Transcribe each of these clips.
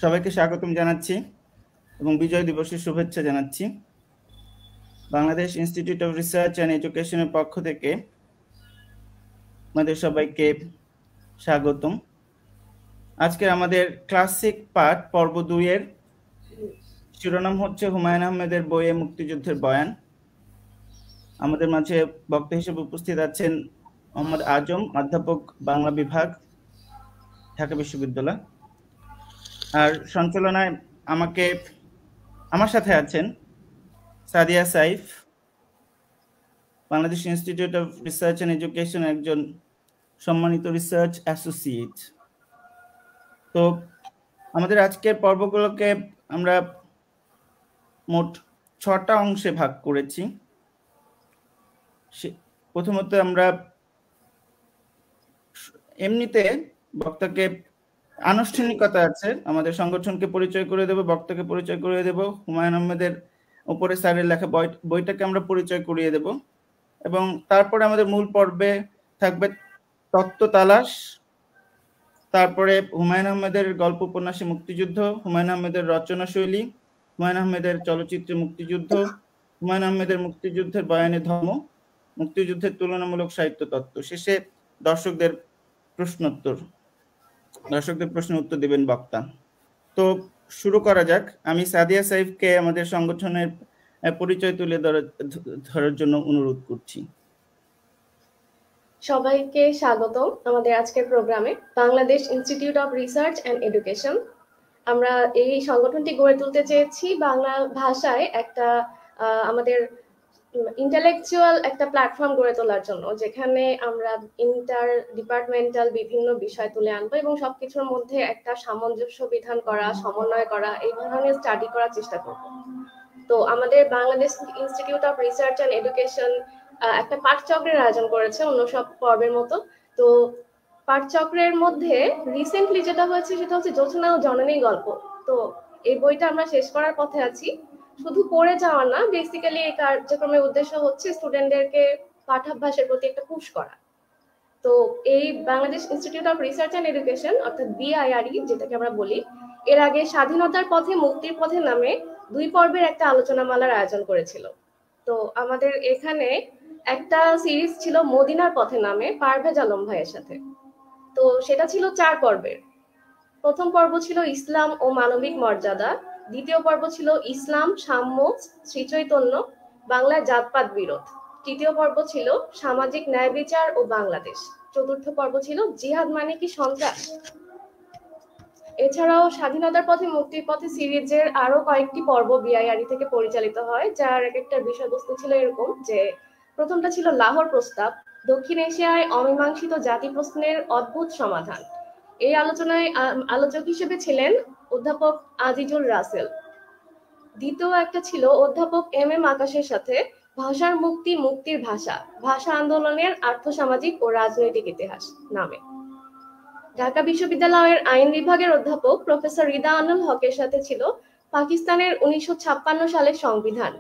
সবাইকে স্বাগতম জানাচ্ছি এবং বিজয় দিবসের শুভেচ্ছা জানাচ্ছি। Bangladesh institute of research and এডুকেশনের পক্ষ থেকে আমাদের সবাইকে স্বাগতম। আজকে আমাদের ক্লাসিক পাঠ পর্ব 2 এর শিরোনাম হচ্ছে হুমায়ুন আহমেদের বইয়ে মুক্তিযুদ্ধের বয়ান। আমাদের মাঝে বক্তা হিসেবে উপস্থিত আছেন মোহাম্মদ আজম, অধ্যাপক, বাংলা বিভাগ, ঢাকা বিশ্ববিদ্যালয়। আর সঞ্চালনায় আমার সাথে আছেন Sadia Saif, Bangladesh institute of research and education একজন সম্মানিত রিসার্চ অ্যাসোসিয়েট। তো আমাদের আজকের পর্বগুলোকে আমরা মোট 6টা অংশে ভাগ করেছি। প্রথমত আমরা এমনিতে বক্তাকে আনুষ্ঠানিকতা আছে, আমাদের সংগঠনকে পরিচয় করে দেব, বক্তাকে পরিচয় করে দেব, হুমায়ুন আহমেদের উপরে স্যারের লেখা বইটাকে আমরা পরিচয় করিয়ে দেব, এবং তারপরে আমাদের মূল পর্বে থাকবে তত্ত্ব তালাশ, তারপরে হুমায়ুন আহমেদের গল্প উপন্যাসে মুক্তিযুদ্ধ, হুমায়ুন আহমেদের রচনা শৈলী, হুমায়ুন আহমেদের চলচ্চিত্রে মুক্তিযুদ্ধ, হুমায়ুন আহমেদের মুক্তিযুদ্ধের বয়ানে ধর্ম, মুক্তিযুদ্ধের তুলনামূলক সাহিত্য তত্ত্ব, শেষে দর্শকদের প্রশ্নের উত্তর দেবেন বক্তা। তো শুরু করা যাক। আমি সাদিয়া সাইফকে আমাদের সংগঠনের পরিচয় তুলে ধরার জন্য অনুরোধ করছি। সবাইকে স্বাগত আমাদের আজকের প্রোগ্রামে। Bangladesh institute of research and education, আমরা এই সংগঠনটি গড়ে তুলতে চেয়েছি বাংলা ভাষায় একটা আমাদের ইন্টেলেকচুয়াল একটা প্ল্যাটফর্ম গড়ে তোলার জন্য, যেখানে আমরা ইন্টার ডিপার্টমেন্টাল বিভিন্ন বিষয় তুলে আনবো এবং সবকিছুর মধ্যে একটা সামঞ্জস্য বিধান করা, সমন্বয় করা, এই ধরনের স্টাডি করার চেষ্টা করব। তো আমাদের Bangladesh institute of research and education একটা পাঠচক্রের আয়োজন করেছে অন্য সব পর্বের মতো। তো পাঠচক্রের মধ্যে রিসেন্টলি যেটা হয়েছে সেটা হচ্ছে জোছনা ও জননী গল্প। তো এই বইটা আমরা শেষ করার পথে আছি। শুধু পড়ে যাওয়া না, বেসিক্যালি এই কার্যক্রমের উদ্দেশ্য হচ্ছে স্টুডেন্টদেরকে পাঠাভ্যাসের প্রতি একটা পুশ করা। তো এই Bangladesh institute of research and education অর্থাৎ BIRE যেটাকে আমরা বলি, এর আগে স্বাধীনতার পথে মুক্তির পথে নামে 2 পর্বের একটা আলোচনামালার আয়োজন করেছিল। তো আমাদের এখানে একটা সিরিজ ছিল মদিনার পথে নামে পারভেজ আলম ভাইয়ের সাথে। তো সেটা ছিল 4 পর্বের। প্রথম পর্ব ছিল ইসলাম ও মানবিক মর্যাদা, দ্বিতীয় পর্ব ছিল ইসলাম, সাম্য, শ্রীচৈতন্য, বাংলায় জাতপাত বিরোধ, তৃতীয় পর্ব ছিল সামাজিক ন্যায় বিচার ও বাংলাদেশ, চতুর্থ পর্ব ছিল জিহাদ মানে কি সন্ত্রাস। এছাড়াও স্বাধীনতার পথে মুক্তির পথে সিরিজের আরো কয়েকটি পর্ব BIRE থেকে পরিচালিত হয়, যার এক একটা বিষয়বস্তু ছিল এরকম যে, প্রথমটা ছিল লাহোর প্রস্তাব, দক্ষিণ এশিয়ায় অমীমাংসিত জাতি প্রশ্নের অদ্ভুত সমাধান। এই আলোচনায় আলোচক হিসেবে ছিলেন অধ্যাপক আজিজুল রাসেল। দ্বিতীয় একটা ছিল অধ্যাপক MM আকাশের সাথে ভাষার মুক্তি, মুক্তির ভাষা, ভাষা আন্দোলনের আর্থসামাজিক ও রাজনৈতিক ইতিহাস নামে। ঢাকা বিশ্ববিদ্যালয়ের আইন বিভাগের অধ্যাপক প্রফেসর রিদা আনুল হকের সাথে ছিল পাকিস্তানের 1956 সালের সংবিধান,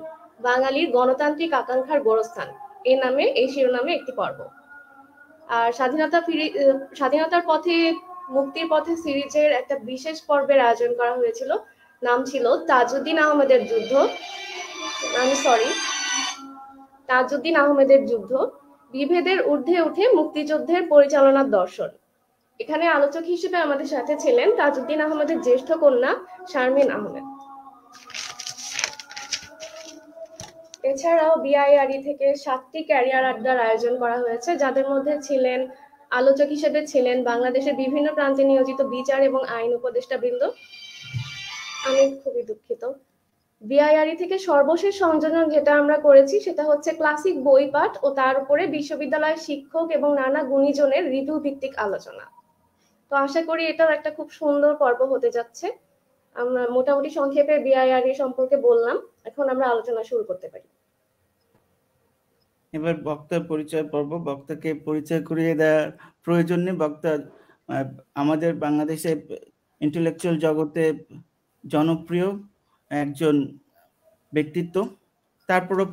বাঙালির গণতান্ত্রিক আকাঙ্ক্ষার গোরস্থান, এই শিরোনামে একটি পর্ব। আর স্বাধীনতার পথে মুক্তির পথে সিরিজের একটা বিশেষ পর্বের আয়োজন করা হয়েছিল, নাম ছিল তাজউদ্দিন আহমেদের যুদ্ধ, বিভেদের ঊর্ধ্বে উঠে মুক্তিযুদ্ধের পরিচালনার দর্শন। এখানে আলোচক হিসেবে আমাদের সাথে ছিলেন তাজউদ্দিন আহমেদের জ্যেষ্ঠ কন্যা শারমিন আহমেদ। এছাড়াও BIRE থেকে 7টি ক্যারিয়ার আড্ডার আয়োজন করা হয়েছে, যাদের মধ্যে আলোচক হিসেবে ছিলেন বাংলাদেশের বিভিন্ন প্রান্তে নিয়োজিত বিচার এবং আইন উপদেষ্টাবৃন্দ। আমি খুবই দুঃখিত। BIRE থেকে সর্বশেষ সংযোজন যেটা আমরা করেছি সেটা হচ্ছে ক্লাসিক বই পাঠ ও তার উপরে বিশ্ববিদ্যালয়ের শিক্ষক এবং নানা গুণীজনের রিভিউ ভিত্তিক আলোচনা। তো আশা করি এটাও একটা খুব সুন্দর পর্ব হতে যাচ্ছে। আমরা মোটামুটি সংক্ষেপে BIRE সম্পর্কে বললাম, এখন আমরা আলোচনা শুরু করতে পারি। এবার বক্তার পরিচয় পর্ব। বক্তাকে পরিচয় করিয়ে দেওয়ার প্রয়োজন নেই। বক্তা আমাদের বাংলাদেশে ইন্টেলেকচুয়াল জগতে জনপ্রিয় একজন ব্যক্তিত্ব। তারপরও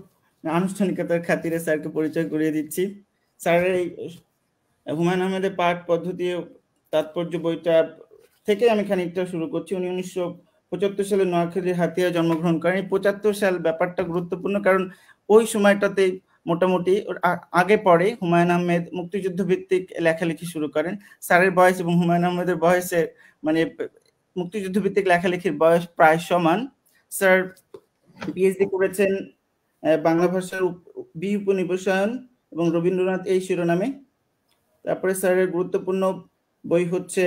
আনুষ্ঠানিকতার খাতিরে স্যারকে পরিচয় করিয়ে দিচ্ছি। স্যারের এই হুমায়ুন আহমেদের পাঠ পদ্ধতি তাৎপর্য বইটা থেকে আমি খানিকটা শুরু করছি। উনি 1975 সালে নোয়াখালীর হাতিয়ায় জন্মগ্রহণ করেন। এই 75 সাল ব্যাপারটা গুরুত্বপূর্ণ, কারণ ওই সময়টাতে মোটামুটি আগে পরে হুমায়ুন আহমেদ মুক্তিযুদ্ধ ভিত্তিক লেখালেখি শুরু করেন। স্যারের বয়স এবং হুমায়ুন আহমেদের বয়সের মানে মুক্তিযুদ্ধ ভিত্তিক লেখালেখির বয়স প্রায় সমান। স্যার পিএইচডি করেছেন বাংলা ভাষার বি উপনিবেশায়ন এবং রবীন্দ্রনাথ এই শিরোনামে। তারপরে স্যারের গুরুত্বপূর্ণ বই হচ্ছে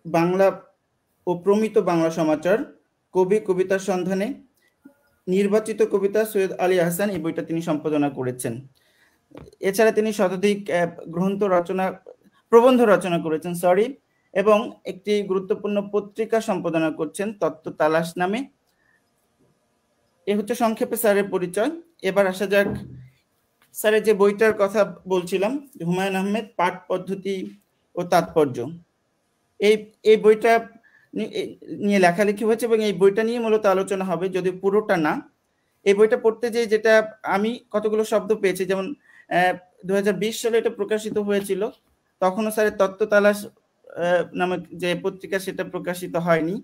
বাংলা ও প্রমিত বাংলা সমাচার, কবি কবিতার সন্ধানে, নির্বাচিত কবিতা সৈয়দ আলী আহসান, এই বইটা তিনি সম্পাদনা করেছেন। এছাড়া তিনি শতাধিক প্রবন্ধ রচনা করেছেন এবং একটি গুরুত্বপূর্ণ পত্রিকা সম্পাদনা করছেন তত্ত্ব তালাশ নামে। এ হচ্ছে সংক্ষেপে স্যারের পরিচয়। এবার আসা যাক স্যারের যে বইটার কথা বলছিলাম, হুমায়ুন আহমেদ পাঠ পদ্ধতি ও তাৎপর্য, এই বইটা নিয়ে লেখালেখি হয়েছে এবং এই বইটা নিয়ে মূলত আলোচনা হবে, যদি পুরোটা না। এই বইটা পড়তে যে যেটা আমি কতগুলো শব্দ পেয়েছি, যেমন 2020 সালে এটা প্রকাশিত হয়েছিল, তখনও স্যারের তত্ত্ব তালাশ নামক যে পত্রিকা সেটা প্রকাশিত হয়নি।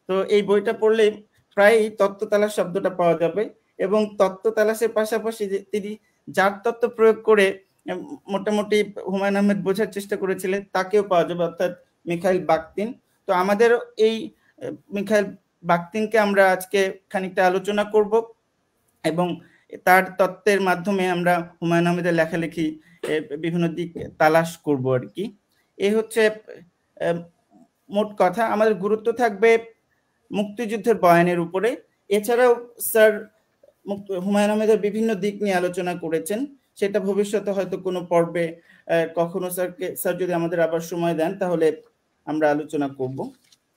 তো এই বইটা পড়লে প্রায়ই তত্ত্ব তালাশ শব্দটা পাওয়া যাবে এবং তত্ত্ব তালাশের পাশাপাশি তিনি যার তত্ত্ব প্রয়োগ করে মোটামুটি হুমায়ুন আহমেদ বোঝার চেষ্টা করেছিলেন তাকেও পাওয়া যাবে, অর্থাৎ মিখাইল বাখতিন। তো আমাদের এই মিখাইল বাখতিনকে আমরা আজকে খানিকটা আলোচনা করব এবং তার তত্ত্বের মাধ্যমে আমরা হুমায়ুন আহমেদের লেখালেখি বিভিন্ন দিক তালাশ করব আর কি। এই হচ্ছে মোট কথা। আমাদের গুরুত্ব থাকবে মুক্তিযুদ্ধের বয়ানের উপরে। এছাড়াও স্যার হুমায়ুন আহমেদের বিভিন্ন দিক নিয়ে আলোচনা করেছেন, সেটা ভবিষ্যতে হয়তো কোনো পর্বে কখনো স্যার যদি আমাদের আবার সময় দেন তাহলে আমরা আলোচনা করব।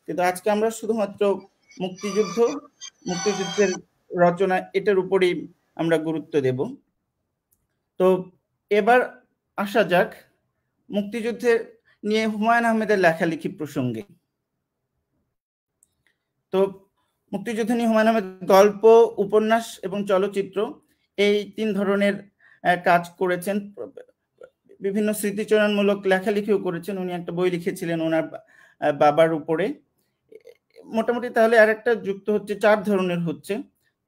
কিন্তু আজকে আমরা শুধুমাত্র মুক্তিযুদ্ধের রচনা এটার উপরই আমরা গুরুত্ব দেব। তো এবার আসা যাক মুক্তিযুদ্ধের নিয়ে হুমায়ুন আহমেদের লেখালেখি প্রসঙ্গে। তো মুক্তিযুদ্ধ নিয়ে হুমায়ুন আহমেদ গল্প, উপন্যাস এবং চলচ্চিত্র এই 3 ধরনের কাজ করেছেন। বিভিন্ন স্মৃতিচারণমূলক লেখালেখিও করেছেন। উনি একটা বই লিখেছিলেন ওনার বাবার উপরে। মোটামুটি তাহলে আর একটা যুক্ত হচ্ছে 4 ধরনের হচ্ছে।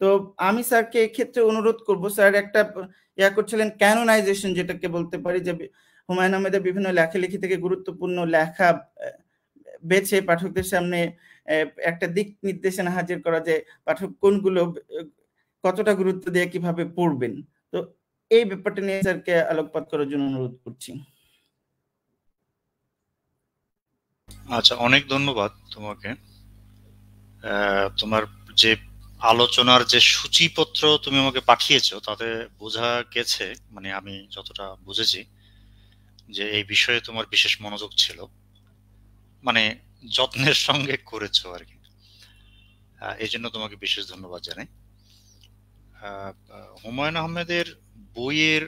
তো আমি স্যারকে এক্ষেত্রে অনুরোধ করব, স্যার একটা করছিলেন ক্যানোনাইজেশন, যেটাকে বলতে পারি, যে হুমায়ুন আহমেদের বিভিন্ন লেখালেখি থেকে গুরুত্বপূর্ণ লেখা বেছে পাঠকদের সামনে একটা দিক নির্দেশনা হাজির করা, যে পাঠক কোনগুলো কতটা গুরুত্ব দিয়ে কিভাবে পড়বেন। তো এই ব্যাপারটা নিয়ে স্যারকে আলোকপাত করার জন্য অনুরোধ করছি। আচ্ছা, অনেক ধন্যবাদ তোমাকে। তোমার যে আলোচনার যে সূচিপত্র তুমি আমাকে পাঠিয়েছো তাতে বোঝা গেছে, মানে আমি যতটা বুঝেছি, যে এই বিষয়ে তোমার বিশেষ মনোযোগ ছিল, মানে যত্নের সঙ্গে করেছো আর কি। এই জন্য তোমাকে বিশেষ ধন্যবাদ জানাই। হুমায়ুন আহমেদের বইয়ের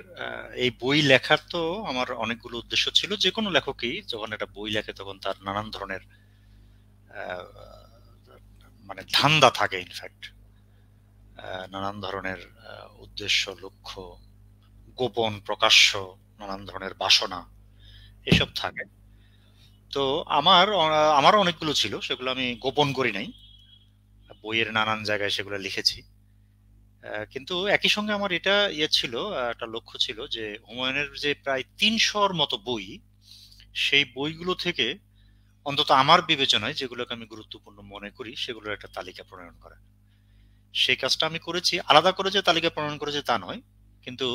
এই বই লেখার তো আমার অনেকগুলো উদ্দেশ্য ছিল। যে কোনো লেখকই যখন একটা বই লেখে তখন তার নানান ধরনের মানে ধান্দা থাকে, ইনফ্যাক্ট নানান ধরনের উদ্দেশ্য, লক্ষ্য, গোপন প্রকাশ্য নানান ধরনের বাসনা এসব থাকে। তো আমার অনেকগুলো ছিল, সেগুলো আমি গোপন করি নাই, বইয়ের নানান জায়গায় সেগুলো লিখেছি। কিন্তু একই সঙ্গে আমার এটা ছিল, একটা লক্ষ্য ছিল যে হুমায়ুনের যে প্রায় 300-র মতো বই, সেই বইগুলো থেকে অন্তত আমার বিবেচনায় যেগুলোকে আমি গুরুত্বপূর্ণ মনে করি সেগুলোর একটা তালিকা প্রণয়ন করা। সেই কাজটা আমি করেছি। আলাদা করে যে তালিকা প্রণয়ন করেছি তা নয়, কিন্তু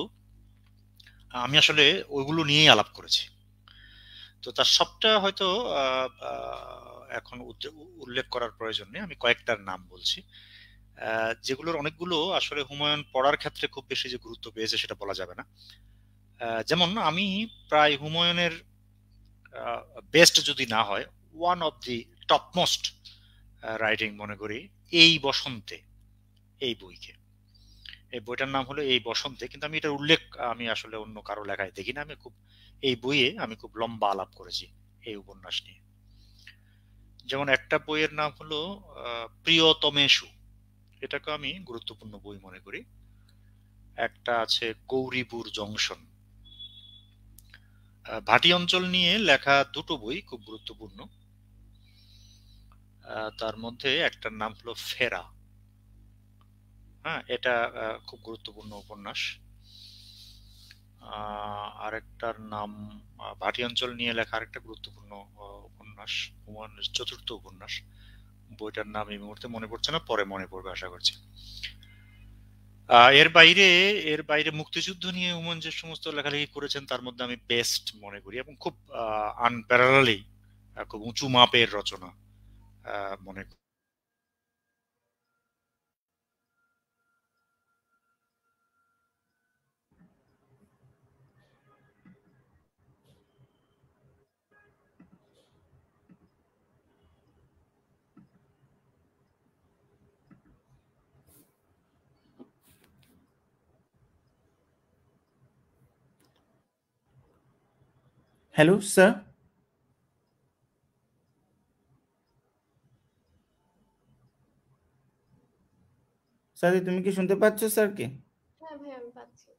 আমি আসলে ওইগুলো নিয়েই আলাপ করেছি। তো তার সবটা হয়তো এখন উল্লেখ করার প্রয়োজন নেই, আমি কয়েকটার নাম বলছি, যেগুলোর অনেকগুলো আসলে হুমায়ুন পড়ার ক্ষেত্রে খুব বেশি যে গুরুত্ব পেয়েছে সেটা বলা যাবে না। যেমন আমি প্রায় হুমায়ুনের বেস্ট যদি না হয়, one of the topmost writing মনে করি এই বসন্তে, এই বইকে। এই বইটার নাম হলো এই বসন্তে, কিন্তু আমি এটার উল্লেখ আমি আসলে অন্য কারো লেখায় দেখি না। আমি এই বইয়ে আমি খুব লম্বা আলাপ করেছি এই উপন্যাস নিয়ে। যেমন একটা বইয়ের নাম হলো প্রিয়তমেষু, এটাকে আমি গুরুত্বপূর্ণ বই মনে করি। একটা আছে গৌরীপুর জংশন। ভাটি অঞ্চল নিয়ে লেখা দুটো বই খুব গুরুত্বপূর্ণ। তার মধ্যে একটার নাম হলো ফেরা। হ্যাঁ, এটা খুব গুরুত্বপূর্ণ উপন্যাস। আরেকটার নাম ভাটি অঞ্চল নিয়ে লেখা আরেকটা গুরুত্বপূর্ণ উপন্যাস, হুমায়ুনের চতুর্থ উপন্যাস। বইটার নাম এই মুহূর্তে মনে পড়ছে না, পরে মনে পড়বে আশা করছি। এর বাইরে মুক্তিযুদ্ধ নিয়ে হুমায়ুন যে সমস্ত লেখালেখি করেছেন তার মধ্যে আমি বেস্ট মনে করি, এবং খুব আনপ্যারালালি খুব উঁচু মাপের রচনা মনে করি। হ্যালো স্যার, সাদি তুমি কি শুনতে পাচ্ছ স্যারকে? হ্যাঁ ভাই, আমি পাচ্ছি।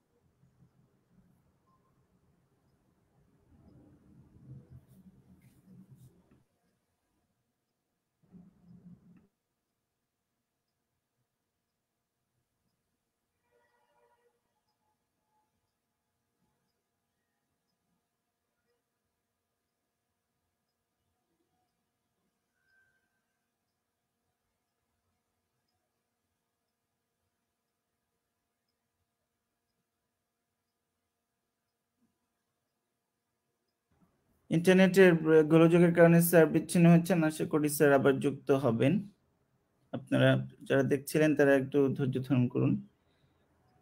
ইন্টারনেটের গোলযোগের কারণে স্যার বিচ্ছিন্ন হচ্ছেন, আশা করি স্যার আবার যুক্ত হবেন। আপনারা যারা দেখছিলেন তারা একটু ধৈর্য ধারণ করুন।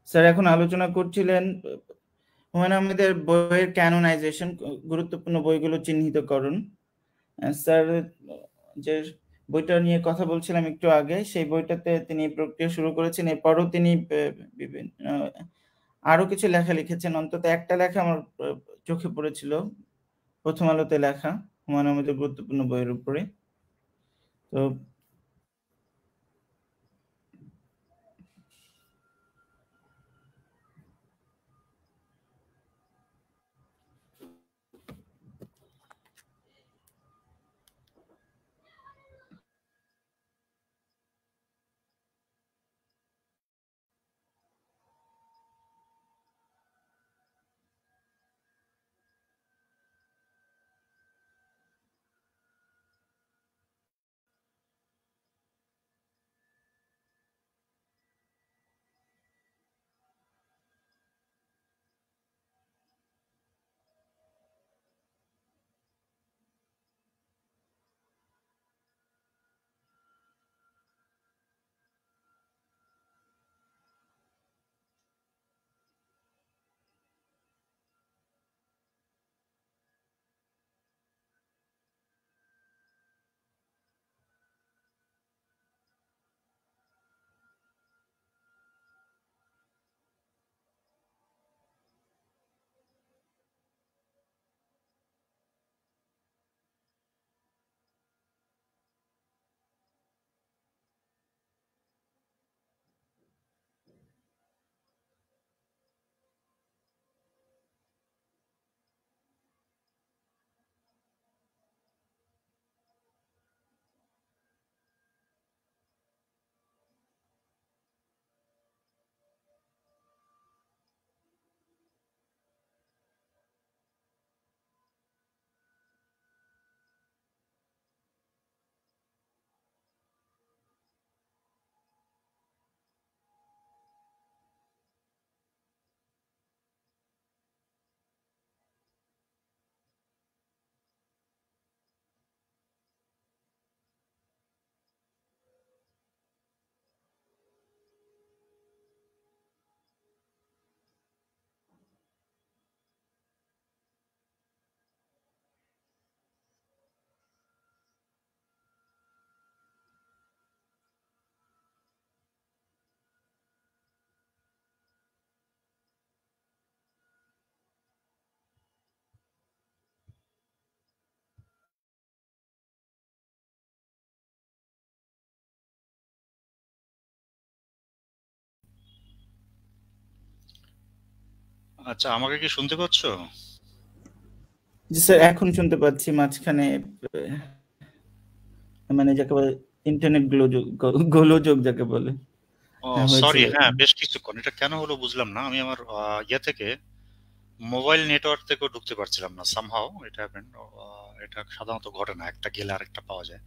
স্যার এখন আলোচনা করছিলেন হুমায়ুন আহমেদের বইয়ের ক্যানোনাইজেশন, গুরুত্বপূর্ণ বইগুলো চিহ্নিতকরণ। স্যার যে বইটা নিয়ে কথা বলছিলাম একটু আগে, সেই বইটাতে তিনি প্রক্রিয়া শুরু করেছেন। এরপরও তিনি বিভিন্ন আরো কিছু লেখা লিখেছেন। অন্তত একটা লেখা আমার চোখে পড়েছিল, প্রথম আলোতে লেখা হুমায়ুন আহমেদের গুরুত্বপূর্ণ বইয়ের উপরে। তো আচ্ছা, আমাকে কি শুনতে পাচ্ছ? জি স্যার, এখন শুনতে পাচ্ছি। মাঝখানে মানে যাকে বলে ইন্টারনেট গোলযোগ যাকে বলে। সরি, হ্যাঁ বেশ কিছুক্ষণ এটা কেন হলো বুঝলাম না। আমি আমার ইয়ে থেকে মোবাইল নেটওয়ার্ক থেকেও ঢুকতে পারছিলাম না, সামহাও এটা হ্যাপেন্ড। এটা সাধারণত ঘটে না, একটা গেলে আরেকটা পাওয়া যায়,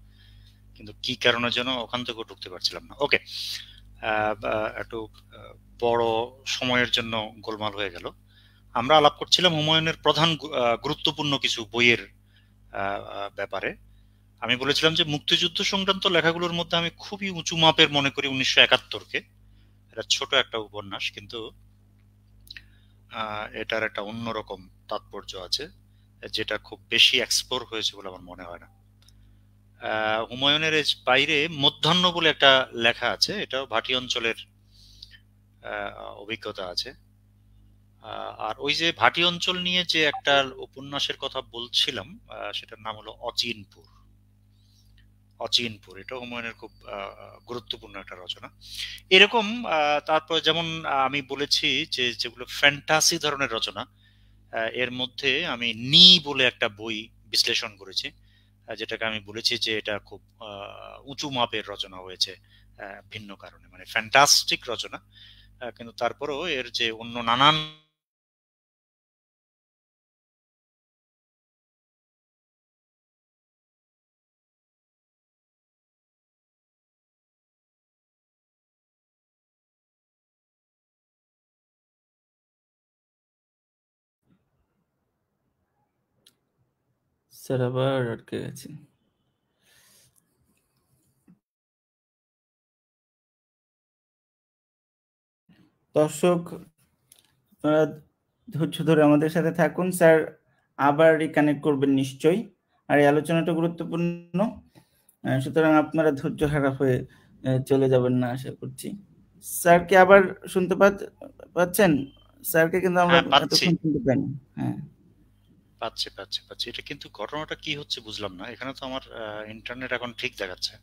কিন্তু কি কারণে যেন ওখান থেকেও ঢুকতে পারছিলাম না। ওকে, একটু বড় সময়ের জন্য গোলমাল হয়ে গেল। আমরা আলাপ করছিলাম হুমায়ুনের প্রধান গুরুত্বপূর্ণ কিছু বইয়ের ব্যাপারে। আমি বলেছিলাম যে মুক্তিযুদ্ধ সংক্রান্ত লেখাগুলোর মধ্যে আমি খুবই উঁচু মাপের মনে করি 1971-কে। এটা ছোট একটা উপন্যাস, কিন্তু এটার একটা অন্যরকম তাৎপর্য আছে যেটা খুব বেশি এক্সপ্লোর হয়েছে বলে আমার মনে হয় না। হুমায়ুনের বাইরে মধ্যাহ্ন বলে একটা লেখা আছে, এটাও ভাটি অঞ্চলের অভিজ্ঞতা আছে। আর ওই যে ভাটি অঞ্চল নিয়ে যে একটা উপন্যাসের কথা বলছিলাম, সেটার নাম হলো অচিনপুর। এটা হুমায়ুনের খুব গুরুত্বপূর্ণ একটা রচনা। এরকম তারপর যেমন আমি বলেছি যে যেগুলো ফ্যান্টাসি ধরনের রচনা, এর মধ্যে আমি নি বলে একটা বই বিশ্লেষণ করেছি, যেটাকে আমি বলেছি যে এটা খুব উঁচু মাপের রচনা হয়েছে ভিন্ন কারণে, মানে ফ্যান্টাস্টিক রচনা, কিন্তু তারপরেও এর যে অন্য নানান স্যার আবার আটকে গেছে। দর্শক ধৈর্য ধরে আমাদের সাথে থাকুন, স্যার আবার রিকানেক্ট করবেন নিশ্চয়ই। আর এই আলোচনাটা গুরুত্বপূর্ণ, সুতরাং আপনারা ধৈর্য হারা হয়ে চলে যাবেন না আশা করছি। স্যারকে আবার শুনতে পাচ্ছেন? স্যারকে কিন্তু আমরা এতক্ষণ শুনতে পাইনি। হ্যাঁ পাচ্ছি। এটা কিন্তু ঘটনাটা কি হচ্ছে বুঝলাম না। এখানে তো আমার ইন্টারনেট এখন ঠিক দেখাচ্ছে,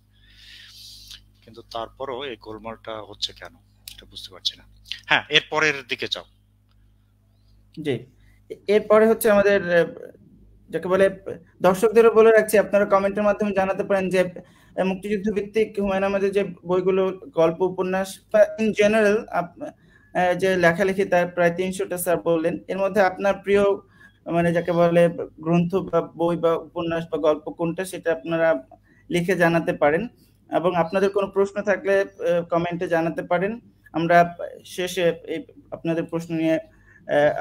কিন্তু তারপরও এই গোলমালটা হচ্ছে কেন এটা বুঝতে পারছি না। হ্যাঁ, এর পরের দিকে যাও। জি, এরপরে হচ্ছে আমাদের যাকে বলে দর্শকদেরও বলে রাখছি, আপনারা কমেন্টের মাধ্যমে জানাতে পারেন যে মুক্তিযুদ্ধ ভিত্তিক হুমায়ুন আহমেদের যে বইগুলো, গল্প, উপন্যাস বা ইন জেনারেল যে লেখালেখি, তার প্রায় 300টা স্যার বললেন। এর মধ্যে আপনার প্রিয় মানে যাকে বলে গ্রন্থ বা বই বা উপন্যাস বা গল্প কোনটা, সেটা আপনারা লিখে জানাতে পারেন। এবং আপনাদের কোনো প্রশ্ন থাকলে কমেন্টে জানাতে পারেন। আমরা শেষে আপনাদের প্রশ্ন নিয়ে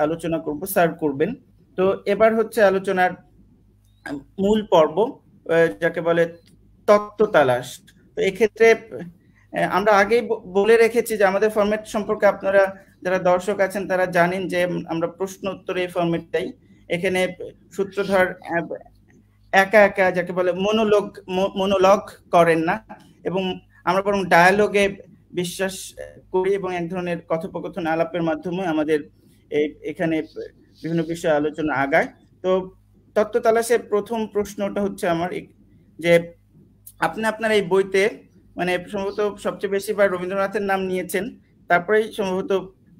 আলোচনা করব, স্যার করবেন। তো এবার হচ্ছে আলোচনার মূল পর্ব, যাকে বলে তত্ত্ব তালাশ। তো এক্ষেত্রে আমরা আগেই বলে রেখেছি যে আমাদের ফরম্যাট সম্পর্কে আপনারা যারা দর্শক আছেন তারা জানেন যে আমরা প্রশ্ন উত্তর এই ফরম্যাটটাই। এখানে সূত্রধর একা একা যাকে বলে মনোলগ করেন না, এবং আমরা বরং ডায়ালগে বিশ্বাস করি এবং এক ধরনের কথোপকথন আলাপের মাধ্যমে আমাদের এখানে বিভিন্ন বিষয়ে আলোচনা আগায়। তো তত্ত্ব তালাশের প্রথম প্রশ্নটা হচ্ছে আমার যে আপনি আপনার এই বইতে মানে সম্ভবত সবচেয়ে বেশি বার রবীন্দ্রনাথের নাম নিয়েছেন, তারপরেই সম্ভবত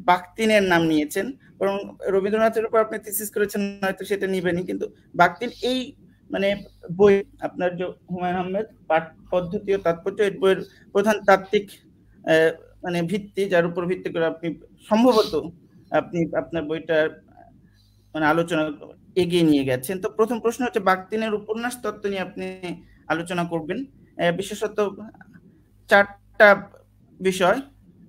বাকতিনের নাম নিয়েছেন। বরং রবীন্দ্রনাথের উপর আপনি থিসিস করেছেন, হয়তো সেটা নিবেনই, কিন্তু বাকতিন এই মানে বই আপনার যে হুমায়ুন আহমেদ পাঠ পদ্ধতি ও তাৎপর্য, এই বইয়ের প্রধান তাত্ত্বিক মানে ভিত্তি, যার উপর ভিত্তি করে আপনি সম্ভবত আপনার বইটার মানে আলোচনা এগিয়ে নিয়ে গেছেন। তো প্রথম প্রশ্ন হচ্ছে বাকতিনের উপন্যাস তত্ত্ব নিয়ে আপনি আলোচনা করবেন, বিশেষত 4টা বিষয়: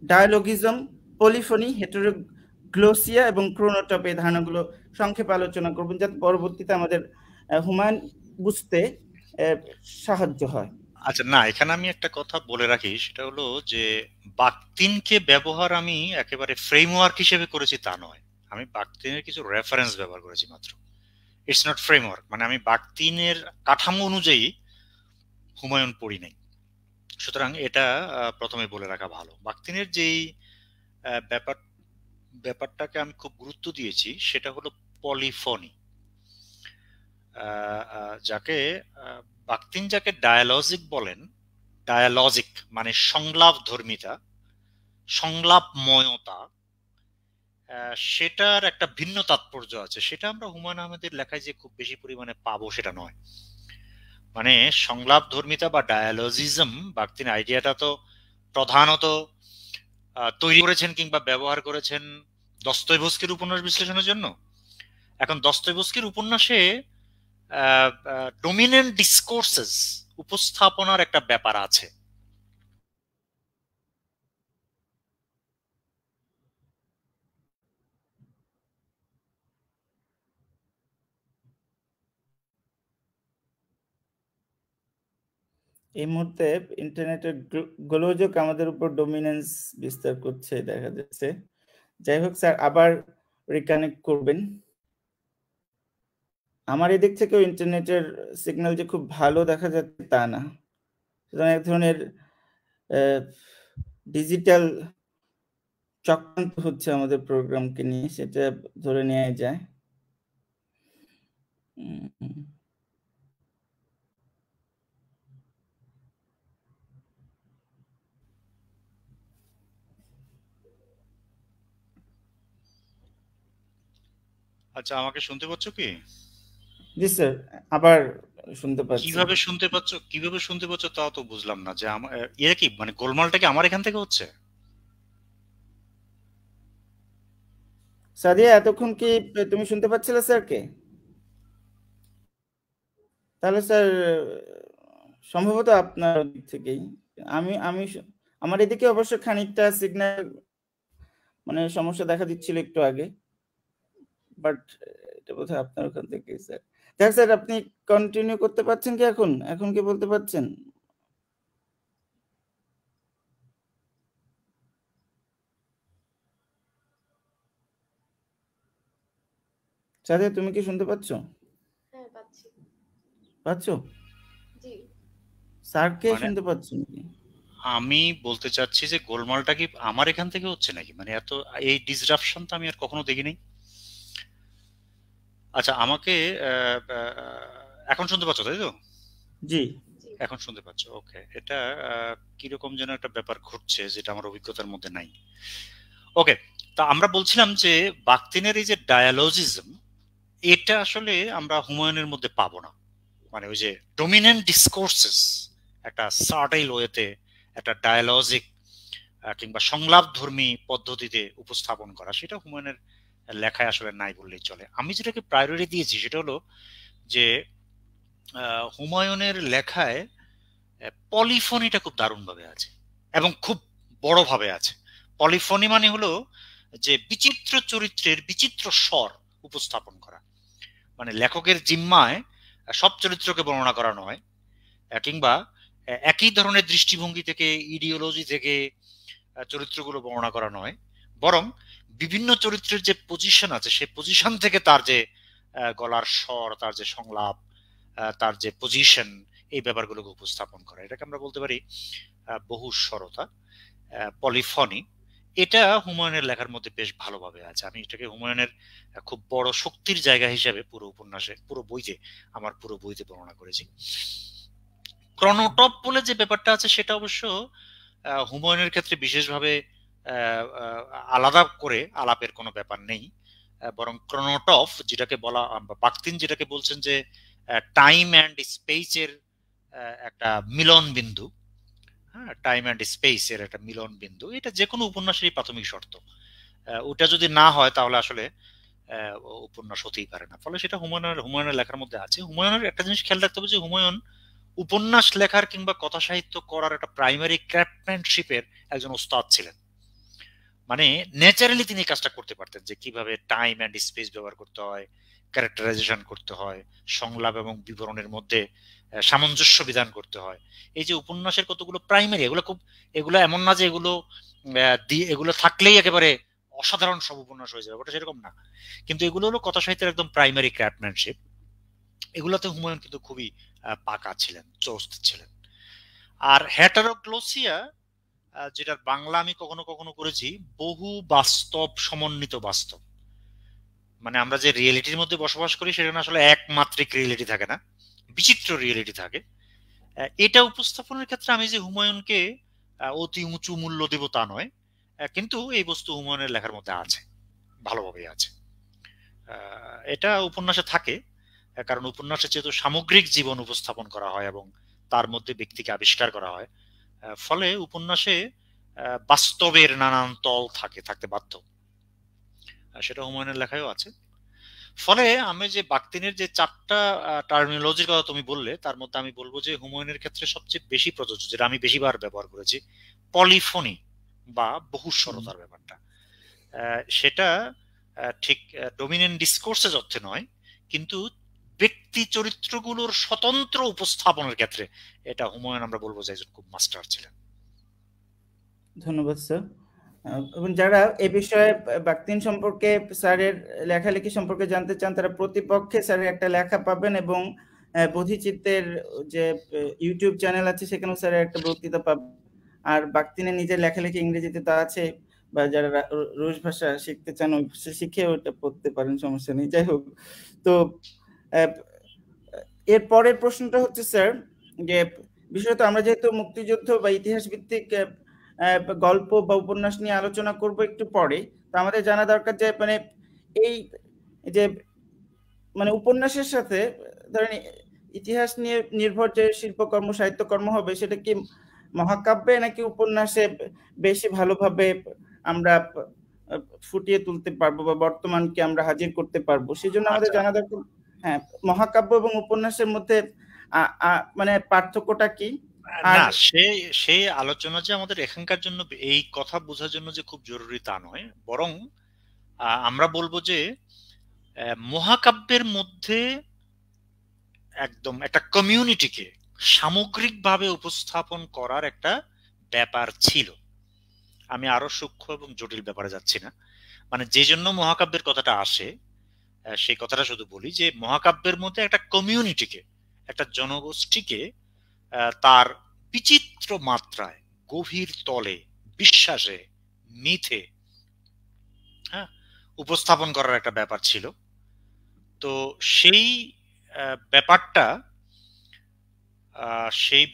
ডায়ালগিজম, পলিফনি, হেটেরোগ্লোসিয়া এবং ক্রোনোটপ। এই ধারণাগুলো সংক্ষেপে আলোচনা করবেন, যাতে পরবর্তীতে আমাদের হুমায়ুন বুঝতে সাহায্য হয়। আচ্ছা, না এখানে আমি একটা কথা বলে রাখি, সেটা হলো যে বাকতিনকে ব্যবহার আমি একেবারে ফ্রেমওয়ার্ক হিসেবে করেছি তা নয়। আমি বাকতিনের কিছু রেফারেন্স ব্যবহার করেছি মাত্র। ইটস নট ফ্রেমওয়ার্ক, মানে আমি বাকতিনের কাঠামো অনুযায়ী হুমায়ুন পড়ি নাই। সুতরাং এটা প্রথমে বলে রাখা ভালো। বাকতিনের যেই ব্যাপারটাকে আমি খুব গুরুত্ব দিয়েছি সেটা হলো পলিফনি, যাকে বাকতিন যাকে ডায়ালজিক বলেন। ডায়ালজিক মানে সংলাপ ধর্মিতা, সংলাপময়তা, সেটার একটা ভিন্ন তাৎপর্য আছে। সেটা আমরা হুমায়ুন আহমেদের লেখায় যে খুব বেশি পরিমাণে পাবো সেটা নয়। মানে সংলাপ ধর্মিতা বা ডায়ালজিজম, বাগদিন আইডিয়াটা তো প্রধানত তৈরি করেছেন কিংবা ব্যবহার করেছেন দস্তয়েভস্কির উপন্যাস বিশ্লেষণের জন্য। এখন দস্তয়েভস্কির উপন্যাসে ডোমিনেন্ট ডিসকোর্সেস উপস্থাপনার একটা ব্যাপার আছে। এই মুহূর্তে ইন্টারনেটের গোলযোগ আমাদের উপর ডমিনেন্স বিস্তার করছে দেখা যাচ্ছে। যাই হোক স্যার, আবার রিকানেক্ট করবেন। আমার এদিক থেকেও ইন্টারনেটের সিগন্যাল যে খুব ভালো দেখা যাচ্ছে তা না, সুতরাং এক ধরনের ডিজিটাল চক্রান্ত হচ্ছে আমাদের প্রোগ্রামকে নিয়ে, সেটা ধরে নেওয়া যায়। আচ্ছা, আমাকে শুনতে পাচ্ছ কি? জি স্যার, আবার শুনতে পাচ্ছি। কিভাবে শুনতে পাচ্ছ তাও তো বুঝলাম না। যে আমার এরা কি মানে গোলমালটা কি আমার এখান থেকে হচ্ছে? সাদিয়া, এতক্ষণ কি তুমি শুনতে পাচ্ছিলে স্যারকে? তাহলে স্যার সম্ভবত আপনার দিক থেকেই। আমি আমি আমার এদিকে অবশ্য খানিকটা সিগন্যাল মানে সমস্যা দেখা দিচ্ছিল একটু আগে, বাট এটা বোধহয় আপনার ওখান থেকে স্যার। দেখ স্যার, আপনি কন্টিনিউ করতে পারছেন কি এখন? এখন কি বলতে পারছেন? সাদিয়া, তুমি কি শুনতে পাচ্ছ? হ্যাঁ, পাচ্ছি। পাচ্ছ? জি। স্যারকে মানে শুনতে পাচ্ছ নাকি? আমি বলতে চাচ্ছি যে গোলমালটা কি আমার এখান থেকে হচ্ছে নাকি? মানে এত এই ডিসরাপশন তো আমি আর কখনো দেখিনি। আচ্ছা, আমাকে এখন শুনতে পাচ্ছ তাই তো? জি। এখন শুনতে পাচ্ছ, ওকে। এটা কিরকম যেন একটা ব্যাপার ঘটছে যেটা আমার অভিজ্ঞতার মধ্যে নাই। ওকে, তা আমরা বলছিলাম যে বাকতিনের এই যে ডায়ালজিজম, এটা আসলে আমরা হুমায়ুনের মধ্যে পাবো না। মানে ওই যে ডমিনেন্ট ডিসকোর্সেস একটা সার্টাইল ওয়েতে একটা ডায়ালজিক কিংবা সংলাপ ধর্মী পদ্ধতিতে উপস্থাপন করা, সেটা হুমায়ুনের লেখায় আসলে নাই বললেই চলে। আমি যেটাকে প্রায়োরিটি দিয়েছি সেটা হলো যে হুমায়ুনের লেখায় পলিফনিটা খুব দারুণভাবে আছে এবং খুব বড়ভাবে আছে। পলিফনি মানে হলো যে বিচিত্র চরিত্রের বিচিত্র স্বর উপস্থাপন করা। মানে লেখকের জিম্মায় সব চরিত্রকে বর্ণনা করা নয়, কিংবা একই ধরনের দৃষ্টিভঙ্গি থেকে ইডিওলজি থেকে চরিত্রগুলো বর্ণনা করা নয়, বরং বিভিন্ন চরিত্রের যে পজিশন আছে সেই পজিশন থেকে তার যে গলার স্বর, তার যে সংলাপ, তার যে পজিশন, এই ব্যাপারগুলোকে উপস্থাপন করা, এটাকে আমরা বলতে পারি বহুস্বরতা, পলিফনি। এটা হুমায়ুনের লেখার মধ্যে বেশ ভালোভাবে আছে। আমি এটাকে হুমায়ুনের খুব বড় শক্তির জায়গা হিসেবে পুরো উপন্যাসে, পুরো বইতে, আমার পুরো বইতে বর্ণনা করেছি। ক্রনোটপ বলে যে ব্যাপারটা আছে সেটা অবশ্য হুমায়ুনের ক্ষেত্রে বিশেষভাবে আলাদা করে আলাপের কোনো ব্যাপার নেই, বরং ক্রনোটপ যেটাকে বলা, বাকতিন যেটাকে বলছেন যে টাইম অ্যান্ড স্পেসের একটা মিলন বিন্দু। হ্যাঁ, টাইম অ্যান্ড স্পেস এর একটা মিলন বিন্দু, এটা যে কোনো উপন্যাসেরই প্রাথমিক শর্ত। ওটা যদি না হয় তাহলে আসলে উপন্যাস হতেই পারে না। ফলে সেটা হুমায়ুনের লেখার মধ্যে আছে। হুমায়ুনের একটা জিনিস খেয়াল রাখতে হবে যে হুমায়ুন উপন্যাস লেখার কিংবা কথা সাহিত্য করার একটা প্রাইমারি ক্রাফটম্যানশিপের একজন ওস্তাদ ছিলেন। মানে ন্যাচারালি তিনি কাজটা করতে পারতেন যে কিভাবে টাইম অ্যান্ড স্পেস ব্যবহার করতে হয়, ক্যারেক্টারাইজেশন করতে হয়, সংলাপ এবং বিবরণের মধ্যে সামঞ্জস্য বিধান করতে হয়। এই যে উপন্যাসের কতগুলো প্রাইমারি, এগুলো এমন না যে এগুলো থাকলেই একেবারে অসাধারণ সব উপন্যাস হয়ে যাবে, ওটা সেরকম না। কিন্তু এগুলো হলো কথা সাহিত্যের একদম প্রাইমারি ক্রাফটম্যানশিপ। এগুলোতে হুমায়ুন কিন্তু খুবই পাকা ছিলেন, চোস্ত ছিলেন। আর হেটারোগ্লোসিয়া, যেটার বাংলা আমি কখনো কখনো করেছি বহু বাস্তব সমন্বিত বাস্তব। মানে আমরা যে রিয়েলিটির মধ্যে বসবাস করি সেখানে আসলে একমাত্রিক রিয়েলিটি থাকে না, বিচিত্র রিয়েলিটি থাকে। এটা উপস্থাপনের ক্ষেত্রে আমি যে হুমায়ুনকে অতি উঁচু মূল্য দেব তা নয়, কিন্তু এই বস্তু হুমায়ুনের লেখার মধ্যে আছে, ভালোভাবে আছে। এটা উপন্যাসে থাকে, কারণ উপন্যাসে যেহেতু সামগ্রিক জীবন উপস্থাপন করা হয় এবং তার মধ্যে ব্যক্তিকে আবিষ্কার করা হয়, ফলে উপন্যাসে বাস্তবের নানান তল থাকতে বাধ্য। সেটা হুমায়ুনের লেখায়ও আছে। ফলে আমি যে বাকতিনের যে 4টা টার্মিনোলজির কথা তুমি বললে, তার মধ্যে আমি বলবো যে হুমায়ুনের ক্ষেত্রে সবচেয়ে বেশি প্রযোজ্য, যেটা আমি বেশিবার ব্যবহার করেছি, পলিফনি বা বহুস্বরতার ব্যাপারটা। সেটা ঠিক ডমিনেন্ট ডিসকোর্সের অর্থে নয়, কিন্তু ব্যক্তি চরিত্রগুলোর স্বতন্ত্র উপস্থাপনের ক্ষেত্রে এটা হুমায়ুন আমরা বলবো যে একজন খুব মাস্টার ছিলেন। ধন্যবাদ স্যার। এবং যারা এ বিষয়ে বাকতিন সম্পর্কে স্যারের লেখালেখি সম্পর্কে জানতে চান, তারা প্রতিপক্ষে স্যারের একটা লেখা পাবেন, এবং বোধিচিত্তের যে ইউটিউব চ্যানেল আছে সেখানেও স্যারের একটা বক্তৃতা পাবেন। আর বাকতিনের নিজের লেখালেখি ইংরেজিতে তো আছে, বা যারা রুশ ভাষা শিখতে চান ওই শিখে ওটা পড়তে পারেন, সমস্যা নেই। যাই হোক, তো এর পরের প্রশ্নটা হচ্ছে স্যার, যে বিশেষত আমরা যেহেতু মুক্তিযুদ্ধ বা ইতিহাস ভিত্তিক গল্প বা উপন্যাস নিয়ে আলোচনা করব একটু পরে, তো আমাদের জানা দরকার যে মানে এই যে মানে উপন্যাসের সাথে ধরেন ইতিহাস নিয়ে নির্ভর যে শিল্পকর্ম সাহিত্যকর্ম হবে, সেটা কি মহাকাব্যে নাকি উপন্যাসে বেশি ভালোভাবে আমরা ফুটিয়ে তুলতে পারবো বা বর্তমানকে আমরা হাজির করতে পারবো, সেজন্য আমাদের জানা দরকার হ্যাঁ মহাকাব্য এবং উপন্যাসের মধ্যে মানে পার্থক্যটা কি। না, সেই আলোচনা যে আমাদের এখানকার জন্য এই কথা বোঝার জন্য যে খুব জরুরি তা নয়, বরং আমরা বলবো যে মহাকাব্যের মধ্যে একদম একটা কমিউনিটিকে সামগ্রিকভাবে উপস্থাপন করার একটা ব্যাপার ছিল। আমি আরো সূক্ষ্ম এবং জটিল ব্যাপারে যাচ্ছি না, মানে যে জন্য মহাকাব্যের কথাটা আসে সেই কথাটা শুধু বলি যে মহাকাব্যের মধ্যে একটা কমিউনিটিকে, একটা জনগোষ্ঠীকে তার বিচিত্র মাত্রায়, গভীর তলে, বিশ্বাসে, মিথে হ্যাঁ উপস্থাপন করার একটা ব্যাপার ছিল। তো সেই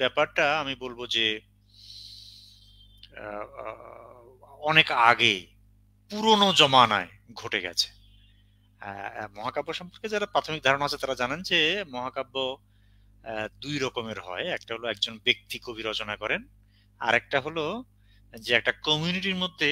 ব্যাপারটা আমি বলবো যে অনেক আগে পুরনো জমানায় ঘটে গেছে। মহাকাব্য সম্পর্কে যারা প্রাথমিক ধারণা আছে তারা জানেন যে মহাকাব্য 2 রকমের হয়। একটা হলো একজন ব্যক্তি কবি রচনা করেন, আর একটা হলো যে একটা কমিউনিটির মধ্যে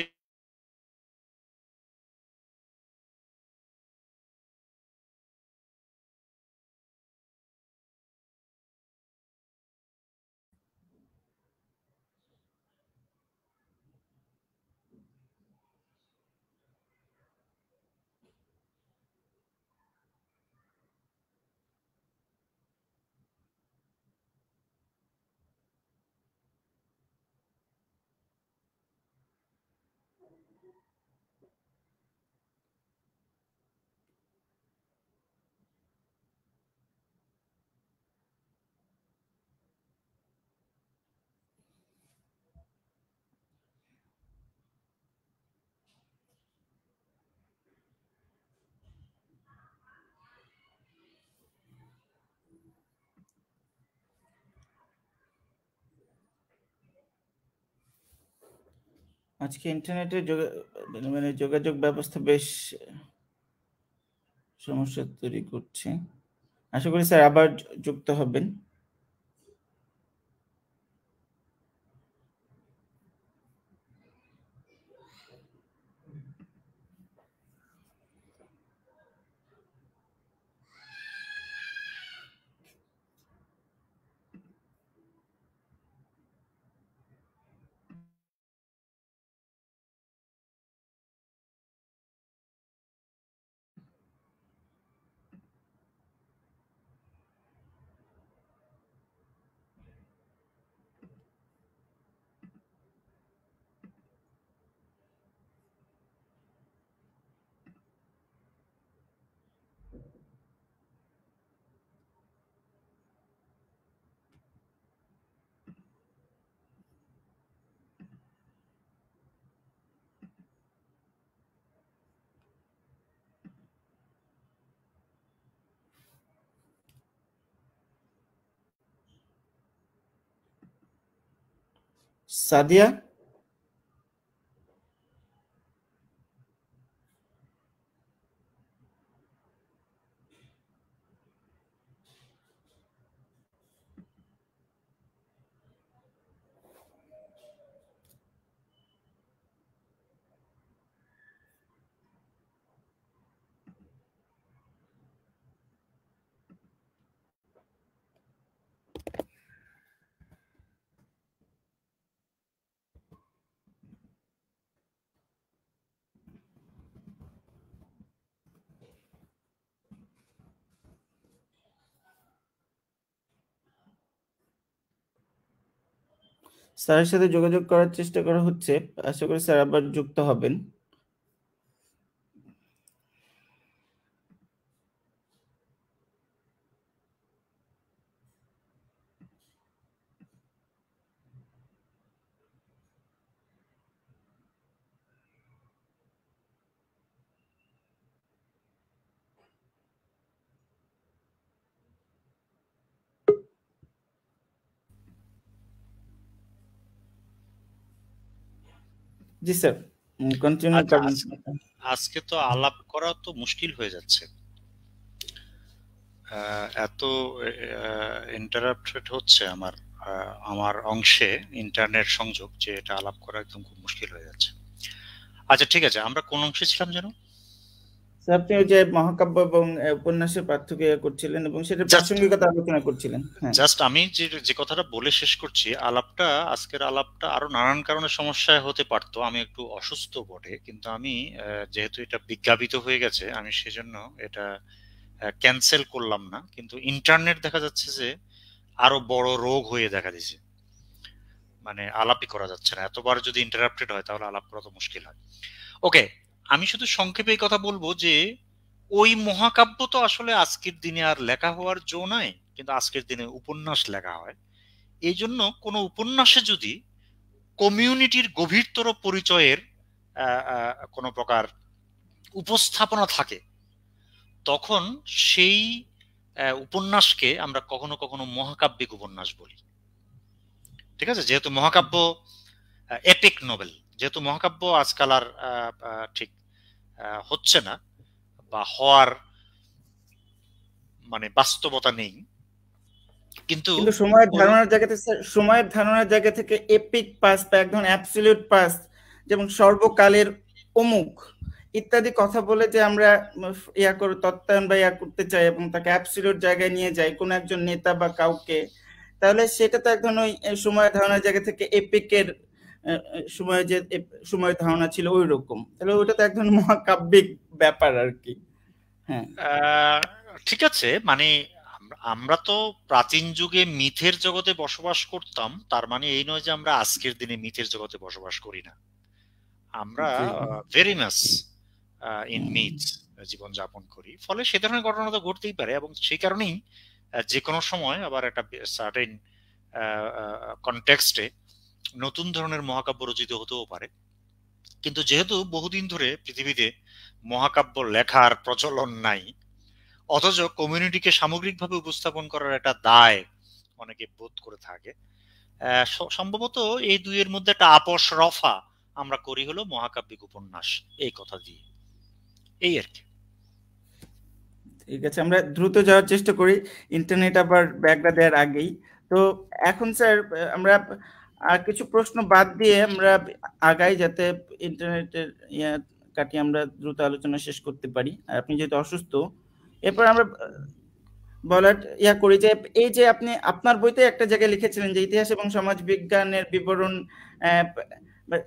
আজকে ইন্টারনেটের মানে যোগাযোগ ব্যবস্থা বেশ সমস্যা তৈরি করছে। আশা করি স্যার আবার যুক্ত হবেন। সাদিয়া, স্যারের সাথে যোগাযোগ করার চেষ্টা করা হচ্ছে, আশা করি স্যার আবার যুক্ত হবেন। জি স্যার, কন্টিনিউ আচ্ছা, করবেন। আজকে তো আলাপ করা তো মুশকিল হয়ে যাচ্ছে, এত ইন্টারাপ্টেড হচ্ছে আমার অংশে ইন্টারনেট সংযোগ, যে এটা আলাপ করা একদম খুব মুশকিল হয়ে যাচ্ছে। আচ্ছা ঠিক আছে, আমরা কোন অংশে ছিলাম যেন? আপনি ওই যে মহাকাব্য এবং উপন্যাসের পার্থক্য করছিলেন এবং সেটার প্রাসঙ্গিকতা আলোচনা করছিলেন। হ্যাঁ, জাস্ট আমি যে কথাটা বলে শেষ করছি, আজকের আলাপটা আরো নানান কারণে সমস্যায় হতে পারতো। আমি একটু অসুস্থ বটে, কিন্তু আমি যেহেতু এটা বিজ্ঞাপিত হয়ে গেছে, আমি সেজন্য এটা ক্যান্সেল করলাম না। কিন্তু ইন্টারনেট দেখা যাচ্ছে যে আরো বড় রোগ হয়ে দেখা দিছে, মানে আলাপই করা যাচ্ছে না। এতবার যদি ইন্টারাপ্টেড হয় তাহলে আলাপ করা তো মুশকিল হয়। ওকে, আমি শুধু সংক্ষেপে এই কথা বলবো যে ওই মহাকাব্য তো আসলে আজকের দিনে আর লেখা হওয়ার জো নাই, কিন্তু আজকের দিনে উপন্যাস লেখা হয়। এই জন্য কোনো উপন্যাসে যদি কমিউনিটির গভীরতর পরিচয়ের কোনো প্রকার উপস্থাপনা থাকে, তখন সেই উপন্যাসকে আমরা কখনো কখনো মহাকাব্যিক উপন্যাস বলি। ঠিক আছে, যেহেতু মহাকাব্য এপিক নোবেল, যেহেতু মহাকাব্য আজকাল আর ঠিক হচ্ছে না বা হওয়ার মানে বাস্তবতা নেই, কিন্তু সময়ের ধারণার জায়গা থেকে এপিক পাস বা এক ধরনের অ্যাবসলিউট পাস, যেমন সর্বকালের অমুক ইত্যাদি কথা বলে যে আমরা তত্ত্বায়ন বা করতে চাই এবং তাকে অ্যাবসলিউট জায়গায় নিয়ে যাই কোন একজন নেতা বা কাউকে, তাহলে সেটা তো এক ধরনের সময়ের ধারণার জায়গা থেকে এপিকের সময়ের ধারণা ছিল ওই রকম, তাহলে ওটা তো এক ধরনের মহাকাব্যিক ব্যাপার আর কি। হ্যাঁ, ঠিক আছে, মানে আমরা তো প্রাচীন যুগে মিথের জগতে বসবাস করতাম, তার মানে এই নয় যে আমরা আজকের দিনে মিথের জগতে বসবাস করি না। আমরা ভেরি মাচ ইন মিথ জীবন যাপন করি, ফলে সে ধরনের ঘটনা তো ঘটতেই পারে। এবং সেই কারণেই যে কোনো সময় আবার একটা সার্টেন কনটেক্সটে নতুন ধরনের মহাকাব্য রচিত হতেও পারে। কিন্তু যেহেতু বহুদিন ধরে পৃথিবীতে মহাকাব্য লেখার প্রচলন নাই, অথচ কমিউনিটিকে সামগ্রিকভাবে উপস্থাপন করার একটা দায় অনেকে বোধ করে থাকে, সম্ভবত এই দুইয়ের মধ্যে একটা আপোষ রফা আমরা করি হলো মহাকাব্যিক উপন্যাস এই কথা দিয়ে, এই আর কি। ঠিক আছে, আমরা দ্রুত যাওয়ার চেষ্টা করি ইন্টারনেট আবার ব্যাগটা দেওয়ার আগেই। তো এখন স্যার আমরা আর কিছু প্রশ্ন বাদ দিয়ে আমরা আগাই, যাতে ইন্টারনেটের কাটিয়ে আমরা দ্রুত আলোচনা শেষ করতে পারি। আর আপনি যেহেতু অসুস্থ, এরপর আমরা বলার করি যে এই যে আপনি আপনার বইতে একটা জায়গায় লিখেছিলেন যে ইতিহাস এবং সমাজ বিজ্ঞানের বিবরণ,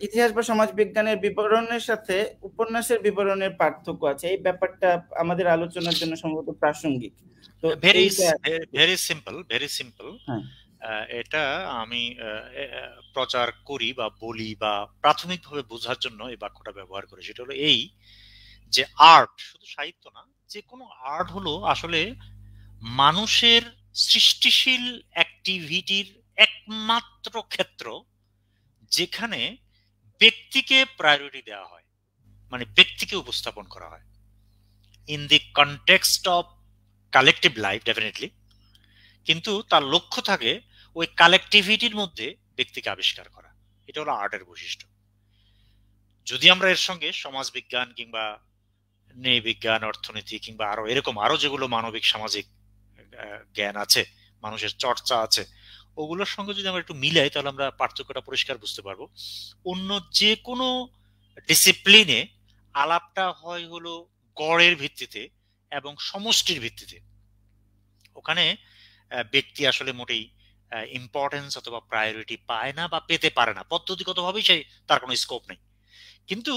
ইতিহাস বা সমাজ বিজ্ঞানের বিবরণের সাথে উপন্যাসের বিবরণের পার্থক্য আছে, এই ব্যাপারটা আমাদের আলোচনার জন্য সম্ভবত প্রাসঙ্গিক। তো ভেরি সিম্পল। এটা আমি প্রচার করি বা বলি বা প্রাথমিকভাবে বোঝার জন্য এই বাক্যটা ব্যবহার করি। সেটা হলো এই যে আর্ট শুধু সাহিত্য না, যে কোনো আর্ট হলো আসলে মানুষের সৃষ্টিশীল অ্যাক্টিভিটির একমাত্র ক্ষেত্র যেখানে ব্যক্তিকে প্রায়োরিটি দেওয়া হয়, মানে ব্যক্তিকে উপস্থাপন করা হয় in the context of collective life definitely, কিন্তু তার লক্ষ্য থাকে ওই কালেকটিভিটির মধ্যে ব্যক্তিকে আবিষ্কার করা। এটা হলো আর্টের বৈশিষ্ট্য। যদি আমরা এর সঙ্গে সমাজবিজ্ঞান কিংবা নৃবিজ্ঞান, অর্থনীতি কিংবা আরো যেগুলো মানবিক সামাজিক জ্ঞান আছে, মানুষের চর্চা আছে, ওগুলোর সঙ্গে যদি আমরা একটু মিলাই, তাহলে আমরা পার্থক্যটা পরিষ্কার বুঝতে পারবো। অন্য যে কোনো ডিসিপ্লিনে আলাপটা হয় হলো গড়ের ভিত্তিতে এবং সমষ্টির ভিত্তিতে। ওখানে ব্যক্তি আসলে মোটেই ইম্পর্টেন্স অথবা প্রায়োরিটি পায় না বা পেতে পারে না, পদ্ধতিগতভাবেই তার কোনো স্কোপ নেই। কিন্তু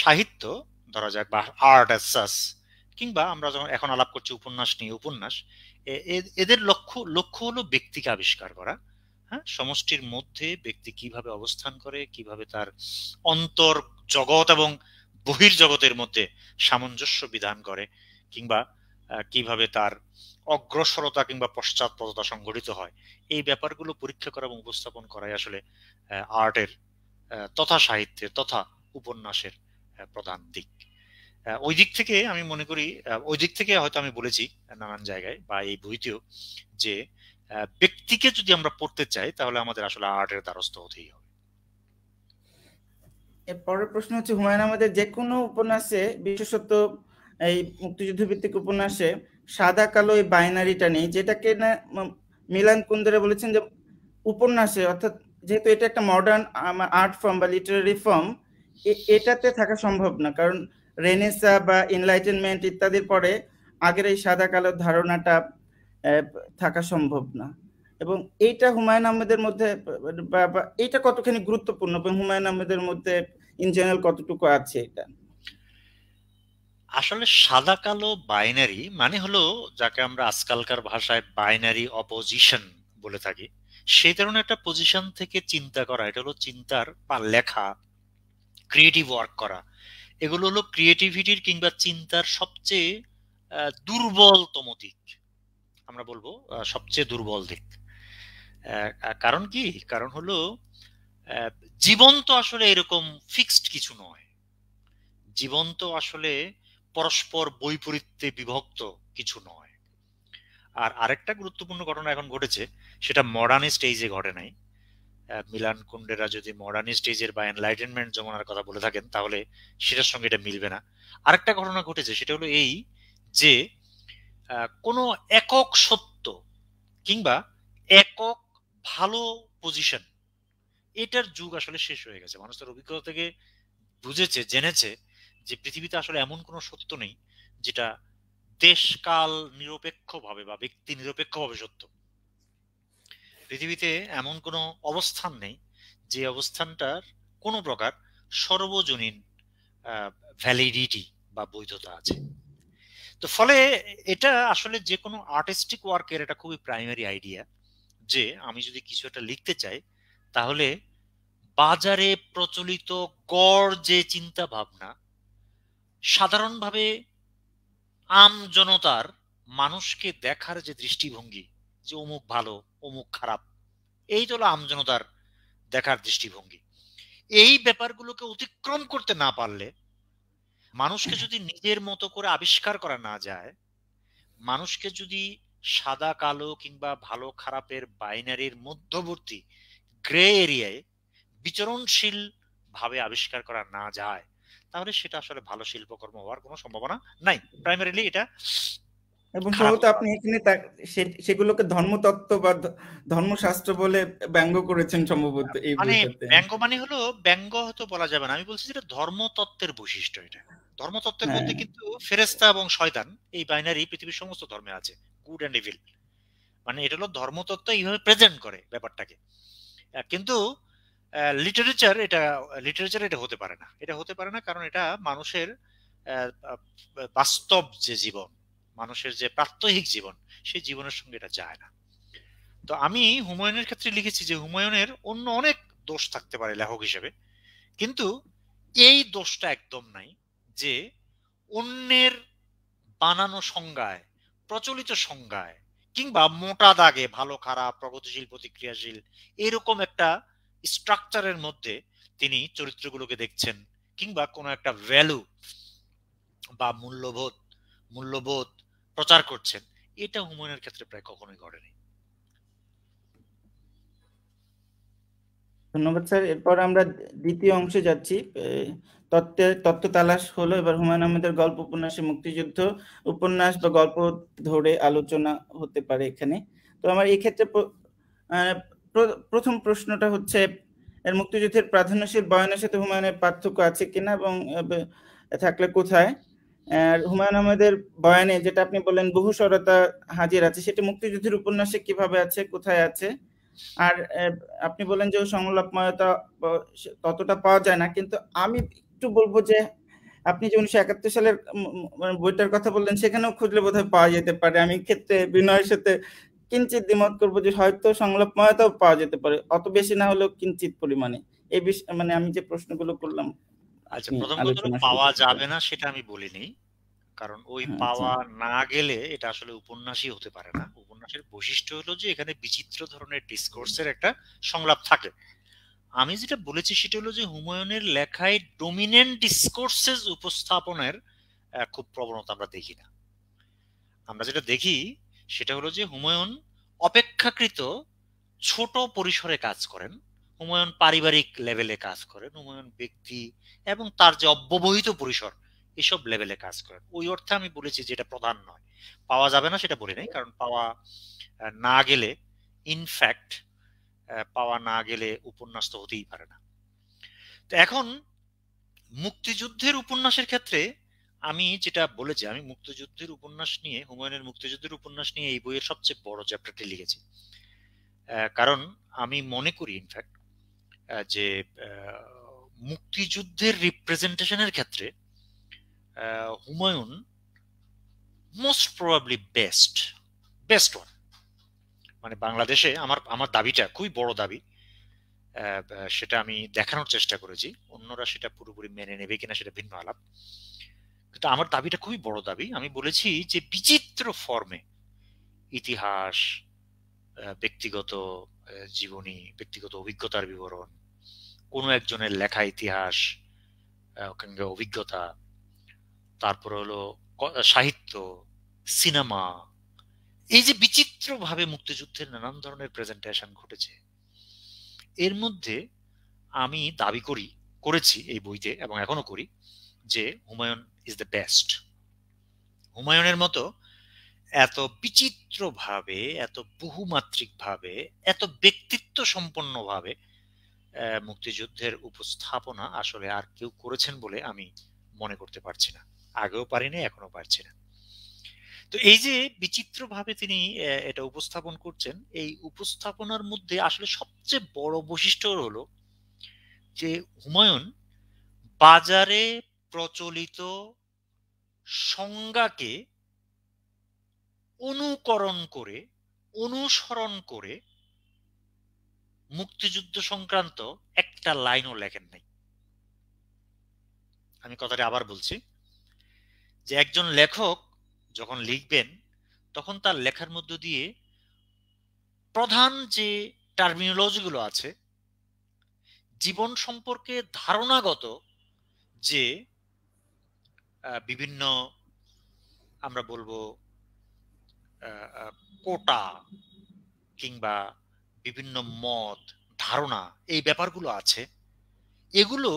সাহিত্য ধরা যাক বা আর্ট অ্যাজ সাচ, কিংবা আমরা যখন এখন আলাপ করছি উপন্যাস নিয়ে, উপন্যাস এদের লক্ষ্য হলো ব্যক্তিকে আবিষ্কার করা, হ্যাঁ, সমষ্টির মধ্যে ব্যক্তি কিভাবে অবস্থান করে, কিভাবে তার অন্তর জগৎ এবং বহির্জগতের মধ্যে সামঞ্জস্য বিধান করে, কিংবা কিভাবে তার অগ্রসরতা কিংবা পশ্চাৎপদতা সংঘটিত হয়, এই ব্যাপারগুলো পরীক্ষা করা এবং উপস্থাপন করাই আসলে আর্টের তথা সাহিত্যের তথা উপন্যাসের প্রধান দিক। ওই দিক থেকে আমি মনে করি, ওই দিক থেকে হয়তো আমি বলেছি নানান জায়গায় বা এই বইতেও, যে ব্যক্তিকে যদি আমরা পড়তে চাই তাহলে আমাদের আসলে আর্টের দ্বারস্থ হতেই হবে। এর পরের প্রশ্ন হচ্ছে, হুমায়ুন আহমেদের যে কোনো উপন্যাসে, বিশেষত এই মুক্তিযুদ্ধ ভিত্তিক উপন্যাসে সাদা কালো এই বাইনারিটা নেই, যেটাকে না মিলান কুন্দেরা বলেছেন যে উপন্যাসে, অর্থাৎ যেহেতু এটা একটা মডার্ন আর্ট ফর্ম বা লিটারারি ফর্ম, এটাতে থাকা সম্ভব না, কারণ রেনেসা বা এনলাইটেনমেন্ট ইত্যাদির পরে আগের এই সাদা কালোর ধারণাটা থাকা সম্ভব না। এবং এইটা হুমায়ুন আহমেদের মধ্যে এইটা কতখানি গুরুত্বপূর্ণ এবং হুমায়ুন আহমেদের মধ্যে ইন জেনারেল কতটুকু আছে এটা? আসলে সাদা কালো বাইনারি মানে হলো যাকে আমরা আজকালকার ভাষায় বাইনারি অপোজিশন বলে থাকি, সেই ধরনের একটা পজিশন থেকে চিন্তা করা, এটা হলো চিন্তার বা লেখা, ক্রিয়েটিভ ওয়ার্ক করা, এগুলো হলো ক্রিয়েটিভিটির কিংবা চিন্তার সবচেয়ে দুর্বলতম দিক, আমরা বলবো সবচেয়ে দুর্বল দিক। কারণ কি? কারণ হলো জীবন তো আসলে এরকম ফিক্সড কিছু নয়, জীবন তো আসলে পরস্পর বৈপরীত্যে বিভক্ত কিছু নয়। আর আরেকটা গুরুত্বপূর্ণ ঘটনা এখন ঘটেছে, সেটা মডার্নিস্ট এজে ঘটে নাই। মিলান কুন্ডেরা যদি মডার্নিস্ট এজের বা এনলাইটেনমেন্ট জমানার কথা বলে থাকেন তাহলে সেটার সঙ্গে এটা মিলবে না। আরেকটা ঘটনা ঘটেছে, সেটা হলো এই যে কোনো একক সত্য কিংবা একক ভালো পজিশন, এটার যুগ আসলে শেষ হয়ে গেছে। মানুষ তার অভিজ্ঞতা থেকে বুঝেছে, জেনেছে যে পৃথিবীতে আসলে এমন কোনো সত্য নেই যেটা দেশকাল নিরপেক্ষভাবে বা ব্যক্তি নিরপেক্ষভাবে সত্য। পৃথিবীতে এমন কোনো অবস্থান নেই যে অবস্থানটার কোনো প্রকার সর্বজনীন ভ্যালিডিটি বা বৈধতা আছে। তো ফলে এটা আসলে যে কোনো আর্টিস্টিক ওয়ার্কের এটা খুবই প্রাইমারি আইডিয়া, যে আমি যদি কিছু একটা লিখতে চাই তাহলে বাজারে প্রচলিত গড় যে চিন্তা ভাবনা, সাধারণভাবে আম জনতার মানুষকে দেখার যে দৃষ্টিভঙ্গি, যে অমুক ভালো অমুক খারাপ, এই তো হলো আম জনতার দেখার দৃষ্টিভঙ্গি, এই ব্যাপারগুলোকে অতিক্রম করতে না পারলে, মানুষকে যদি নিজের মতো করে আবিষ্কার করা না যায়, মানুষকে যদি সাদা কালো কিংবা ভালো খারাপের বাইনারির মধ্যবর্তী গ্রে এরিয়ায় বিচরণশীল ভাবে আবিষ্কার করা না যায়, তাহলে সেটা আসলে ভালো শিল্পকর্ম হওয়ার কোনো সম্ভাবনা নাই। প্রাইমারিলি এটা, এবং সম্ভবত আপনি এখানে সেগুলোকে ধর্মতত্ত্ব বা ধর্মশাস্ত্র বলে ব্যঙ্গ করেছেন সম্ভবত এই বইটাতে। ব্যঙ্গ মানে হলো, ব্যঙ্গ হয়তো বলা যাবে না, আমি বলছি যেটা ধর্মতত্ত্বের বৈশিষ্ট্য। এটা ধর্মতত্ত্বের মধ্যে কিন্তু ফেরেশতা এবং শয়তান এই বাইনারি পৃথিবীর সমস্ত ধর্মে আছে, গুড এন্ড ইভিল, মানে এটা হলো ধর্মতত্ত্ব এইভাবে প্রেজেন্ট করে ব্যাপারটাকে। কিন্তু লিটারেচার এটা হতে পারে না। এটা হতে পারে না কারণ এটা মানুষের বাস্তব যে জীবন, মানুষের যে প্রাত্যহিক জীবন, সেই জীবনের সঙ্গে এটা যায় না। তো আমি হুমায়ুনের ক্ষেত্রে লিখেছি যে হুমায়ুনের অন্য অনেক দোষ থাকতে পারে লেখক হিসেবে, কিন্তু এই দোষটা একদম নাই যে অন্যের বানানো সংজ্ঞায়, প্রচলিত সংজ্ঞায় কিংবা মোটা দাগে ভালো খারাপ, প্রগতিশীল প্রতিক্রিয়াশীল, এরকম একটা স্ট্রাকচারের মধ্যে তিনি চরিত্রগুলোকে দেখছেন, কিংবা কোনো একটা ভ্যালু বা মূল্যবোধ প্রচার করছেন, এটা হুমায়ুনের ক্ষেত্রে প্রায় কখনোই ঘটেনি। ধন্যবাদ স্যার। এরপর আমরা দ্বিতীয় অংশে যাচ্ছি। তত্ত্ব তালাশ হলো এবার হুমায়ুন আহমেদের গল্প উপন্যাসে মুক্তিযুদ্ধ উপন্যাস বা গল্প ধরে আলোচনা হতে পারে এখানে। তো আমার এই ক্ষেত্রে প্রথম প্রশ্নটা হচ্ছে, এর মুক্তিযুদ্ধের প্রাধান্যশীল বয়ানের সাথে হুমায়ুনের পার্থক্য আছে কিনা এবং থাকলে কোথায়? আর হুমায়ুন আহমেদের বয়ানে যেটা আপনি বললেন বহুস্বরতা হাজির আছে, সেটা মুক্তিযুদ্ধের উপন্যাসে কিভাবে আছে, কোথায় আছে? আর আপনি বলেন যে সংলাপময়তা ততটা পাওয়া যায় না, কিন্তু আমি একটু বলবো যে আপনি যে 1971 সালের বইটার কথা বললেন, সেখানেও খুঁজলে বোধহয় পাওয়া যেতে পারে। আমি ক্ষেত্রে বিনয়ের সাথে কিঞ্চিত দ্বিমত করবো যে হয়তো সংলাপময়তাও পাওয়া যেতে পারে, অত বেশি না হলেও কিঞ্চিত পরিমাণে। এই বিষয় মানে আমি যে প্রশ্নগুলো করলাম আচ্ছা, আপনি প্রথম কথা হলো আলোচনা শুরু পাওয়া করতে যাবে পারেন। না সেটা আমি বলিনি, কারণ ওই আচ্ছা পাওয়া না গেলে এটা আসলে উপন্যাসই হতে পারে না। উপন্যাসের বৈশিষ্ট্য হলো যে এখানে বিচিত্র ধরনের ডিসকোর্সের একটা সংলাপ থাকে। আমি যেটা বলেছি সেটা হলো যে হুমায়ুনের লেখায় ডমিনেন্ট ডিসকোর্সেস উপস্থাপনের খুব প্রবণতা আমরা দেখি না। আমরা যেটা দেখি সেটা হলো যে হুমায়ুন অপেক্ষাকৃত ছোট পরিসরে কাজ করেন, হুমায়ুন পারিবারিক লেভেলে কাজ করেন, হুমায়ুন ব্যক্তি এবং তার যে অব্যবহিত পরিসর এসব লেভেলে কাজ করেন। ওই অর্থে আমি বলেছি যেটা প্রধান নয়, পাওয়া যাবে না সেটা বলি নাই, কারণ পাওয়া না গেলে ইনফ্যাক্ট পাওয়া না গেলে উপন্যাস তো হতেই পারে না। তো এখন মুক্তিযুদ্ধের উপন্যাসের ক্ষেত্রে আমি যেটা বলেছি, আমি মুক্তিযুদ্ধের উপন্যাস নিয়ে, হুমায়ুনের মুক্তিযুদ্ধের উপন্যাস নিয়ে এই বইয়ের সবচেয়ে বড় চ্যাপ্টারটি লিখেছি। কারণ আমি মনে করি ইনফ্যাক্ট যে মুক্তিযুদ্ধের রিপ্রেজেন্টেশনের ক্ষেত্রে Humayun most probably best one. মানে বাংলাদেশে আমার দাবিটা খুবই বড় দাবি, সেটা আমি দেখানোর চেষ্টা করেছি, অন্যরা সেটা পুরোপুরি মেনে নেবে কিনা সেটা ভিন্ন আলাপ, কিন্তু আমার দাবিটা খুবই বড় দাবি। আমি বলেছি যে বিচিত্র ফর্মে ইতিহাস, ব্যক্তিগত জীবনী, ব্যক্তিগত অভিজ্ঞতার বিবরণ, কোনো একজনের লেখা ইতিহাস কিংবা অভিজ্ঞতা, তারপর হলো সাহিত্য, সিনেমা, এই যে বিচিত্র ভাবে মুক্তিযুদ্ধের নানান ধরনের প্রেজেন্টেশন ঘটেছে, এর মধ্যে আমি দাবি করেছি এই বইতে এবং এখনো করি যে হুমায়ুন ইজ দ্য বেস্ট। হুমায়ুনের মতো এত বিচিত্র ভাবে, এত বহুমাত্রিক ভাবে, এত ব্যক্তিত্ব সম্পন্ন ভাবে মুক্তিযুদ্ধের উপস্থাপনা আসলে আর কেউ করেছেন বলে আমি মনে করতে পারছি না, আগেও পারিনি, এখনো পারছি না। তো এই যে বিচিত্র ভাবে তিনি এটা উপস্থাপন করছেন, এই উপস্থাপনার মধ্যে আসলে সবচেয়ে বড় বৈশিষ্ট্য হলো যে হুমায়ুন বাজারে প্রচলিত সংজ্ঞাকে অনুসরণ করে মুক্তিযুদ্ধ সংক্রান্ত একটা লাইনও লেখেন নাই। আমি কথাটা আবার বলছি যে একজন লেখক যখন লিখবেন তখন তার লেখার মধ্য দিয়ে প্রধান যে টার্মিনোলজি গুলো আছে, জীবন সম্পর্কে ধারণাগত যে বিভিন্ন আমরা বলবো কোটা কিংবা বিভিন্ন মত ধারণা, এই ব্যাপারগুলো আছে, এগুলো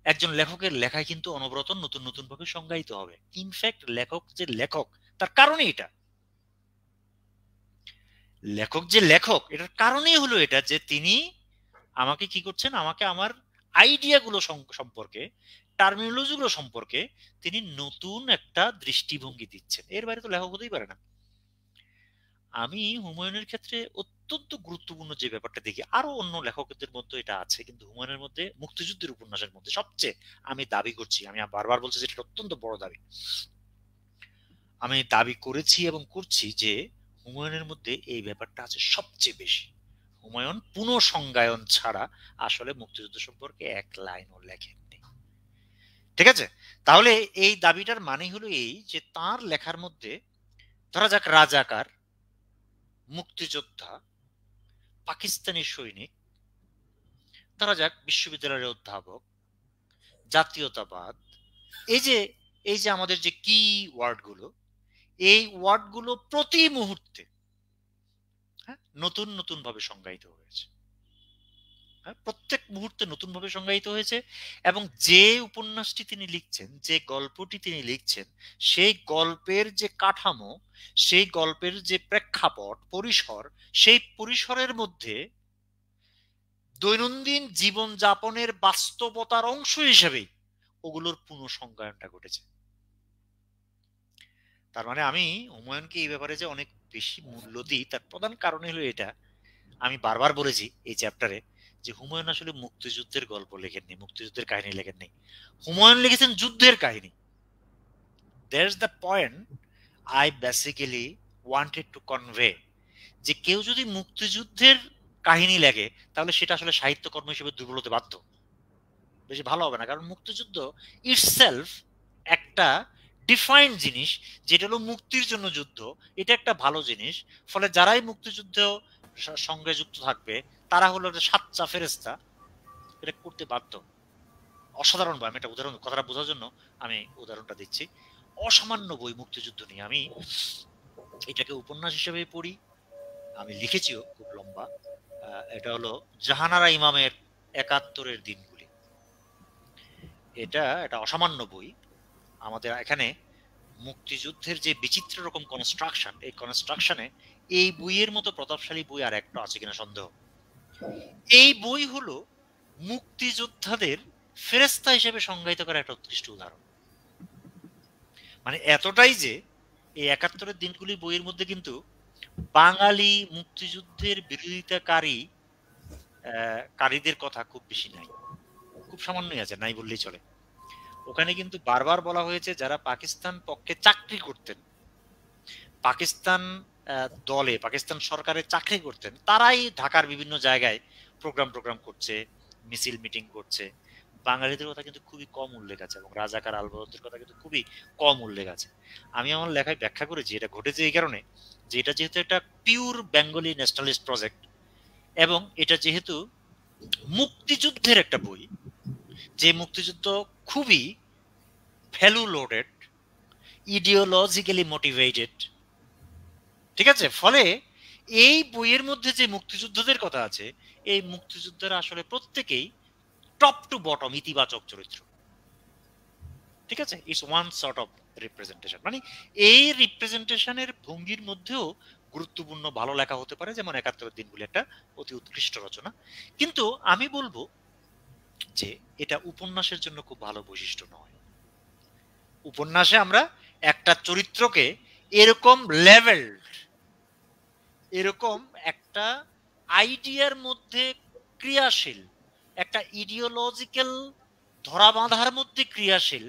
একজন লেখকের লেখায় কিন্তু অনবরত নতুন নতুন ভাবে সংজ্ঞায়িত হবে। ইনফ্যাক্ট লেখক যে লেখক তার কারণে এটার কারণেই হলো এটা যে তিনি আমাকে কি করছেন, আমাকে আমার আইডিয়া গুলো সম্পর্কে, টার্মিনোলজি গুলো সম্পর্কে তিনি নতুন একটা দৃষ্টিভঙ্গি দিচ্ছেন। এর বাইরে তো লেখক হতেই পারে না। আমি হুমায়ুনের ক্ষেত্রে অত্যন্ত গুরুত্বপূর্ণ যে ব্যাপারটা দেখি, আরো অন্য লেখকদের মধ্যে এটা আছে, কিন্তু হুমায়ুনের মধ্যে মুক্তিযুদ্ধের উপন্যাসের মধ্যে সবচেয়ে আমি দাবি করছি, আমি বারবার বলছি যে এটা অত্যন্ত বড় দাবি, আমি দাবি করেছি এবং করছি যে হুমায়ুনের মধ্যে এই ব্যাপারটা আছে সবচেয়ে বেশি। হুমায়ুন পুনঃসংজ্ঞায়ন ছাড়া আসলে মুক্তিযুদ্ধ সম্পর্কে এক লাইনও লেখেননি। ঠিক আছে, তাহলে এই দাবিটার মানে হলো এই যে তার লেখার মধ্যে ধরা যাক রাজাকার, মুক্তিযোদ্ধা, পাকিস্তানি সৈনিক, ধরা যাক বিশ্ববিদ্যালয়ের অধ্যাপক, জাতীয়তাবাদ, এই যে আমাদের যে কি ওয়ার্ডগুলো, এই ওয়ার্ডগুলো প্রতি মুহূর্তে নতুন নতুন ভাবে সংজ্ঞায়িত হয়েছে, প্রত্যেক মুহূর্তে নতুন ভাবে সংজ্ঞায়িত হয়েছে। এবং যে উপন্যাসটি তিনি লিখছেন, যে গল্পটি তিনি লিখছেন, সেই গল্পের যে কাঠামো, সেই গল্পের যে প্রেক্ষাপট, পরিসর, সেই পরিসরের মধ্যে দৈনন্দিন জীবন যাপনের বাস্তবতার অংশ হিসেবেই ওগুলোর পুনঃসংজ্ঞায়নটা ঘটেছে। তার মানে আমি হুমায়ুনকে এই ব্যাপারে যে অনেক বেশি মূল্য দিই, তার প্রধান কারণ হলো এটা, আমি বারবার বলেছি এই চ্যাপ্টারে যে হুমায়ুন আসলে মুক্তিযুদ্ধের গল্প লেখেননি, মুক্তিযুদ্ধের কাহিনী লেখেননি, হুমায়ুন লিখেছেন যুদ্ধের কাহিনী। There's the point I basically wanted to convey, যে কেউ যদি মুক্তিযুদ্ধের কাহিনী লেখে তাহলে সেটা আসলে সাহিত্যকর্ম হিসেবে দুর্বল হতে বাধ্য, বেশি ভালো হবে না। কারণ মুক্তিযুদ্ধ ইটসেলফ একটা ডিফাইন্ড জিনিস, যেটা হলো মুক্তির জন্য যুদ্ধ, এটা একটা ভালো জিনিস। ফলে যারাই মুক্তিযুদ্ধ সঙ্গে যুক্ত থাকবে তারা হলো সাচ্চা ফেরেস্তা, এটা করতে বাধ্য। অসাধারণ বই, আমি একটা উদাহরণ, কথাটা বোঝার জন্য আমি উদাহরণটা দিচ্ছি। অসামান্য বই মুক্তিযুদ্ধ নিয়ে, আমি এটাকে উপন্যাস হিসেবে পড়ি, আমি লিখেছিও, খুব লম্বা। এটা হলো জাহানারা ইমামের ৭১-এর দিনগুলি। এটা অসামান্য বই। আমাদের এখানে মুক্তিযুদ্ধের যে বিচিত্র রকম কনস্ট্রাকশন, এই কনস্ট্রাকশনে এই বইয়ের মতো প্রতাপশালী বই আর একটা আছে কিনা সন্দেহ। এই বই হলো মুক্তিযোদ্ধাদের ফেরেস্তা হিসেবে সংজ্ঞায়িত করা একটা উৎকৃষ্ট উদাহরণ। মানে এতটাই যে এই ৭১-এর দিনগুলি বইয়ের মধ্যে কিন্তু বাঙালি মুক্তিযুদ্ধের বিরোধিতাকারীদের কথা খুব বেশি নাই, খুব সামান্যই আছে, নাই বললেই চলে। ওখানে কিন্তু বারবার বলা হয়েছে যারা পাকিস্তান পক্ষে চাকরি করতেন, পাকিস্তান দলে, পাকিস্তান সরকারের চাকরি করতেন, তারাই ঢাকার বিভিন্ন জায়গায় প্রোগ্রাম করছে, মিছিল মিটিং করছে। বাঙালিদের কথা কিন্তু খুবই কম উল্লেখ আছে, এবং রাজাকার আলবদরদের কথা কিন্তু খুবই কম উল্লেখ আছে। আমি আমার লেখায় ব্যাখ্যা করেছি এটা ঘটেছে এই কারণে যে এটা যেহেতু একটা পিওর বেঙ্গলি ন্যাশনালিস্ট প্রজেক্ট, এবং এটা যেহেতু মুক্তিযুদ্ধের একটা বই, যে মুক্তিযুদ্ধ খুবই ভ্যালু লোডেড, ইডিওলজিক্যালি মোটিভেটেড, ঠিক আছে। ফলে এই বইয়ের মধ্যে যে মুক্তিযুদ্ধদের কথা আছে, এই মুক্তিযুদ্ধের আসলে প্রত্যেকেই টপ টু বটম ইতিবাচক চরিত্র, ঠিক আছে। It's one sort of representation. মানে এই রিপ্রেজেন্টেশনের ভঙ্গির মধ্যেও গুরুত্বপূর্ণ ভালো লেখা হতে পারে, যেমন ৭১-এর দিনগুলি একটা অতি উৎকৃষ্ট রচনা। কিন্তু আমি বলবো যে এটা উপন্যাসের জন্য খুব ভালো বৈশিষ্ট্য নয়। উপন্যাসে আমরা একটা চরিত্রকে এরকম লেভেলড, এরকম একটা আইডিয়ার মধ্যে ক্রিয়াশীল, একটা ইডিওলজিক্যাল ধরা বাঁধার মধ্যে ক্রিয়াশীল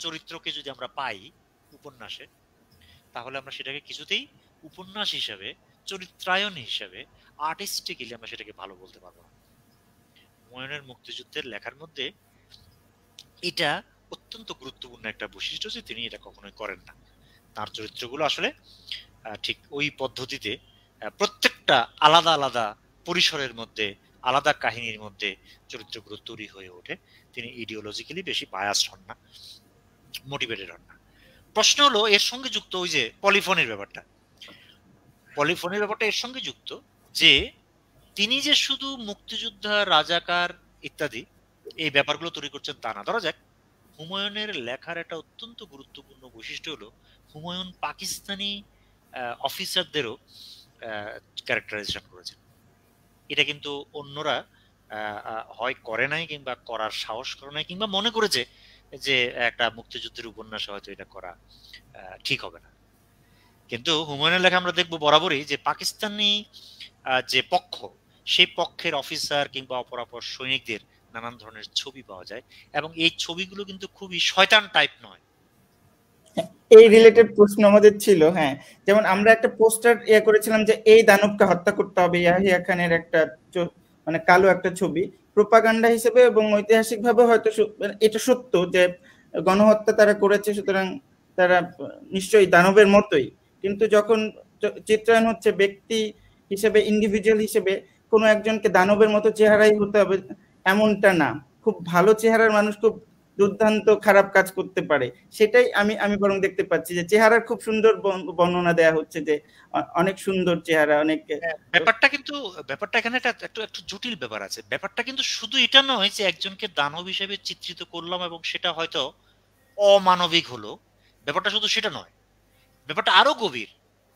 চরিত্রকে যদি আমরা পাই উপন্যাসে, তাহলে আমরা সেটাকে কিছুতেই উপন্যাস হিসেবে, চরিত্রায়ন হিসেবে, আর্টিস্টিক্যালি আমরা সেটাকে ভালো বলতে পারবো না। হুমায়ুনের মুক্তিযুদ্ধের লেখার মধ্যে এটা অত্যন্ত গুরুত্বপূর্ণ একটা বৈশিষ্ট্য যে তিনি এটা কখনোই করেন না। তার চরিত্রগুলো আসলে ঠিক ওই পদ্ধতিতে প্রত্যেকটা আলাদা আলাদা পরিসরের মধ্যে, আলাদা কাহিনীর মধ্যে চরিত্রগুলো তৈরি হয়ে ওঠে। তিনি ইডিওলজিক্যালি বেশি বায়াসড হন না, মোটিভেটেড হন না। প্রশ্ন হলো এর সঙ্গে যুক্ত ওই যে পলিফোনের ব্যাপারটা এর সঙ্গে যুক্ত যে তিনি যে শুধু মুক্তিযোদ্ধা, রাজাকার ইত্যাদি এই ব্যাপারগুলো তৈরি করছেন তা না। ধরা যাক হুমায়ুনের লেখার একটা অত্যন্ত গুরুত্বপূর্ণ বৈশিষ্ট্য হলো হুমায়ুন পাকিস্তানি অফিসারদেরও ক্যারেক্টারাইজেশন করেছেন। এটা কিন্তু অন্যরা হয় করে নাই, কিংবা করার সাহস করে নাই, কিংবা মনে করেছে যে একটা মুক্তিযুদ্ধের উপন্যাসে হয়তো এটা করা ঠিক হবে না। কিন্তু হুমায়ুনের লেখা আমরা দেখবো বরাবরই যে পাকিস্তানি যে পক্ষ, সেই পক্ষের অফিসার কিংবা অপরাপর সৈনিকদের নানান ধরনের ছবি পাওয়া যায়, এবং এই ছবিগুলো কিন্তু খুবই শয়তান টাইপ নয়। এই রিলেটেড প্রশ্ন আমাদের ছিল। হ্যাঁ, যেমন আমরা একটা পোস্টার করেছিলাম যে এই দানবকে হত্যা করতে হবে, ইয়াহিয়া খানের একটা মানে কালো একটা ছবি, প্রোপাগান্ডা হিসেবে এবং ঐতিহাসিকভাবে হয়তো এটা সত্য যে গণহত্যা তারা করেছে, সুতরাং তারা নিশ্চয়ই দানবের মতোই। কিন্তু যখন চিত্রায়ন হচ্ছে ব্যক্তি হিসেবে, ইন্ডিভিজুয়াল হিসেবে, কোনো একজনকে দানবের মতো চেহারাই হতে হবে এমনটা না। খুব ভালো চেহারার মানুষ খুব দুর্দান্ত খারাপ কাজ করতে পারে, সেটাই আমি বরং দেখতে পাচ্ছি যে চেহারার খুব সুন্দর বর্ণনা দেয়া হচ্ছে, যে অনেক সুন্দর চেহারা, অনেক ব্যাপারটা এখানে একটু জটিল ব্যাপার আছে। ব্যাপারটা কিন্তু শুধু এটা নয় যে একজনকে দানব হিসেবে চিত্রিত করলাম এবং সেটা হয়তো অমানবিক হলো, ব্যাপারটা শুধু সেটা নয়, ব্যাপারটা আরো গভীর।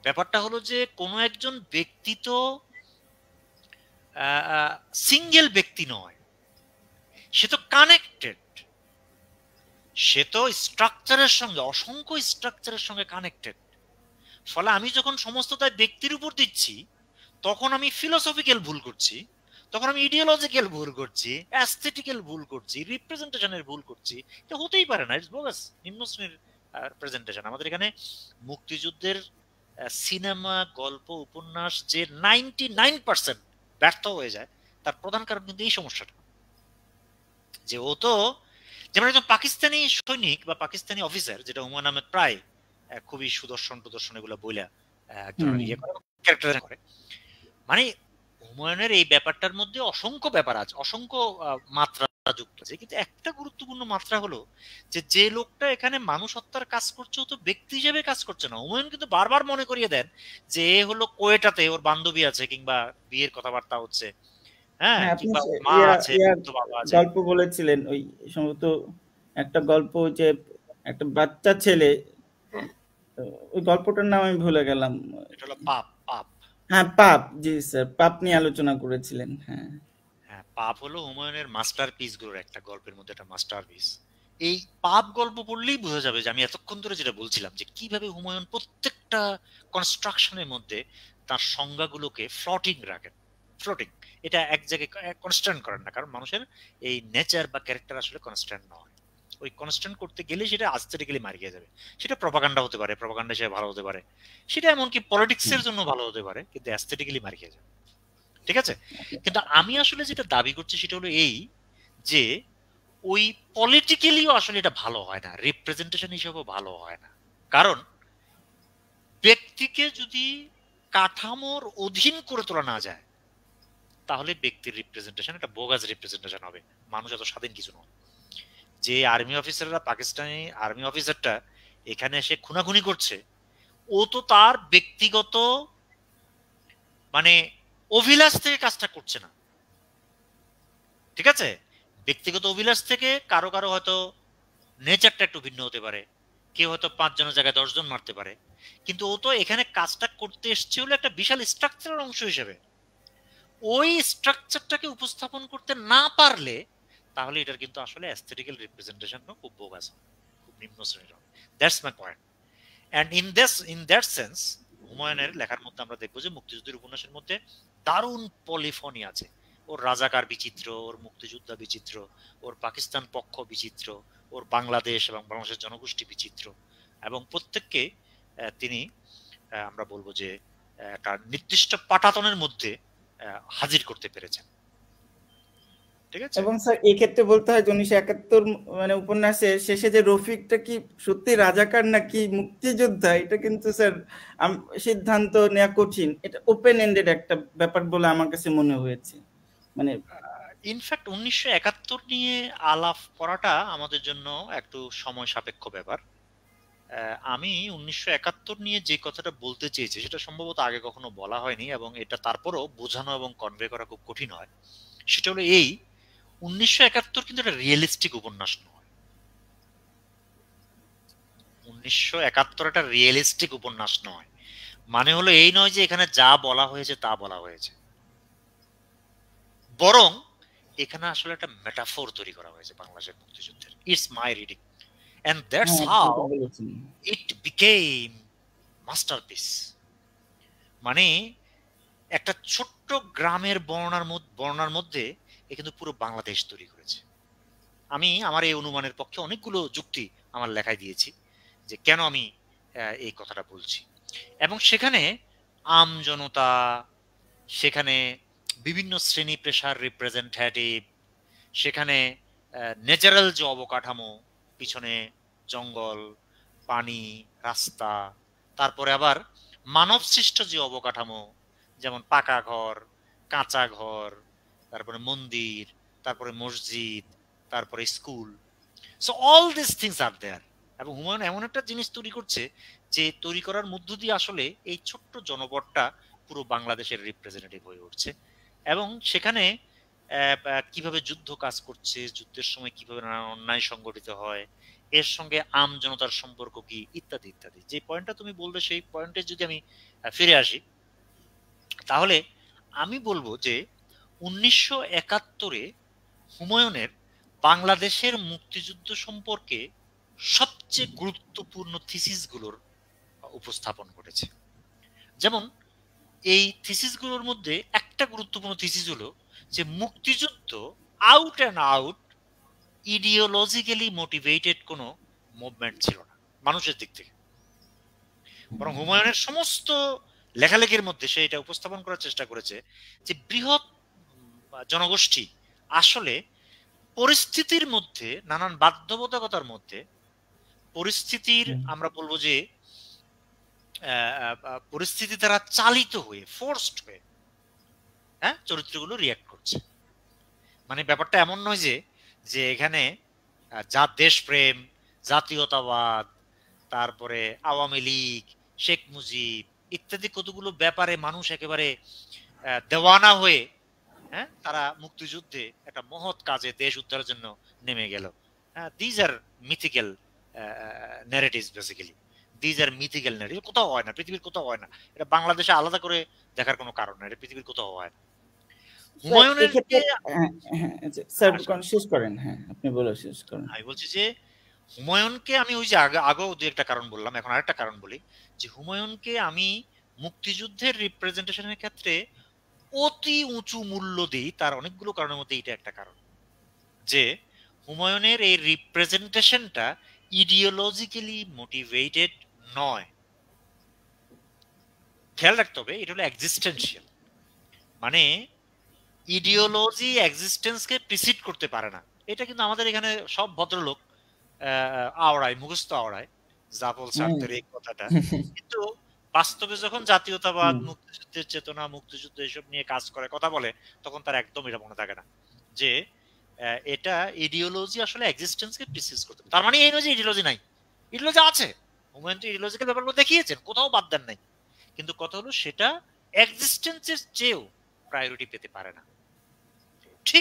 ব্যাপারটা হলো যে কোনো একজন ব্যক্তি তো সিঙ্গেল ব্যক্তি নয়, সে তো কানেক্টেড, সে তো স্ট্রাকচারের সঙ্গে, অসংখ্য স্ট্রাকচারের সঙ্গে কানেক্টেড। ফলে আমি যখন সমস্তটাই ব্যক্তির উপর দিচ্ছি, তখন আমি ফিলোসফিক্যাল ভুল করছি, তখন আমি ইডিওলজিক্যাল ভুল করছি, অ্যাস্থেটিক্যাল ভুল করছি, রিপ্রেজেন্টেশনের ভুল করছি। এটা হতেই পারে না, ইটস বোগাস, নিম্ন শ্রেণীর প্রেজেন্টেশন। আমাদের এখানে মুক্তিযুদ্ধের সিনেমা, গল্প, উপন্যাস যে 99% ব্যর্থ হয়ে যায়, তার প্রধান কারণ কিন্তু এই সমস্যাটা, যে ও তো যেমন একজন পাকিস্তানি সৈনিক বা পাকিস্তানি অফিসার, যেটা হুমায়ুন আহমেদ প্রায় খুবই সুদর্শন এগুলো বইলা এক ধরনের ইয়ে করে, ক্যারেক্টার করে। মানে হুমায়ুনের এই ব্যাপারটার মধ্যে অসংখ্য ব্যাপার আছে, অসংখ্য মাত্রা যুক্ত আছে, কিন্তু একটা গুরুত্বপূর্ণ মাত্রা হলো যে লোকটা এখানে মানুষ হত্যার কাজ করছে, ও তো ব্যক্তি হিসেবে কাজ করছে না। হুমায়ুন কিন্তু বারবার মনে করিয়ে দেন যে এ হলো কোয়েটাতে ওর বান্ধবী আছে, কিংবা বিয়ের কথাবার্তা হচ্ছে, হ্যাঁ, আপনি কিংবা ওর মা আছে, বাবা আছে। গল্প বলেছিলেন ওই সম্ভবত একটা গল্প, যে একটা বাচ্চা ছেলে, ওই গল্পটার নাম আমি ভুলে গেলাম। এটা হলো পাপ। হ্যাঁ, পাপ, জি স্যার, পাপ নিয়ে আলোচনা করেছিলেন। হ্যাঁ, পাপ হলো হুমায়ুনের মাস্টারপিস গুলোর একটা, গল্পের মধ্যে একটা মাস্টারপিস। এই পাপ গল্প পড়লেই বোঝা যাবে যে আমি এতক্ষণ ধরে যেটা বলছিলাম, যে কিভাবে হুমায়ুন প্রত্যেকটা কনস্ট্রাকশনের মধ্যে তার সংজ্ঞাগুলোকে ফ্লোটিং রাখেন। ফ্লোটিং, এটা এক জায়গায় কনস্ট্যান্ট করেন না, কারণ মানুষের এই নেচার বা ক্যারেক্টার আসলে কনস্ট্যান্ট নয়। ওই কনস্ট্যান্ট করতে গেলে সেটা আস্থেটিক্যালি মারিয়ে যাবে। সেটা প্রপাগান্ডা হতে পারে, প্রপাগান্ডা হিসেবে ভালো হতে পারে, সেটা এমনকি পলিটিক্সের জন্য ভালো হতে পারে, কিন্তু অ্যাস্থেটিক্যালি মারিয়ে যাবে। ঠিক আছে? কিন্তু আমি আসলে যেটা দাবি করছি সেটা হলো এই, যে ওই পলিটিক্যালিও আসলে এটা ভালো হয় না, রিপ্রেজেন্টেশন হিসেবেও ভালো হয় না। কারণ ব্যক্তিকে যদি কাঠামোর অধীন করে তোলা না যায়, তাহলে ব্যক্তির রিপ্রেজেন্টেশন একটা বোগাস রিপ্রেজেন্টেশন হবে। মানুষ এত স্বাধীন কিছু নয়। যে আর্মি অফিসাররা, পাকিস্তানি আর্মি অফিসারটা এখানে এসে খুনাখুনি করছে, ও তো তার ব্যক্তিগত মানে অভিলাষ থেকে কাজটা করছে না। ঠিক আছে? ব্যক্তিগত অভিলাষ থেকে কারো কারো হয়তো নেচারটা একটু ভিন্ন হতে পারে, কেউ হয়তো 5 জনের জায়গায় 10 জন মারতে পারে, কিন্তু ও তো এখানে কাজটা করতে এসছে হলো একটা বিশাল স্ট্রাকচারের অংশ হিসেবে। ওই স্ট্রাকচারটাকে উপস্থাপন করতে না পারলে, তাহলে এটার কিন্তু আসলে অ্যাস্থেটিক্যাল রিপ্রেজেন্টেশন খুব বোগাস হবে, খুব নিম্ন শ্রেণীর হবে। That's my point. And in that sense হুমায়ুনের লেখার মধ্যে আমরা দেখবো যে মুক্তিযুদ্ধের উপন্যাসের মধ্যে দারুণ পলিফনি আছে। ওর রাজাকার বিচিত্র, ওর মুক্তিযোদ্ধা বিচিত্র, ওর পাকিস্তান পক্ষ বিচিত্র, ওর বাংলাদেশ এবং বাংলাদেশের জনগোষ্ঠী বিচিত্র, এবং প্রত্যেককে তিনি আমরা বলবো যে একটা নির্দিষ্ট পাটাতনের মধ্যে হাজির করতে পেরেছেন। ঠিক আছে? এবং স্যার এই ক্ষেত্রে বলতে হয় 1971 মানে উপন্যাসের শেষে যে রফিকটা কি সত্যি রাজাকার নাকি মুক্তিযোদ্ধা, এটা কিন্তু স্যার সিদ্ধান্ত নেওয়া কঠিন। এটা ওপেন এন্ডেড একটা ব্যাপার বলে আমার কাছে মনে হয়েছে। মানে ইনফ্যাক্ট 1971 নিয়ে আলাপ করাটা আমাদের জন্য একটু সময় সাপেক্ষ ব্যাপার। আমি 1971 নিয়ে যে কথাটা বলতে চেয়েছি সেটা সম্ভবত আগে কখনো বলা হয়নি, এবং এটা তারপরও বোঝানো এবং কনভে করা খুব কঠিন হয়। সেটা হলো এই, 1971 কিন্তু একটা রিয়েলিস্টিক উপন্যাস নয়। 1971 একটা রিয়েলিস্টিক উপন্যাস নয়, মানে হলো এই নয় যে এখানে যা বলা হয়েছে তা বলা হয়েছে, বরং এখানে আসলে একটা মেটাফোর তৈরি করা হয়েছে বাংলাদেশের মুক্তিযুদ্ধের। It's my reading, and that's how it became masterpiece. মানে একটা ছোট্ট গ্রামের বর্ণনার মধ্যে এ কিন্তু পুরো বাংলাদেশ তৈরি করেছে। আমি আমার এই অনুমানের পক্ষে অনেকগুলো যুক্তি আমার লেখায় দিয়েছি যে কেন আমি এই কথাটা বলছি। এবং সেখানে আমজনতা, সেখানে বিভিন্ন শ্রেণী পেশার রিপ্রেজেন্টেটিভ, সেখানে ন্যাচারাল যে অবকাঠামো, পিছনে জঙ্গল, পানি, রাস্তা, তারপরে আবার মানব সৃষ্ট যে অবকাঠামো, যেমন পাকা ঘর, কাঁচা ঘর, তারপরে মন্দির, তারপরে মসজিদ, তারপরে school. So all this things are there. এবং হুমায়ুন এমন একটা জিনিস তৈরি করছে যে তৈরি করার মধ্য দিয়ে আসলে এই ছোট্ট জনপদটা পুরো বাংলাদেশের রিপ্রেজেন্টেটিভ হয়ে উঠছে। এবং সেখানে কিভাবে যুদ্ধ কাজ করছে, যুদ্ধের সময় কিভাবে নানা অন্যায় সংগঠিত হয়, এর সঙ্গে আম জনতার সম্পর্ক কি, ইত্যাদি ইত্যাদি। যে পয়েন্টটা তুমি বলবে সেই পয়েন্টে যদি আমি ফিরে আসি, তাহলে আমি বলবো যে 1971-এ হুমায়ুনের বাংলাদেশের মুক্তিযুদ্ধ সম্পর্কে সবচেয়ে গুরুত্বপূর্ণ থিসিসগুলোর উপস্থাপন করেছে। যেমন এই থিসিসগুলোর মধ্যে একটা গুরুত্বপূর্ণ থিসিস হলো যে মুক্তিযুদ্ধ out and out ideologically motivated কোনো মুভমেন্ট ছিল না মানুষের দিক থেকে। বরং হুমায়ুনের সমস্ত লেখালেখির মধ্যে সে এটা উপস্থাপন করার চেষ্টা করেছে যে বৃহৎ জনগোষ্ঠী আসলে পরিস্থিতির মধ্যে, নানান বাধ্যবাধকতার মধ্যে, পরিস্থিতির আমরা বলবো যে পরিস্থিতি দ্বারা চালিত হয়ে, ফোর্সড হয়ে হ্যাঁ চরিত্রগুলো রিয়াক্ট করছে। মানে ব্যাপারটা এমন নয় যে যে এখানে যা দেশপ্রেম, জাতীয়তাবাদ, তারপরে আওয়ামী লীগ, শেখ মুজিব ইত্যাদি কতগুলো ব্যাপারে মানুষ একেবারে দেওয়ানা হয়ে হ্যাঁ তারা মুক্তিযুদ্ধে একটা মহৎ কাজে দেশ উদ্ধারের জন্য নেমে গেল। These are mythical narratives basically, these are mythical narrative. কোথাও হয় না, পৃথিবীর কোথাও হয় না। এটা বাংলাদেশে আলাদা করে দেখার কোনো কারণ নাই, এটা পৃথিবীর কোথাও হয় না। হুমায়ুনের শেষ করেন। হ্যাঁ, আপনি বলে শেষ করেন। আমি বলছি যে হুমায়ুনকে আমি ওই যে আগেও দু একটা কারণ বললাম, এখন আরেকটা কারণ বলি যে হুমায়ুনকে আমি মুক্তিযুদ্ধের রিপ্রেজেন্টেশনের ক্ষেত্রে অতি উঁচু মূল্য দিই। তার অনেকগুলো কারণের মধ্যে এটা একটা কারণ যে হুমায়ুনের এই রিপ্রেজেন্টেশনটা ইডিওলজিক্যালি মোটিভেটেড নয়। খেয়াল রাখতে হবে এটা হলো এক্সিস্টেন্সিয়াল, মানে ইডিওলজি এক্সিস্টেন্সকে প্রিসিড করতে পারে না। এটা কিন্তু আমাদের এখানে সব ভদ্রলোক আওড়ায়, মুখস্থ আওড়ায় জাফল সার্থের এই কথাটা, কিন্তু বাস্তবে যখন জাতীয়তাবাদ, মুক্তিযুদ্ধের চেতনা, মুক্তিযুদ্ধ এসব নিয়ে কাজ করে, কথা বলে, তখন তার একদম এটা মনে থাকে না যে এটা ইডিওলজি আসলে এক্সিস্টেন্সকে প্রিসিড করতে পারে। তার মানে এই নয় যে ইডিওলজি নাই, ইডিওলজি আছে। হুমায়ুন তো ইডিওলজিক্যাল ব্যাপারগুলো দেখিয়েছেন, কোথাও বাদ দেন নাই, কিন্তু কথা হলো সেটা এক্সিস্টেন্সের চেয়েও প্রায়োরিটি পেতে পারে না।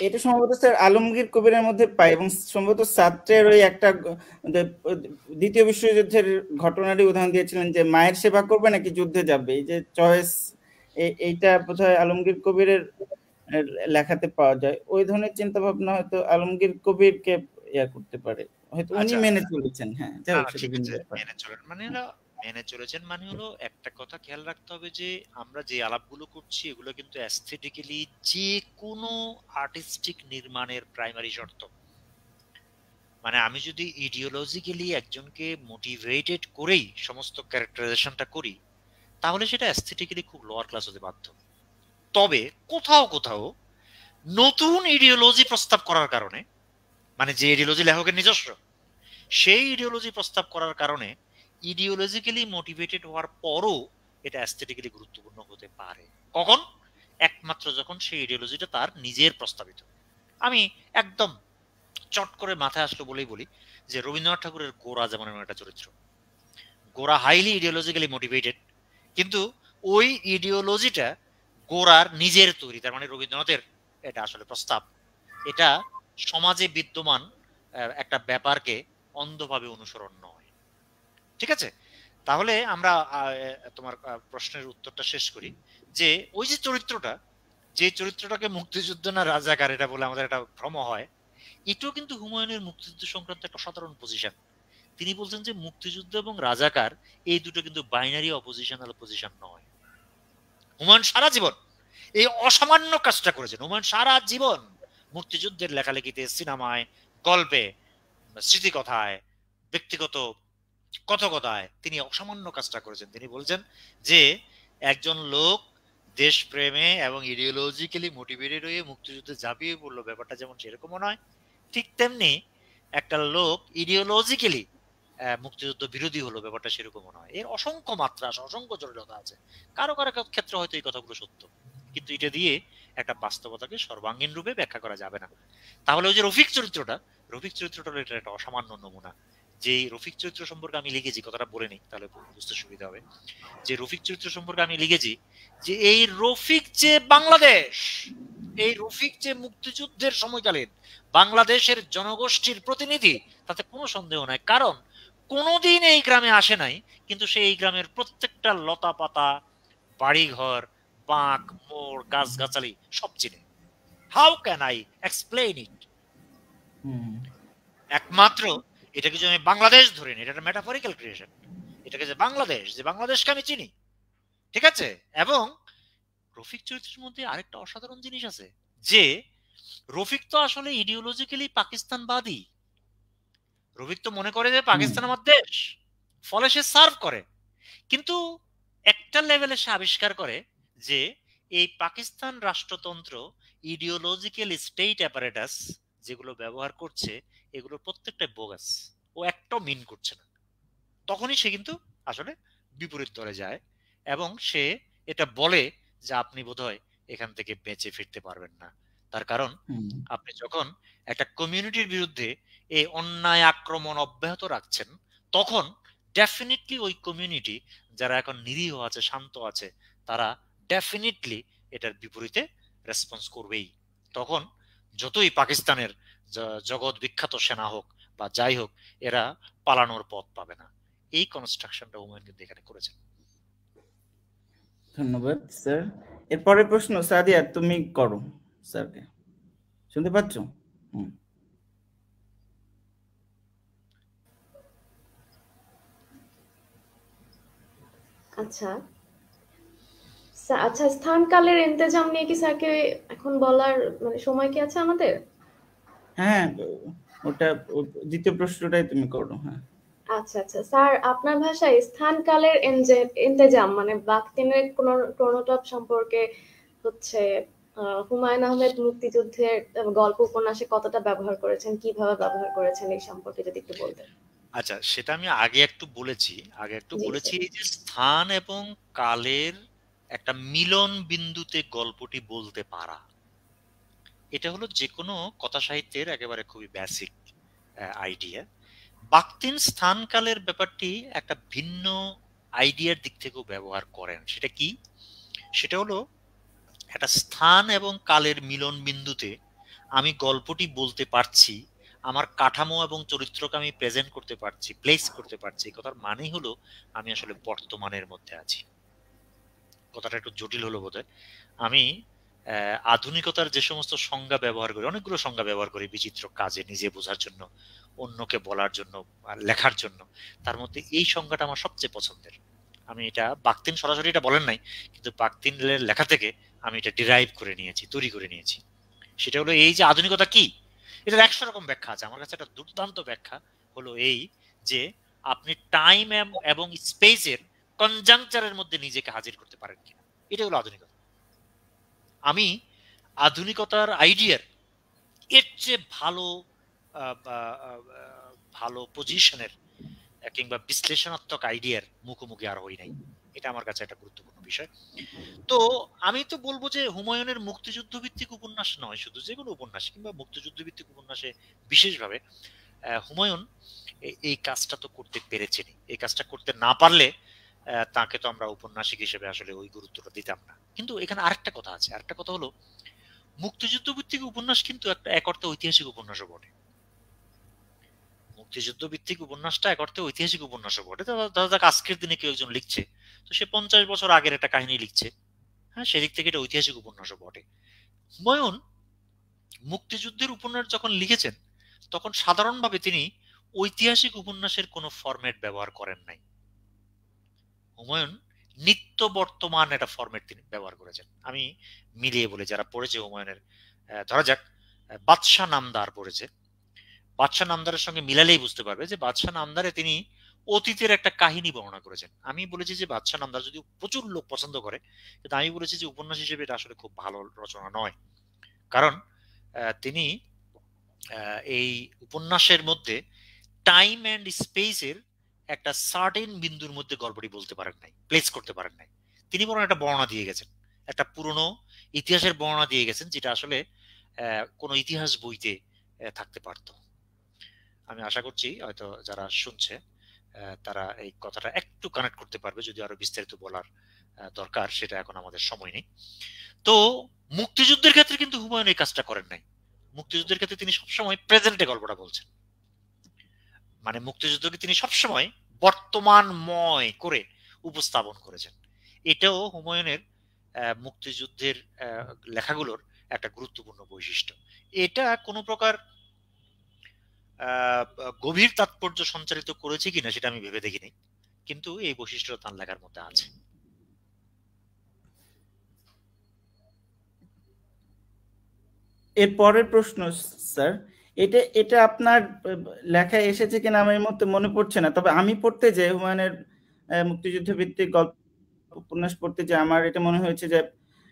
এটা সম্ভবত স্যার আলমগীর কবিরের মধ্যে পাই, এবং সম্ভবত ছাত্রের ওই একটা দ্বিতীয় বিশ্বযুদ্ধের ঘটনারই উদাহরণ দিয়েছিলেন যে মায়ের সেবা করবে নাকি যুদ্ধে যাবে, এই যে চয়েস, এইটা বোধহয় আলমগীর কবিরের লেখাতে পাওয়া যায়। ওই ধরনের চিন্তা ভাবনা হয়তো আলমগীর কবিরকে ইয়া করতে পারে, হয়তো উনি মেনে চলেছেন। হ্যাঁ, মেনে চলেছেন মানে হলো একটা কথা খেয়াল রাখতে হবে যে আমরা যে আলাপগুলো করছি এগুলো কিন্তু অ্যাস্থেটিক্যালি যে কোনো আর্টিস্টিক নির্মাণের প্রাইমারি শর্ত। মানে আমি যদি ইডিওলজিক্যালি একজনকে মোটিভেটেড করেই সমস্ত ক্যারেক্টারাইজেশনটা করি, তাহলে সেটা অ্যাস্থেটিক্যালি খুব লোয়ার ক্লাস হতে বাধ্য। তবে কোথাও কোথাও নতুন ইডিওলজি প্রস্তাব করার কারণে, মানে যে ইডিওলজি লেখকের নিজস্ব, সেই ইডিওলজি প্রস্তাব করার কারণে ইডিওলজিক্যালি মোটিভেটেড হওয়ার পরও এটা অ্যাস্থেটিক্যালি গুরুত্বপূর্ণ হতে পারে। কখন? একমাত্র যখন সেই ইডিওলজিটা তার নিজের প্রস্তাবিত। আমি একদম চট করে মাথায় আসলো বলেই বলি যে রবীন্দ্রনাথ ঠাকুরের গোরা যেমন একটা চরিত্র, গোরা হাইলি ইডিওলজিক্যালি মোটিভেটেড, কিন্তু ওই ইডিওলজিটা গোরার নিজের তৈরি। তার মানে রবীন্দ্রনাথের এটা আসলে প্রস্তাব, এটা সমাজে বিদ্যমান একটা ব্যাপারকে অন্ধভাবে অনুসরণ নয়। ঠিক আছে, তাহলে আমরা তোমার প্রশ্নের উত্তরটা শেষ করি যে ওই যে চরিত্রটা, যে চরিত্রটাকে মুক্তিযুদ্ধ না রাজাকার এটা বলে আমাদের একটা ভ্রম হয়, এটাও কিন্তু হুমায়ুনের মুক্তিযুদ্ধ সংক্রান্ত একটা সাধারণ পজিশন। তিনি বলছেন যে মুক্তিযুদ্ধ এবং রাজাকার এই দুটো কিন্তু বাইনারি অপোজিশনাল পজিশন নয়। হুমায়ুন সারা জীবন এই অসামান্য কাজটা করেছেন। হুমায়ুন সারা জীবন মুক্তিযুদ্ধের লেখালেখিতে, সিনেমায়, গল্পে, স্মৃতিকথায়, ব্যক্তিগত কথকতায় তিনি অসামান্য কাজটা করেছেন। তিনি বলছেন যে একজন লোক দেশপ্রেমে এবং ইডিওলজিক্যালি মোটিভেটেড হয়ে মুক্তিযুদ্ধে ঝাঁপিয়ে পড়লো, ব্যাপারটা যেমন সেরকমও নয়, ঠিক তেমনি একটা লোক ইডিওলজিক্যালি মুক্তিযুদ্ধ বিরোধী হলো, ব্যাপারটা সেরকমও নয়। এর অসংখ্য মাত্রা আছে, অসংখ্য জটিলতা আছে। কারো কারো ক্ষেত্রে হয়তো এই কথাগুলো সত্য, কিন্তু এটা দিয়ে একটা বাস্তবতাকে সর্বাঙ্গীন রূপে ব্যাখ্যা করা যাবে না। তাহলে ওই যে রফিক চরিত্রটা এটা একটা অসামান্য নমুনা। যে রফিক চরিত্র সম্পর্কে আমি লিখেছি, কথাটা বলে নিই তাহলে বুঝতে সুবিধা হবে। যে রফিক চরিত্র সম্পর্কে আমি লিখেছি যে এই রফিক যে বাংলাদেশ, এই রফিক যে মুক্তিযুদ্ধের সময়কালীন বাংলাদেশের জনগোষ্ঠীর প্রতিনিধি, তাতে কোনো সন্দেহ নাই। কারণ কোনোদিন এই গ্রামে আসে নাই, কিন্তু সে এই গ্রামের প্রত্যেকটা লতা পাতা, বাড়িঘর, বাঁক, মোড়, গাছগাছালি সব চিনে। হাউ ক্যান আই এক্সপ্লেইন ইট? একমাত্র এটাকে যদি আমি বাংলাদেশ ধরে নিই, এটা একটা মেটাফরিক্যাল ক্রিয়েশন। এটাকে যে বাংলাদেশ, যে বাংলাদেশকে আমি চিনি, ঠিক আছে। এবং রফিক চরিত্রের মধ্যে আরেকটা অসাধারণ জিনিস আছে যে রফিক তো আসলে ইডিওলজিক্যালি পাকিস্তানবাদী। রফিক তো মনে করে যে পাকিস্তান আমার দেশ, ফলে সে সার্ভ করে। কিন্তু একটা লেভেলে সে আবিষ্কার করে যে এই পাকিস্তান রাষ্ট্রতন্ত্র ইডিওলজিক্যাল স্টেট অ্যাপারেটাস যেগুলো ব্যবহার করছে এগুলো প্রত্যেকটাই বোগাস, ও একটাও মিন করছে না। তখনই সে কিন্তু আসলে বিপরীত দলে যায় এবং সে এটা বলে যে আপনি বোধহয় এখান থেকে বেঁচে ফিরতে পারবেন না। তার কারণ আপনি যখন একটা কমিউনিটির বিরুদ্ধে এই অন্যায় আক্রমণ অব্যাহত রাখছেন তখন ডেফিনেটলি ওই কমিউনিটি যারা এখন নিরীহ আছে, শান্ত আছে, তারা ডেফিনেটলি এটার বিপরীতে রেসপন্স করবেই। তখন যতই পাকিস্তানের জগৎ বিখ্যাত সেনা হোক বা যাই হোক, এরা পালানোর পথ পাবে না। এই কনস্ট্রাকশনটা হুমায়ুন কিন্তু এখানে করেছেন। ধন্যবাদ স্যার। এরপরের প্রশ্ন সাদিয়া তুমি করো স্যারকে। শুনতে পাচ্ছ? আচ্ছা আচ্ছা, স্থান কালের ইন্তেজাম নিয়ে কি স্যারকে এখন বলার মানে সময় কি আছে আমাদের? হ্যাঁ, ওটা দ্বিতীয় প্রশ্নটাই তুমি করো। হ্যাঁ আচ্ছা আচ্ছা স্যার, আপনার ভাষায় স্থান কালের ইন্তেজাম মানে বাকতিনের ক্রোনোটপ সম্পর্কে হচ্ছে হুমায়ুন আহমেদ মুক্তিযুদ্ধের গল্প উপন্যাসে কতটা ব্যবহার করেছেন, কিভাবে ব্যবহার করেছেন, এই সম্পর্কে যদি একটু বলতেন। আচ্ছা, সেটা আমি আগে একটু বলেছি যে স্থান এবং কালের একটা মিলন বিন্দুতে গল্পটি বলতে পারা, এটা হলো যে কোনো কথা সাহিত্যের একেবারে খুবই বেসিক আইডিয়া। বাকতিন স্থান কালের ব্যাপারটি একটা ভিন্ন আইডিয়ার দিক থেকেও ব্যবহার করেন। সেটা কি? সেটা হলো একটা স্থান এবং কালের মিলন বিন্দুতে আমি গল্পটি বলতে পারছি, আমার কাঠামো এবং চরিত্রকে আমি প্রেজেন্ট করতে পারছি, প্লেস করতে পারছি। কথার মানে হলো আমি আসলে বর্তমানের মধ্যে আছি। কথাটা একটু জটিল হলো বোধহয়। আমি আধুনিকতার যে সমস্ত সংজ্ঞা ব্যবহার করি, অনেকগুলো সংজ্ঞা ব্যবহার করি বিচিত্র কাজে, নিজে বোঝার জন্য, অন্যকে বলার জন্য, লেখার জন্য। তার মধ্যে এই সংজ্ঞাটা আমার সবচেয়ে পছন্দের। আমি এটা বাকতিন সরাসরি এটা বলেন নাই, কিন্তু বাকতিনের লেখা থেকে আমি এটা ডিরাইভ করে নিয়েছি, তৈরি করে নিয়েছি। সেটা হলো এই যে আধুনিকতা কি, এটার 100 রকম ব্যাখ্যা আছে। আমার কাছে একটা দুর্দান্ত ব্যাখ্যা হলো এই যে আপনি টাইম এবং স্পেসের কনজাংচারের মধ্যে নিজেকে হাজির করতে পারেন কিনা, এটা হলো আধুনিকতা। আমি আধুনিকতার আইডিয়ার এর চেয়ে ভালো পজিশনের কিংবা বিশ্লেষণাত্মক আইডিয়ার মুখোমুখি আর হই নাই। এটা আমার কাছে একটা গুরুত্বপূর্ণ বিষয়। তো আমি তো বলবো যে হুমায়ুনের মুক্তিযুদ্ধ ভিত্তিক উপন্যাস নয় শুধু, যে কোনো উপন্যাস কিংবা মুক্তিযুদ্ধ ভিত্তিক উপন্যাসে বিশেষভাবে হুমায়ুন এই কাজটা তো করতে পেরেছেনই। এই কাজটা করতে না পারলে তাকে তো আমরা ঔপন্যাসিক হিসেবে আসলে ওই গুরুত্বটা দিতাম না। কিন্তু এখানে আরেকটা কথা আছে, আরেকটা কথা হলো মুক্তিযুদ্ধ ভিত্তিক উপন্যাস কিন্তু একটা এক অর্থে ঐতিহাসিক উপন্যাসও বটে। মুক্তিযুদ্ধ ভিত্তিক উপন্যাসটা এক অর্থে ঐতিহাসিক উপন্যাসও বটে। দাদা আজকের দিনে কেউ একজন লিখছে, তো সে 50 বছর আগের একটা কাহিনী লিখছে, হ্যাঁ, সেদিক থেকে এটা ঐতিহাসিক উপন্যাসও বটে। হুমায়ুন মুক্তিযুদ্ধের উপন্যাস যখন লিখেছেন তখন সাধারণভাবে তিনি ঐতিহাসিক উপন্যাসের কোনো ফরম্যাট ব্যবহার করেন নাই। হুমায়ুন নিত্য বর্তমান একটা ফরম্যাট তিনি ব্যবহার করেছেন। আমি মিলিয়ে বলে, যারা পড়েছে হুমায়ুনের, ধরা যাক বাদশাহ নামদার পড়েছে, বাদশাহ নামদারের সঙ্গে মিলালেই বুঝতে পারবে যে বাদশাহ নামদারে তিনি অতীতের একটা কাহিনী বর্ণনা করেছেন। আমি বলেছি যে বাদশাহ নামদার যদি প্রচুর লোক পছন্দ করে, কিন্তু আমি বলেছি যে উপন্যাস হিসেবে এটা আসলে খুব ভালো রচনা নয়। কারণ তিনি এই উপন্যাসের মধ্যে টাইম অ্যান্ড স্পেসের একটা সার্টেন বিন্দুর মধ্যে গল্পটি বলতে পারেন নাই, প্লেস করতে পারেন নাই। তিনি বরং একটা বর্ণনা দিয়ে গেছেন, একটা পুরনো ইতিহাসের বর্ণনা দিয়ে গেছেন, যেটা আসলে কোনো ইতিহাস বইতে থাকতে পারত। আমি আশা করছি হয়তো যারা শুনছে তারা এই কথাটা একটু কানেক্ট করতে পারবে। যদি আরো বিস্তারিত বলার দরকার, সেটা এখন আমাদের সময় নেই। তো মুক্তিযুদ্ধের ক্ষেত্রে কিন্তু হুমায়ুন এই কাজটা করেন নাই। মুক্তিযুদ্ধের ক্ষেত্রে তিনি সবসময় প্রেজেন্টে গল্পটা বলছেন, মানে মুক্তিযুদ্ধকে তিনি সবসময় বর্তমানময় করে উপস্থাপন করেছেন। এটাও হুমায়ুনের মুক্তিযুদ্ধের লেখাগুলোর একটা গুরুত্বপূর্ণ বৈশিষ্ট্য। এটা কোনো প্রকার গভীর তাৎপর্য সঞ্চারিত করেছে কিনা সেটা আমি ভেবে দেখিনি, কিন্তু এই বৈশিষ্ট্য তার লেখার মধ্যে আছে। এর পরের প্রশ্ন স্যার, এটা আপনার লেখায় এসেছে কিনা আমার এই মুহূর্তে মনে পড়ছে না, তবে আমি পড়তে যে হুমায়ুনের মুক্তিযুদ্ধ ভিত্তিক গল্প উপন্যাস পড়তে যে আমার এটা মনে হয়েছে যে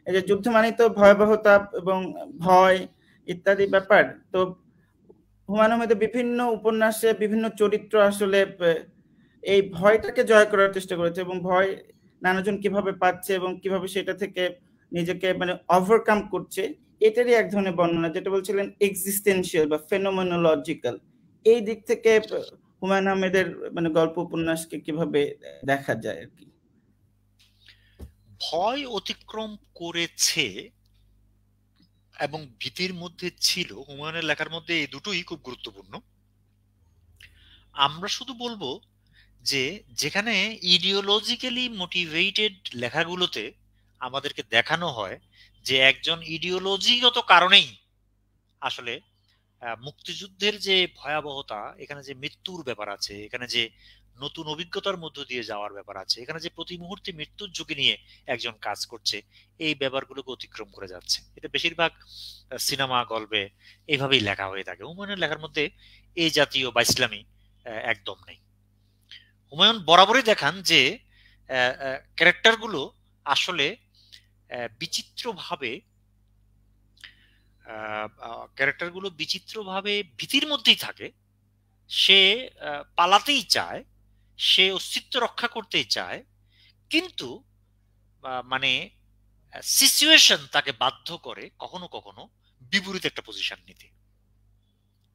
এই যে যুদ্ধ মানে তো ভয়াবহতা এবং ভয় ইত্যাদি ব্যাপার। তো হুমায়ুন আহমেদের বিভিন্ন উপন্যাসে বিভিন্ন চরিত্র আসলে এই ভয়টাকে জয় করার চেষ্টা করেছে এবং ভয় নানাজন কিভাবে পাচ্ছে এবং কিভাবে সেটা থেকে নিজেকে মানে ওভারকাম করছে, এটারই এক ধরনের বর্ণনা, যেটা বলছিলেন এক্সিস্টেন্সিয়াল বা ফেনোমেনোলজিক্যাল। এই দিক থেকে হুমায়ুন আহমেদের মানে গল্প উপন্যাসকে কিভাবে দেখা যায় আর কি? ভয় অতিক্রম করেছে এবং ভীতির মধ্যে ছিল, হুমায়ুনের লেখার মধ্যে এই দুটোই খুব গুরুত্বপূর্ণ। আমরা শুধু বলবো যে যেখানে ইডিওলজিক্যালি মোটিভেটেড লেখাগুলোতে আমাদেরকে দেখানো হয় যে একজন ইডিওলজিগত কারণেই আসলে মুক্তিযুদ্ধের যে ভয়াবহতা, এখানে যে মৃত্যুর ব্যাপার আছে, এখানে যে নতুন অভিজ্ঞতার মধ্য দিয়ে যাওয়ার ব্যাপার আছে, এখানে যে প্রতি মুহূর্তে মৃত্যুর ঝুঁকি নিয়ে একজন কাজ করছে, এই ব্যাপারগুলোকে অতিক্রম করে যাচ্ছে। এটা বেশিরভাগ সিনেমা গল্পে এইভাবেই লেখা হয়ে থাকে। হুমায়ুনের লেখার মধ্যে এই জাতীয় বা ইসলামী একদম নেই। হুমায়ুন বরাবরই দেখান যে ক্যারেক্টারগুলো আসলে বিচিত্রভাবে ভীতির মধ্যেই থাকে। সে পালাতেই চায়, সে অস্তিত্ব রক্ষা করতেই চায়, কিন্তু মানে সিচুয়েশন তাকে বাধ্য করে কখনো কখনো বিপরীত একটা পজিশন নিতে।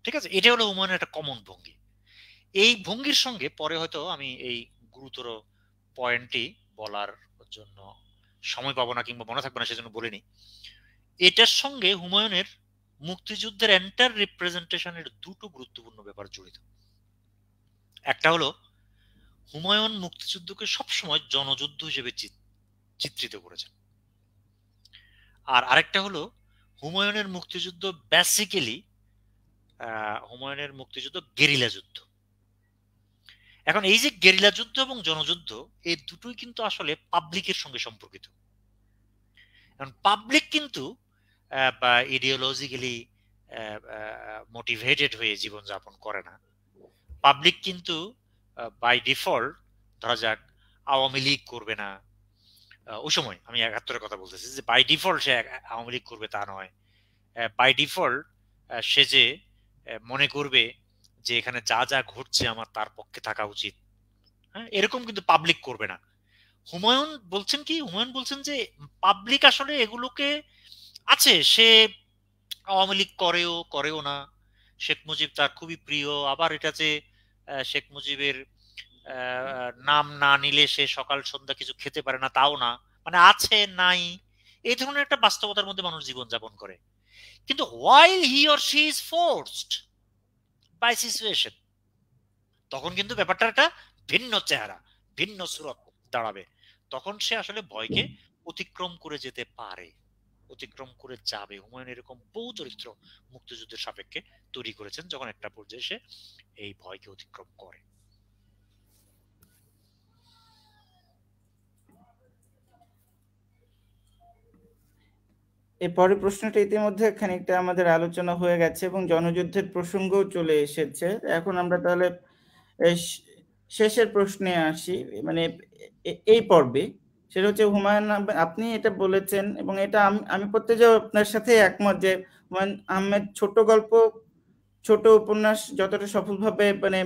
ঠিক আছে, এটা হলো হুমায়ুনের একটা কমন ভঙ্গি। এই ভঙ্গির সঙ্গে পরে হয়তো আমি এই গুরুতর পয়েন্টটি বলার জন্য সময় পাবো না কিংবা মনে থাকবে না, সেজন্য বলিনি। এটার সঙ্গে হুমায়ুনের মুক্তিযুদ্ধের এন্টার রিপ্রেজেন্টেশনের দুটো গুরুত্বপূর্ণ ব্যাপার জড়িত। একটা হলো হুমায়ুন মুক্তিযুদ্ধকে সবসময় জনযুদ্ধ হিসেবে চিত্রিত করেছেন, আর আরেকটা হলো হুমায়ুনের মুক্তিযুদ্ধ বেসিক্যালি গেরিলা যুদ্ধ। এখন এই যে গেরিলা যুদ্ধ এবং জনযুদ্ধ, এই দুটোই কিন্তু আসলে পাবলিকের সঙ্গে সম্পর্কিত। এখন পাবলিক কিন্তু বা ইডিওলজিক্যালি মোটিভেটেড হয়ে জীবনযাপন করে না। পাবলিক কিন্তু বাই ডিফল্ট, ধরা যাক আওয়ামী লীগ করবে না, ওই সময় আমি ৭১-এর কথা বলতেছি, যে বাই ডিফল্ট সে আওয়ামী লীগ করবে তা নয়। বাই ডিফল্ট সে যে মনে করবে যে এখানে যা যা ঘটছে আমার তার পক্ষে থাকা উচিত, হ্যাঁ, এরকম কিন্তু পাবলিক করবে না। হুমায়ুন বলছেন যে পাবলিক আসলে এগুলোকে আছে, সে আওয়ামী লীগ করেও না, শেখ মুজিব তার খুবই প্রিয়, আবার এটা যে শেখ মুজিবের নাম না নিলে সে সকাল সন্ধ্যা কিছু খেতে পারে না তাও না, মানে আছে নাই, এই ধরনের একটা বাস্তবতার মধ্যে মানুষ জীবন যাপন করে। কিন্তু while he or she is forced by situation, তখন কিন্তু ব্যাপারটা একটা ভিন্ন চেহারা, ভিন্ন সুরত দাঁড়াবে। তখন সে আসলে ভয়কে অতিক্রম করে যেতে পারে, অতিক্রম করে যাবে। হুমায়ুন এরকম বহু চরিত্র মুক্তিযুদ্ধের সাপেক্ষে তৈরি করেছেন, যখন একটা পর্যায়ে সে এই ভয়কে অতিক্রম করে। এই পরের প্রশ্নটা ইতিমধ্যে খানিকটা আমাদের আলোচনা হয়ে গেছে এবং জনযুদ্ধের প্রসঙ্গও চলে এসেছে। এখন আমরা তাহলে শেষের প্রশ্নে আসি, মানে এই পর্বে। সেটা হচ্ছে হুমায়ুন আপনি এটা বলেছেন এবং এটা আমি পড়তে যাও আপনার সাথে একমত যে হুমায়ুন আহমেদ ছোট গল্প, ছোট উপন্যাস যতটা সফলভাবে মানে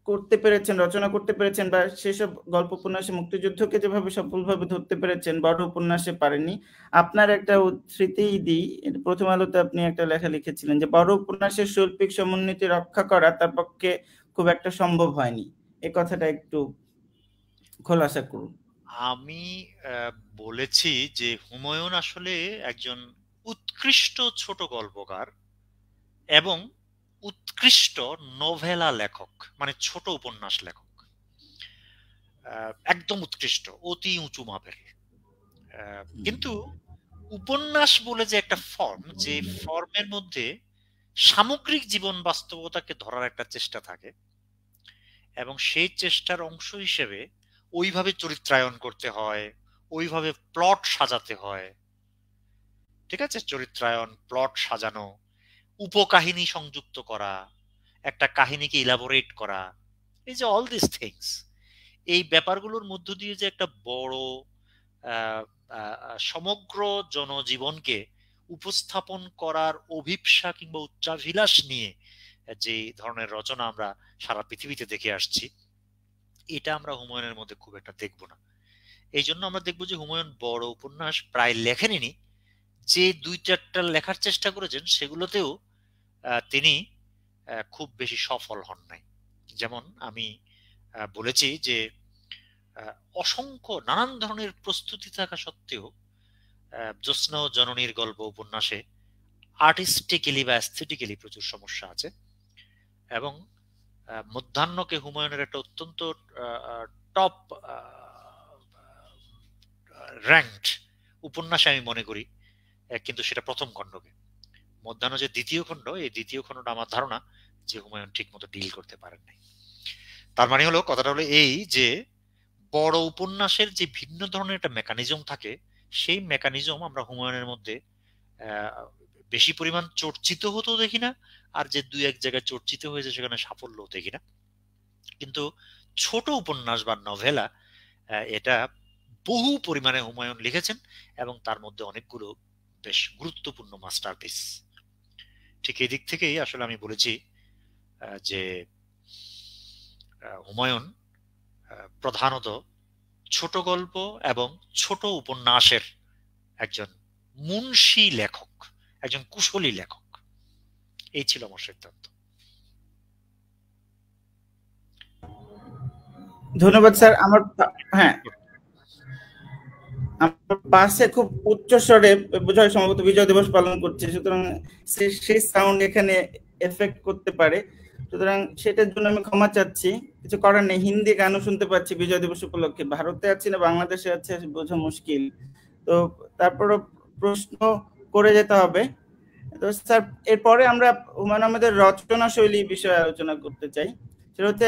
করতে পেরেছেন, রচনা করতে পেরেছেন, বা সেসব গল্প উপন্যাসে মুক্তিযুদ্ধকে যেভাবে সফলভাবে ধরতে পেরেছেন বড় উপন্যাসে পারেননি। আপনার একটা উদ্ধৃতি দিই, প্রথম আলোতে আপনি একটা লেখা লিখেছিলেন যে বড় উপন্যাসের শৈল্পিক সমুন্নতি রক্ষা করা তার পক্ষে খুব একটা সম্ভব হয়নি। এই কথাটা একটু খোলাসা করুন। আমি বলেছি যে হুমায়ুন আসলে একজন উৎকৃষ্ট ছোট গল্পকার এবং উৎকৃষ্ট নোভেলা লেখক, মানে ছোট উপন্যাস লেখক, একদম উৎকৃষ্ট, অতি উঁচু মাপের। কিন্তু উপন্যাস বলে যে একটা ফর্ম, যে ফর্মের মধ্যে সামগ্রিক জীবন বাস্তবতাকে ধরার একটা চেষ্টা থাকে এবং সেই চেষ্টার অংশ হিসেবে ওইভাবে চরিত্রায়ন করতে হয়, ওইভাবে প্লট সাজাতে হয়। ঠিক আছে, চরিত্রায়ন, প্লট সাজানো, উপকাহিনী সংযুক্ত করা, একটা কাহিনীকে ইলাবোরেট করা, এই যে অল দিস থিংস, এই ব্যাপারগুলোর মধ্য দিয়ে যে একটা বড় সমগ্র জনজীবনকে উপস্থাপন করার অভিপ্সা কিংবা উচ্চাভিলাষ নিয়ে যে ধরনের রচনা আমরা সারা পৃথিবীতে দেখে আসছি, এটা আমরা হুমায়ুনের মধ্যে খুব একটা দেখব না। এই জন্য আমরা দেখবো যে হুমায়ুন বড় উপন্যাস প্রায় লেখেননি, যে 2-4টা লেখার চেষ্টা করেছেন সেগুলোতেও তিনি খুব বেশি সফল হন নাই। যেমন আমি বলেছি যে অসংখ্য নানান ধরনের প্রস্তুতি থাকা সত্ত্বেও জ্যোৎস্না ও জননীর গল্প উপন্যাসে আর্টিস্টিক্যালি বা অ্যাস্থেটিক্যালি প্রচুর সমস্যা আছে, এবং মধ্যাহ্নকে হুমায়ুনের একটা অত্যন্ত টপ র্যাঙ্কড উপন্যাস আমি মনে করি, কিন্তু সেটা প্রথম খণ্ডকে। মধ্যাহ্ন যে দ্বিতীয় খণ্ড, এই দ্বিতীয় খণ্ডটা আমার ধারণা যে হুমায়ুন ঠিক মতো ডিল করতে পারেন নাই। তার মানে হলো, কথাটা হলো এই যে বড় উপন্যাসের যে ভিন্ন ধরনের একটা মেকানিজম থাকে, সেই মেকানিজম আমরা হুমায়ুনের মধ্যে বেশি পরিমাণ চর্চিত হতো দেখি না, আর যে 2-1 জায়গায় চর্চিত হয়েছে সেখানে সাফল্য দেখি না। কিন্তু ছোট উপন্যাস বা নভেলা, এটা বহু পরিমাণে হুমায়ুন লিখেছেন, এবং তার মধ্যে অনেকগুলো বেশ গুরুত্বপূর্ণ মাস্টারপিস। ঠিক এই দিক থেকেই আসলে আমি বলেছি যে হুমায়ুন প্রধানত ছোট গল্প এবং ছোট উপন্যাসের একজন মুন্সী লেখক, একজন কুশলী লেখক। এই ছিল আমার সিদ্ধান্ত। ধন্যবাদ স্যার। আমার আমার পাশে খুব উচ্চ স্বরে বোঝায় সম্ভবত বিজয় দিবস পালন করছে, সুতরাং সেই সাউন্ড এখানে এফেক্ট করতে পারে, সুতরাং সেটার জন্য আমি ক্ষমা চাচ্ছি। কিছু করার নেই, হিন্দি গানও শুনতে পাচ্ছি বিজয় দিবস উপলক্ষে। ভারতে আছি না বাংলাদেশে আছে বোঝা মুশকিল, তো তারপরও প্রশ্ন করে যেতে হবে। তো স্যার, এরপরে আমরা হুমায়ুন আহমেদের রচনা শৈলী বিষয়ে আলোচনা করতে চাই। সেটা হচ্ছে,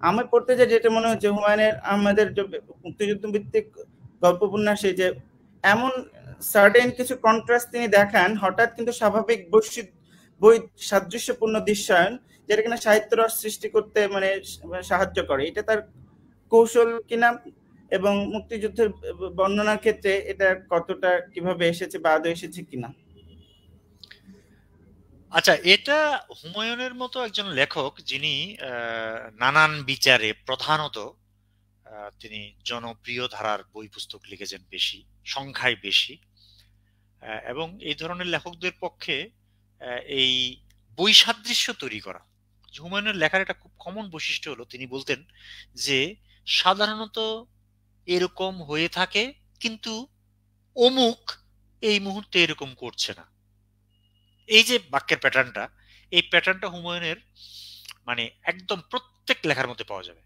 আমি পড়তে চাই যেটা মনে হচ্ছে হুমায়ুন আহমেদের যে মুক্তিযুদ্ধ ভিত্তিক গল্প উপন্যাসে যে এমন সার্টেন কিছু কন্ট্রাস্ট তিনি দেখান, হঠাৎ কিন্তু স্বাভাবিক বই সাদৃশ্যপূর্ণ দৃশ্যায়ন, যেটা কিনা সাহিত্য রস সৃষ্টি করতে মানে সাহায্য করে। এটা তার কৌশল কিনা, এবং মুক্তিযুদ্ধের বর্ণনার ক্ষেত্রে এটা কতটা কিভাবে এসেছে বা আদৌ এসেছে কিনা? আচ্ছা, এটা হুমায়ুনের মতো একজন লেখক যিনি নানান বিচারে প্রধানত তিনি জনপ্রিয় ধারার বই পুস্তক লিখেছেন বেশি, সংখ্যায় বেশি, এবং এই ধরনের লেখকদের পক্ষে এই বৈসাদৃশ্য তৈরি করা, হুমায়ুনের লেখার একটা খুব কমন বৈশিষ্ট্য হলো, তিনি বলতেন যে সাধারণত এরকম হয়ে থাকে, কিন্তু অমুক এই মুহূর্তে এরকম করছে না। এই যে বাক্যের প্যাটার্নটা, এই প্যাটার্নটা হুমায়ুনের মানে একদম প্রত্যেক লেখার মধ্যে পাওয়া যাবে,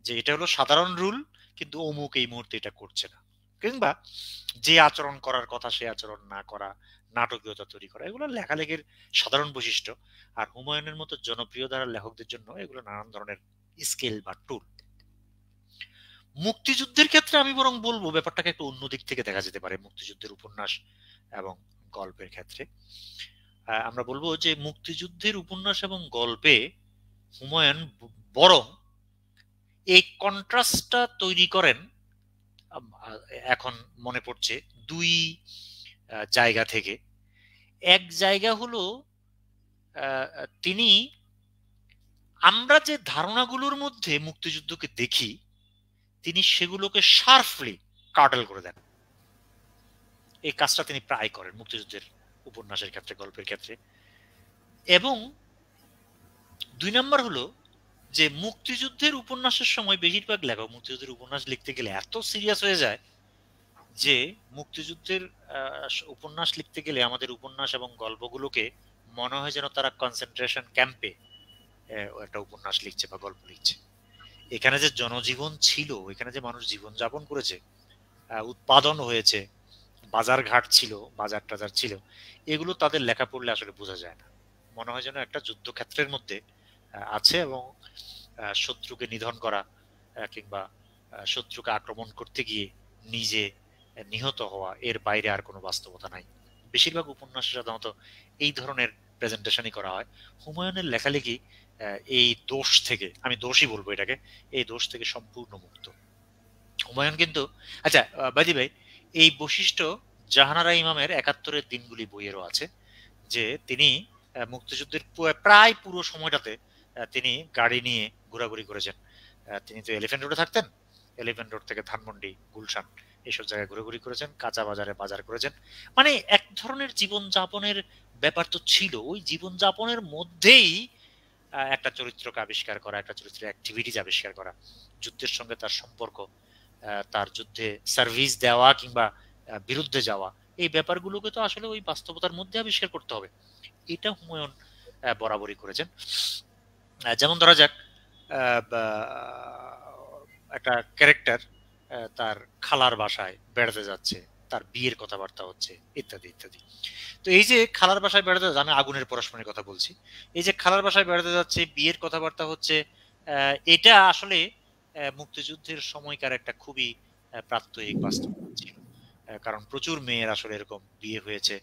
যে এটা হলো সাধারণ রুল, কিন্তু অমুক এই মুহূর্তে এটা করছে না, কিংবা যে আচরণ করার কথা সে আচরণ না করা, নাটকীয়তা তৈরি করা, এগুলো লেখালেখির সাধারণ বৈশিষ্ট্য। আর হুমায়ুনের মতো জনপ্রিয় ধারার লেখকদের জন্য এগুলো নানান ধরনের স্কেল বা টুল। মুক্তিযুদ্ধের ক্ষেত্রে আমি বরং বলবো ব্যাপারটাকে একটু অন্য দিক থেকে দেখা যেতে পারে। মুক্তিযুদ্ধের উপন্যাস এবং গল্পের ক্ষেত্রে আমরা বলবো যে মুক্তিযুদ্ধের উপন্যাস এবং গল্পে হুমায়ুন বরং এই কন্ট্রাস্টটা তৈরি করেন, এখন মনে পড়ছে, 2 জায়গা থেকে। এক জায়গা হলো তিনি আমরা যে ধারণাগুলোর মধ্যে মুক্তিযুদ্ধকে দেখি, তিনি সেগুলোকে শার্পলি কাটল করে দেন। এই কাজটা তিনি প্রায় করেন মুক্তিযুদ্ধের উপন্যাসের ক্ষেত্রে, গল্পের ক্ষেত্রে। এবং 2 নাম্বার হলো যে মুক্তিযুদ্ধের উপন্যাসের সময় বেশিরভাগ লেখক মুক্তিযুদ্ধের উপন্যাস লিখতে গেলে এত সিরিয়াস হয়ে যায় যে মুক্তিযুদ্ধের উপন্যাস লিখতে গেলে আমাদের উপন্যাস এবং গল্পগুলোকে মনে হয় যেন তারা কনসেন্ট্রেশন ক্যাম্পে একটা উপন্যাস লিখছে বা গল্প লিখছে। এখানে যে জনজীবন ছিল, এখানে যে মানুষ জীবন যাপন করেছে, উৎপাদন হয়েছে, বাজার ঘাট ছিল, বাজার টাজার ছিল, এগুলো তাদের লেখা পড়লে আসলে বোঝা যায় না। মনে হয় যেন একটা যুদ্ধক্ষেত্রের মধ্যে আছে, এবং শত্রুকে নিধন করা কিংবা শত্রুকে আক্রমণ করতে গিয়ে নিজে নিহত হওয়া, এর বাইরে আর কোনো বাস্তবতা নাই। বেশিরভাগ উপন্যাসে সাধারণত এই ধরনের প্রেজেন্টেশনই করা হয়। হুমায়ুনের লেখালেখি এই দোষ থেকে, আমি দোষই বলবো এটাকে, এই দোষ থেকে সম্পূর্ণ মুক্ত। হুমায়ুন কিন্তু, আচ্ছা বাদি ভাই, এই বৈশিষ্ট্য জাহানারা ইমামের ৭১-এর দিনগুলি বইয়েরও আছে, যে তিনি মুক্তিযুদ্ধের প্রায় পুরো সময়টাতে তিনি গাড়ি নিয়ে ঘোরাঘুরি করেছেন। তিনি তো এলিফ্যান্ট রোডে থাকতেন, এলিফ্যান্ট রোড থেকে ধানমন্ডি, গুলশান এইসব জায়গায় ঘুরাঘুরি করেছেন, কাঁচা বাজারে বাজার করেছেন। মানে এক ধরনের জীবনযাপনের ব্যাপার তো ছিল। ওই জীবনযাপনের মধ্যেই একটা চরিত্রকে আবিষ্কার করা, একটা চরিত্রের অ্যাক্টিভিটিজ আবিষ্কার করা, যুদ্ধের সঙ্গে তার সম্পর্ক, তার যুদ্ধে সার্ভিস দেওয়া কিংবা বিরুদ্ধে যাওয়া, এই ব্যাপারগুলোকে তো আসলে ওই বাস্তবতার মধ্যে আবিষ্কার করতে হবে। এটা হুমায়ুন বরাবরই করেছেন। যেমন ধরা যাক একটা ক্যারেক্টার তার খালার বাসায় বেড়াতে যাচ্ছে, তার বিয়ের কথাবার্তা হচ্ছে, ইত্যাদি ইত্যাদি। তো এই যে খালার বাসায় বেড়াতে, আমি আগুনের পরশমণির কথা বলছি, এই যে খালার বাসায় বেড়াতে যাচ্ছে, বিয়ের কথাবার্তা হচ্ছে, এটা আসলে মুক্তিযুদ্ধের সময়কার একটা খুবই প্রাত্যহিক বাস্তবতা ছিল। কারণ প্রচুর মেয়ের আসলে এরকম বিয়ে হয়েছে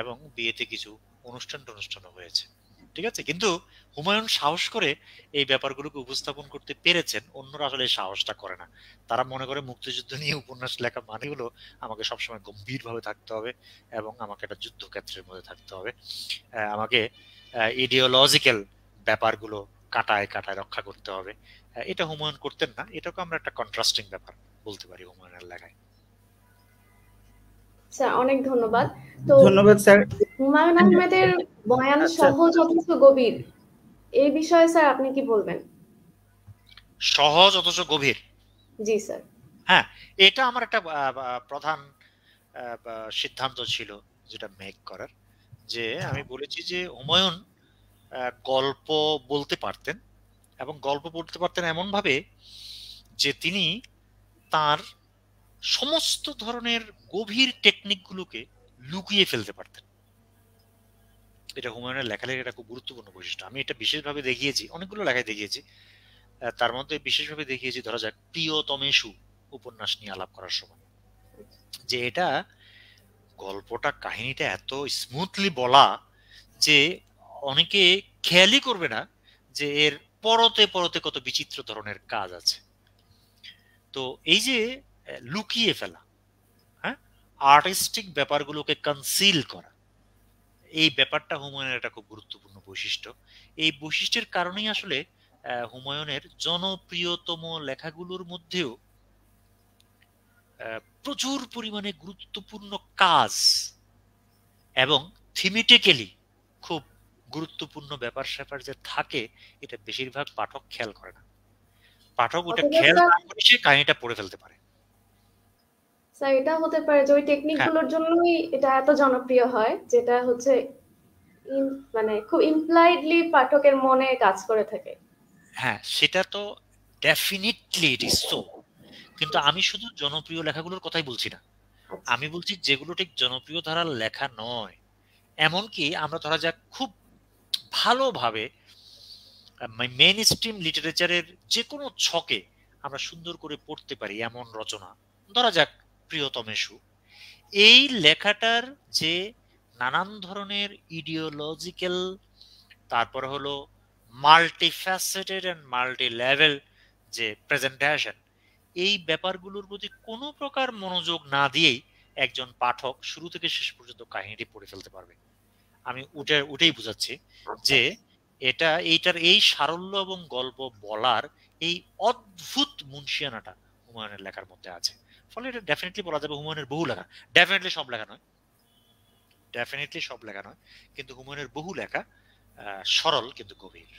এবং বিয়েতে কিছু অনুষ্ঠানও হয়েছে, ঠিক আছে। কিন্তু হুমায়ুন সাহস করে এই ব্যাপারগুলোকে উপস্থাপন করতে পেরেছেন, অন্যরা আসলে সাহসটা করে না। তারা মনে করে মুক্তিযুদ্ধ নিয়ে উপন্যাস লেখা মানে হলো আমাকে সবসময় গম্ভীরভাবে থাকতে হবে এবং আমাকে একটা যুদ্ধক্ষেত্রের মধ্যে থাকতে হবে, আমাকে ইডিওলজিক্যাল ব্যাপারগুলো কাটায় কাটায় রক্ষা করতে হবে। এটা হুমায়ুন করতেন না। এটাকে আমরা একটা কন্ট্রাস্টিং ব্যাপার বলতে পারি হুমায়ুনের লেখায়। স্যার অনেক ধন্যবাদ। তো ধন্যবাদ স্যার। হুমায়ুন আহমেদের বয়ান সহজ অথচ গভীর, এই বিষয়ে স্যার আপনি কি বলবেন? সহজ অথচ গভীর, জি স্যার। হ্যাঁ, এটা আমার একটা প্রধান সিদ্ধান্ত ছিল যেটা মেক করার, যে আমি বলেছি যে হুমায়ুন গল্প বলতে পারতেন, এবং গল্প বলতে পারতেন এমন ভাবে যে তিনি তার সমস্ত ধরনের গভীর টেকনিকগুলোকে লুকিয়ে ফেলতে পারতেন। এটা হুমায়ুনের লেখালেখির একটা খুব গুরুত্বপূর্ণ বৈশিষ্ট্য। আমি এটা বিশেষভাবে দেখিয়েছি, অনেকগুলো লেখায় দেখিয়েছি। তার মধ্যে বিশেষভাবে দেখিয়েছি ধরা যাক প্রিয়তমেষু উপন্যাস নিয়ে আলাপ করার সময়, যে এটা গল্পটা, কাহিনীটা এত স্মুথলি বলা যে অনেকে খেয়ালই করবে না যে এর পরতে পরতে কত বিচিত্র ধরনের কাজ আছে। তো এই যে লুকিয়ে ফেলা, হ্যাঁ, আর্টিস্টিক ব্যাপারগুলোকে কনসিল করা, এই ব্যাপারটা হুমায়ুনের একটা খুব গুরুত্বপূর্ণ বৈশিষ্ট্য। এই বৈশিষ্ট্যের কারণেই আসলে হুমায়ুনের জনপ্রিয়তম লেখাগুলোর মধ্যেও প্রচুর পরিমাণে গুরুত্বপূর্ণ কাজ এবং থিমেটিক্যালি খুব গুরুত্বপূর্ণ ব্যাপার স্যাপার যে থাকে, এটা বেশিরভাগ পাঠক খেয়াল করে না। পাঠক ওটা খেয়াল না করে সে কাহিনীটা পড়ে ফেলতে পারে। স্যার এটা হতে পারে যে ওই টেকনিকগুলোর জন্যই এটা এত জনপ্রিয় হয়, যেটা হচ্ছে মানে খুব ইমপ্লাইডলি পাঠকের মনে কাজ করে থাকে। হ্যাঁ, সেটা তো ডেফিনিটলি ইট ইজ সো। কিন্তু আমি শুধু জনপ্রিয় লেখাগুলোর কথাই বলছি না, আমি বলছি যেগুলো ঠিক জনপ্রিয় ধারার লেখা নয়, এমনকি আমরা ধরা যাক খুব ভালোভাবে মেইন স্ট্রিম লিটারেচারের যে কোনো ছকে আমরা সুন্দর করে পড়তে পারি এমন রচনা, ধরা যাক প্রিয়তমেষু। এই লেখাটার যে নানান ধরনের ইডিওলজিক্যাল, তারপরে হলো মাল্টিফ্যাসেটেড এন্ড মাল্টি লেভেল যে প্রেজেন্টেশন, এই ব্যাপারগুলোর প্রতি কোনো প্রকার মনোযোগ না দিয়েই একজন পাঠক শুরু থেকে শেষ পর্যন্ত কাহিনীটি পড়ে ফেলতে পারবে। আমি ওটাই বুঝাচ্ছি যে এইটার এই সারল্য এবং গল্প বলার এই অদ্ভুত মুন্সিয়ানাটা হুমায়ুনের লেখার মধ্যে আছে। ফলে এটা ডেফিনেটলি বলা যাবে হুমায়ুনের বহু লেখা, ডেফিনেটলি সব লেখা নয়, কিন্তু হুমায়ুনের বহু লেখা সরল কিন্তু গভীর।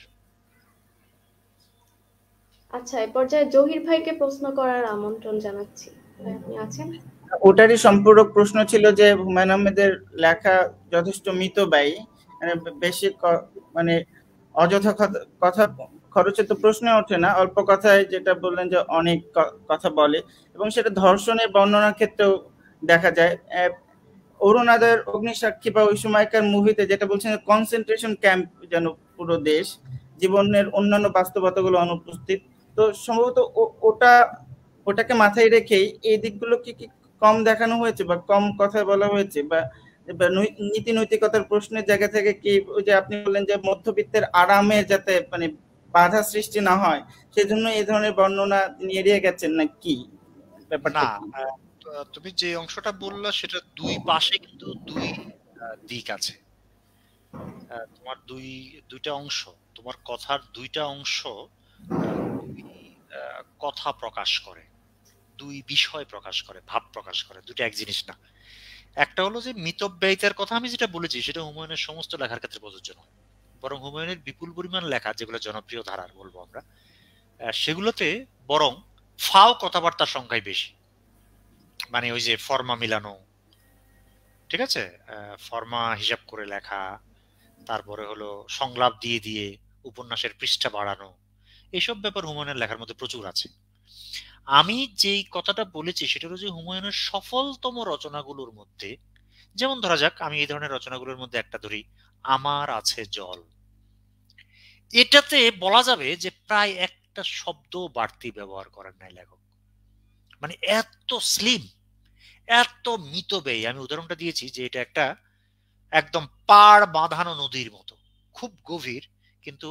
আচ্ছা, এই পর্যায়ে জহির ভাইকে প্রশ্ন করার আমন্ত্রণ জানাচ্ছি। আপনি আছেন? ওটারই সম্পূরক প্রশ্ন ছিল যে হুমায়ুন আহমেদের লেখা যথেষ্ট মিতব্যয়ী, মানে বেশি মানে অযথা কথা খরচে তো প্রশ্ন ওঠে না, অল্প কথায় যেটা বললেন যে অনেক কথা বলে, এবং সেটা ধর্ষণের বর্ণনার ক্ষেত্রেও দেখা যায়। অরুণাদের অগ্নিসাক্ষী বা ওই সময়কার মুভিতে যেটা বলছেন কনসেন্ট্রেশন ক্যাম্প যেন পুরো দেশ, জীবনের অন্যান্য বাস্তবতাগুলো অনুপস্থিত। তো সম্ভবত ওটাকে মাথায় রেখেই এই দিকগুলো কি কম দেখানো হয়েছে বা কম কথায় বলা হয়েছে, বা নীতি নৈতিকতার প্রশ্নের জায়গা থেকে কি ওই যে আপনি বললেন যে মধ্যবিত্তের আরামে যাতে মানে বাধা সৃষ্টি না হয় সেজন্য এই ধরনের বর্ণনা তিনি এড়িয়ে গেছেন না কি ব্যাপারটা না, কি? তুমি যে অংশটা বললা সেটা দুই পাশে কিন্তু দুই দিক আছে। তোমার দুইটা অংশ, তোমার কথার দুইটা অংশ কথা প্রকাশ করে, দুই বিষয় প্রকাশ করে, ভাব প্রকাশ করে, দুটো এক জিনিস না। একটা হলো যে মিতব্যয়িতার কথা আমি যেটা বলেছি সেটা হুমায়ুনের সমস্ত লেখার ক্ষেত্রে প্রযোজ্য নয়, বরং হুমায়ুনের বিপুল পরিমাণ লেখা যেগুলো জনপ্রিয় ধারার বলবো আমরা, সেগুলোতে বরং ফাও কথাবার্তার সংখ্যাই বেশি। মানে ওই যে ফর্মা মিলানো, ঠিক আছে, ফর্মা হিসাব করে লেখা, তারপরে হলো সংলাপ দিয়ে দিয়ে উপন্যাসের পৃষ্ঠা বাড়ানো, এইসব ব্যাপার হুমায়ুনের লেখার মধ্যে প্রচুর আছে। আমি যেই কথাটা বলেছি সেটা হলো যে হুমায়ুনের সফলতম রচনাগুলোর মধ্যে, যেমন ধরা যাক আমি এই ধরনের রচনাগুলোর মধ্যে একটা ধরি, আমার আছে জল, এটাতে বলা যাবে যে প্রায় একটা শব্দ বাড়তি ব্যবহার করেন নাই লেখক। মানে এত স্লিম, এত মিতব্যয়ী। আমি উদাহরণটা দিয়েছি যে এটা একটা একদম পাড় বাঁধানো নদীর মতো, খুব গভীর, কিন্তু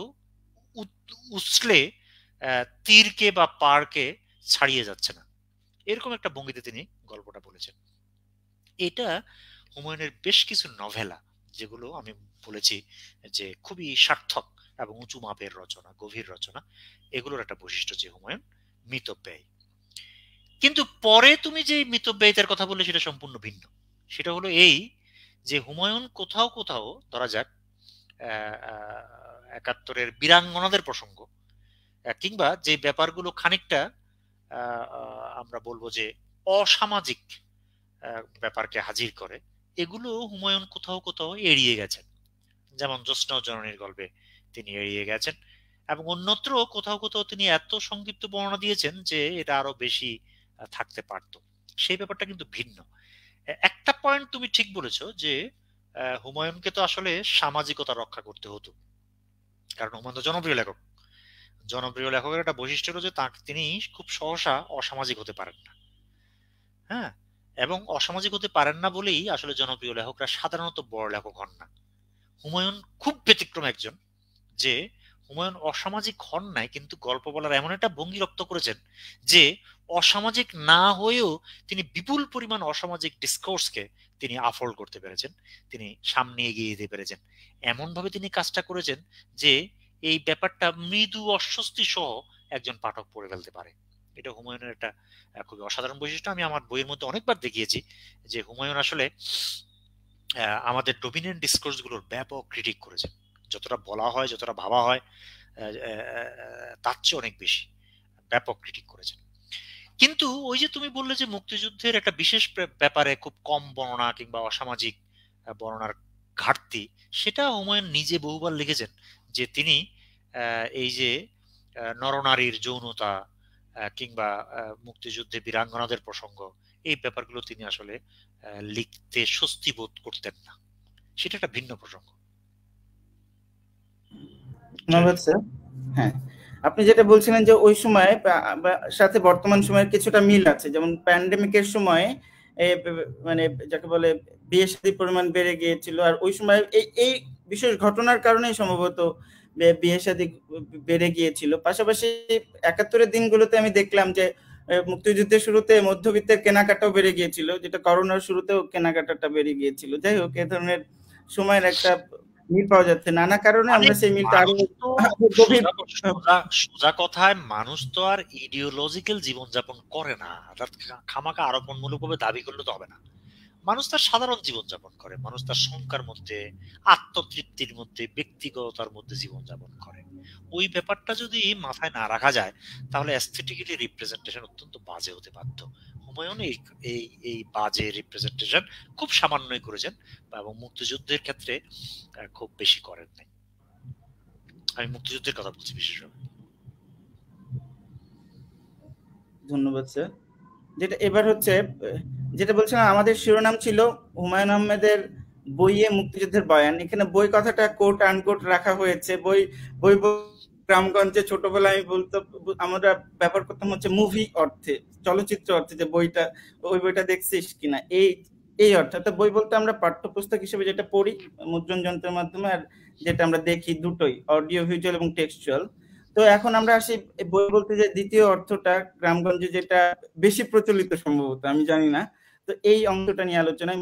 উছলে তীরকে বা পাড়কে ছাড়িয়ে যাচ্ছে না, এরকম একটা ভঙ্গিতে তিনি গল্পটা বলেছেন। এটা হুমায়ুনের বেশ কিছু নভেলা, যেগুলো আমি বলেছি যে খুবই সার্থক এবং উঁচু মাপের রচনা, গভীর রচনা, এগুলোর একটা বৈশিষ্ট্য যে হুমায়ুন মিতব্যয়ী। কিন্তু পরে তুমি যে মিতব্যয়িতার কথা বললে সেটা সম্পূর্ণ ভিন্ন। সেটা হলো এই যে হুমায়ুন কোথাও কোথাও ধরা যাক ৭১-এর বীরাঙ্গনাদের প্রসঙ্গ, কিংবা যে ব্যাপারগুলো খানিকটা আমরা বলবো যে অসামাজিক ব্যাপারকে হাজির করে, এগুলো হুমায়ুন কোথাও কোথাও এড়িয়ে গেছেন। যেমন জ্যোৎস্না জননীর গল্পে তিনি এড়িয়ে গেছেন, এবং অন্যত্র কোথাও কোথাও তিনি এত সংক্ষিপ্ত বর্ণনা দিয়েছেন যে এটা আরো বেশি থাকতে পারত। সেই ব্যাপারটা কিন্তু ভিন্ন। একটা পয়েন্ট তুমি ঠিক বলেছো যে হুমায়ুনকে তো আসলে সামাজিকতা রক্ষা করতে হতো, কারণ হুমায়ুন তো জনপ্রিয় লেখক। জনপ্রিয় লেখকের একটা বৈশিষ্ট্য হলো যে তিনি খুব সহসা অসামাজিক হতে পারেন না। হ্যাঁ, এবং অসামাজিক হতে পারেন না বলেই আসলে জনপ্রিয় লেখকরা সাধারণত বড় লেখক হন না। হুমায়ুন খুব ব্যতিক্রম একজন, যে হুমায়ুন অসামাজিক হন নাই, কিন্তু গল্প বলার এমন একটা ভঙ্গি রপ্ত করেছেন যে অসামাজিক না হয়েও তিনি বিপুল পরিমাণ অসামাজিক ডিসকোর্সকে তিনি আফোল্ড করতে পেরেছেন, তিনি সামনে এগিয়ে যেতে পেরেছেন। এমন ভাবে তিনি কাজটা করেছেন যে এই ব্যাপারটা মৃদু অস্বস্তি সহ একজন পাঠক পড়ে ফেলতে পারে। এটা হুমায়ুনের একটা খুবই অসাধারণ বৈশিষ্ট্য। আমি আমার বইয়ের মধ্যে অনেকবার দেখিয়েছি যে হুমায়ুন আসলে আমাদের ডমিনেন্ট ডিসকোর্স গুলোর ব্যাপক ক্রিটিক করেছেন। যতটা বলা হয়, যতটা ভাবা হয়, তার চেয়ে অনেক বেশি ব্যাপক ক্রিটিক করেছেন। কিন্তু ওই যে তুমি বললে যে মুক্তিযুদ্ধের একটা বিশেষ ব্যাপারে খুব কম বর্ণনা কিংবা অসামাজিক বর্ণনার ঘাটতি, সেটা হুমায়ুন নিজে বহুবার লিখেছেন যে তিনি এই যে নরনারীর যৌনতা কিংবা মুক্তিযুদ্ধে বীরাঙ্গনাদের প্রসঙ্গ, এই ব্যাপারগুলো তিনি আসলে লিখতে স্বস্তি বোধ করতেন না। সেটা একটা ভিন্ন প্রসঙ্গ। ধন্যবাদ স্যার। হ্যাঁ, আপনি যেটা বলছিলেন যে ওই সময় সাথে বর্তমান সময়ের কিছুটা মিল আছে। যেমন প্যান্ডেমিকের সময় মানে যাকে বলে বিয়ে শাদীর পরিমাণ বেড়ে গিয়েছিল, আর ওই সময় এই বিশেষ ঘটনার কারণেই সম্ভবত বিয়ে শাদী বেড়ে গিয়েছিল। পাশাপাশি ৭১-এর দিনগুলোতে আমি দেখলাম যে মুক্তিযুদ্ধের শুরুতে মধ্যবিত্তের কেনাকাটাও বেড়ে গিয়েছিল, যেটা করোনার শুরুতেও কেনাকাটাটা বেড়ে গিয়েছিল। যাই হোক, এ ধরনের সময়ের একটা মিল পাওয়া যাচ্ছে। নানা কারণে আমরা সেই মিলটা আরো গভীর। সোজা কথায় মানুষ তো আর ইডিওলজিক্যাল জীবনযাপন করে না, অর্থাৎ খামাকা আরোপণমূলক ভাবে দাবি করলে তো হবে না। মানুষ তার সাধারণ জীবনযাপন করে, মানুষ তার সংখ্যার মধ্যে, আত্মতৃপ্তির মধ্যে, ব্যক্তিগততার মধ্যে জীবনযাপন করে। ওই ব্যাপারটা যদি মাথায় না রাখা যায় তাহলে অ্যাস্থেটিক্যালি রিপ্রেজেন্টেশন অত্যন্ত বাজে হতে বাধ্য। হুমায়ুন এই বাজে রিপ্রেজেন্টেশন খুব সামান্যই করেছেন, এবং মুক্তিযুদ্ধের ক্ষেত্রে খুব বেশি করেন নাই। আমি মুক্তিযুদ্ধের কথা বলছি বিশেষভাবে। ধন্যবাদ স্যার। যেটা এবার হচ্ছে যেটা বলছিলাম, আমাদের শিরোনাম ছিল হুমায়ুন আহমেদের বইয়ে মুক্তিযুদ্ধের বয়ান। এখানে বই কথাটা কোট আনকোট রাখা হয়েছে। বই গ্রামগঞ্জে ছোটবেলায় আমি বলতো, আমরা ব্যবহার করতাম হচ্ছে মুভি অর্থে, চলচ্চিত্র অর্থে, যে ওই বইটা দেখছিস কিনা। এই এই অর্থে, অর্থাৎ বই বলতে আমরা পাঠ্যপুস্তক হিসেবে যেটা পড়ি মুদ্রণ যন্ত্রের মাধ্যমে, আর যেটা আমরা দেখি দুটোই, অডিও ভিজুয়াল এবং টেক্সচুয়াল। তো এখন আমরা আসি বই বলতে যে দ্বিতীয় অর্থটা, গ্রামগঞ্জে যেটা বেশি প্রচলিত সম্ভবত, আমি জানি না। তো এই অংশটা নিয়ে আলোচনায়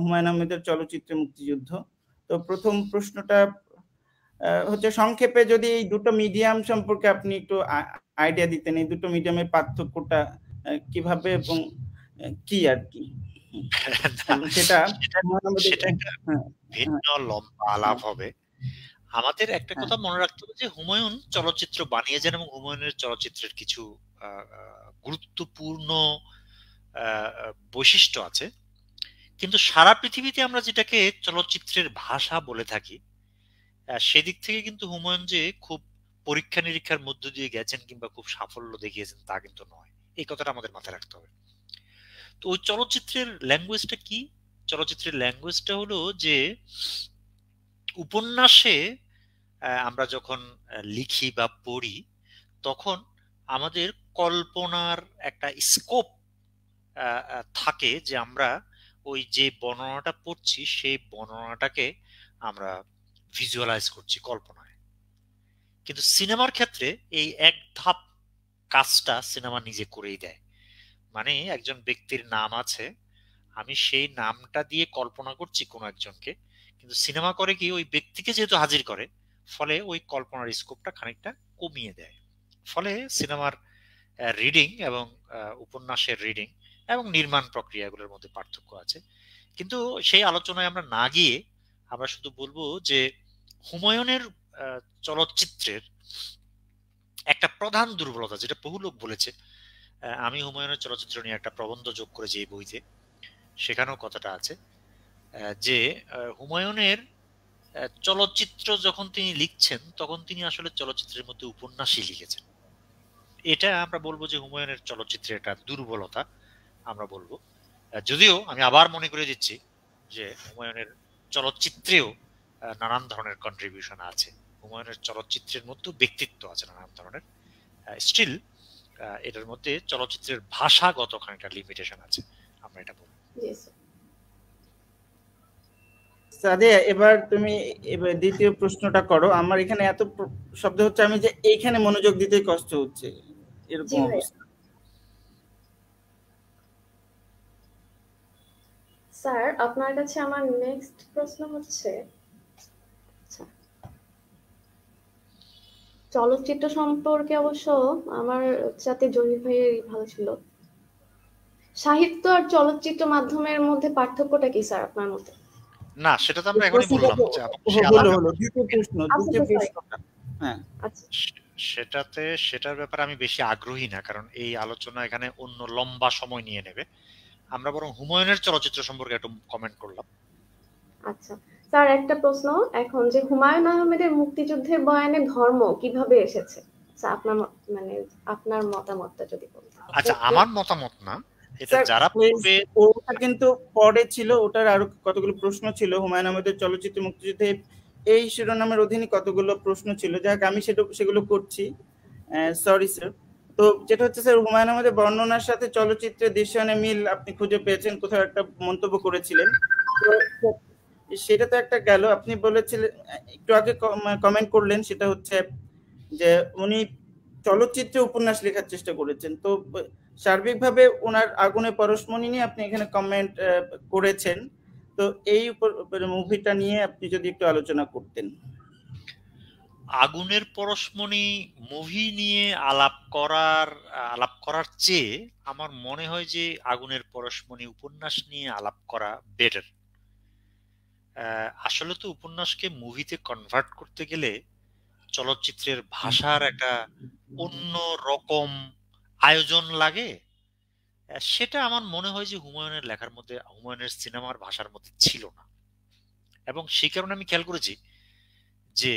হুমায়ুন আহমেদের চলচ্চিত্রে মুক্তিযুদ্ধ। তো প্রথম প্রশ্নটা হচ্ছে সংক্ষেপে যদি এই দুটো মিডিয়াম সম্পর্কে আপনি একটু আইডিয়া দিতেন, এই দুটো মিডিয়ামের পার্থক্যটা কিভাবে এবং কি আর কি, এবং সেটা একটা ভিন্ন লম্বা আলাপ হবে। আমাদের একটা কথা মনে রাখতে হবে যে হুমায়ুন চলচ্চিত্র বানিয়েছেন এবং হুমায়ুনের চলচ্চিত্রের কিছু গুরুত্বপূর্ণ বৈশিষ্ট্য আছে, কিন্তু সারা পৃথিবীতে আমরা যেটাকে চলচ্চিত্রের ভাষা বলে থাকি, সেদিক থেকে কিন্তু হুমায়ুন যে খুব পরীক্ষা নিরীক্ষার মধ্য দিয়ে গেছেন কিংবা খুব সাফল্য দেখিয়েছেন তা কিন্তু নয়। এই কথাটা আমাদের মাথায় রাখতে হবে। তো ওই চলচ্চিত্রের ল্যাঙ্গুয়েজটা কি? চলচ্চিত্রের ল্যাঙ্গুয়েজটা হলো যে উপন্যাসে আমরা যখন লিখি বা পড়ি তখন আমাদের কল্পনার একটা স্কোপ থাকে, যে আমরা ওই যে বর্ণনাটা পড়ছি সেই বর্ণনাটাকে আমরা ভিজুয়ালাইজ করছি কল্পনায়। কিন্তু সিনেমার ক্ষেত্রে এই এক ধাপ কাজটা সিনেমা নিজে করেই দেয়। মানে একজন ব্যক্তির নাম আছে, আমি সেই নামটা দিয়ে কল্পনা করছি কোনো একজনকে, কিন্তু সিনেমা করে কি ওই ব্যক্তিকে যেহেতু হাজির করে, ফলে ওই কল্পনার স্কোপটা খানিকটা কমিয়ে দেয়। ফলে সিনেমার রিডিং এবং উপন্যাসের রিডিং এবং নির্মাণ প্রক্রিয়াগুলোর মধ্যে পার্থক্য আছে। কিন্তু সেই আলোচনায় আমরা না গিয়ে আমরা শুধু বলবো যে হুমায়ুনের চলচ্চিত্রের একটা প্রধান দুর্বলতা, যেটা বহু লোক বলেছে, আমি হুমায়ুনের চলচ্চিত্র নিয়ে একটা প্রবন্ধ যোগ করেছি এই বইতে, সেখানেও কথাটা আছে যে হুমায়ুনের চলচ্চিত্র যখন তিনি লিখছেন তখন তিনি আসলে চলচ্চিত্রের মধ্যে উপন্যাসই লিখেছেন। এটা আমরা বলবো যে হুমায়ুনের চলচ্চিত্রের একটা দুর্বলতা আমরা বলবো। যদিও আমি আবার মনে করে দিচ্ছি যে হুমায়ুনের চলচ্চিত্রেও নানান ধরনের কন্ট্রিবিউশন আছে, হুমায়ুনের চলচ্চিত্রের মধ্যে ব্যক্তিত্ব আছে নানান ধরনের, স্টিল এটার মধ্যে চলচ্চিত্রের ভাষাগত খানিকটা লিমিটেশন আছে, আমরা এটা বলবো। সাদিয়া, এবার তুমি দ্বিতীয় প্রশ্নটা করো। আমার এখানে এত শব্দ হচ্ছে, আমি যে এইখানে মনোযোগ দিতেই কষ্ট হচ্ছে, এরকম অবস্থা। স্যার, আপনার কাছে আমার নেক্সট প্রশ্ন হচ্ছে, চলচ্চিত্র সম্পর্কে অবশ্য আমার সাথে জহির ভাইয়ের ভালো ছিল। সাহিত্য আর চলচ্চিত্র মাধ্যমের মধ্যে পার্থক্যটা কি স্যার আপনার মতে? না, সেটা তো আমরা এখনই বললাম। সেটার ব্যাপারে আমি বেশি আগ্রহী না, কারণ এই আলোচনা এখানে অন্য লম্বা সময় নিয়ে নেবে। আমরা বরং হুমায়ুনের চলচ্চিত্র সম্পর্কে একটু কমেন্ট করলাম। আচ্ছা স্যার, একটা প্রশ্ন এখন, যে হুমায়ুন আহমেদের মুক্তিযুদ্ধের বয়ানে ধর্ম কিভাবে এসেছে আপনার, মানে আপনার মতামতটা যদি বলতেন। আচ্ছা, আমার মতামত না, এটা যারা ওটা কিন্তু পরে ছিল, ওটার আরো কতগুলো প্রশ্ন ছিল হুমায়ুন আহমেদের চলচ্চিত্র মুক্তিযুদ্ধে, এই শিরোনামের অধীনে কতগুলো প্রশ্ন ছিল, যাক আমি সেগুলো করছি, সরি স্যার। তো যেটা হচ্ছে স্যার, হুমায়ুন আহমেদের বর্ণনার সাথে চলচ্চিত্রের দৃশ্যায়নের মিল আপনি খুঁজে পেয়েছেন, কোথাও একটা মন্তব্য করেছিলেন, সেটা তো একটা গেল। আপনি বলেছিলেন একটু আগে কমেন্ট করলেন, সেটা হচ্ছে যে উনি চলচ্চিত্রে উপন্যাস লেখার চেষ্টা করেছেন। তো সার্বিকভাবে ওনার আগুনের পরশমণি নিয়ে আপনি এখানে কমেন্ট করেছেন, তো এই মুভিটা নিয়ে আপনি যদি একটু আলোচনা করতেন। আগুনের পরশমণি মুভি নিয়ে আলাপ করার চেয়ে আমার মনে হয় যে আগুনের পরশমণি উপন্যাস নিয়ে আলাপ করা বেটার। আসলে তো উপন্যাসকে মুভিতে কনভার্ট করতে গেলে চলচ্চিত্রের ভাষার একটা অন্য রকম আয়োজন লাগে, সেটা আমার মনে হয় যে হুমায়ুনের লেখার মধ্যে, হুমায়ুনের সিনেমার ভাষার মধ্যে ছিল না। এবং সেই কারণে আমি খেয়াল করেছি যে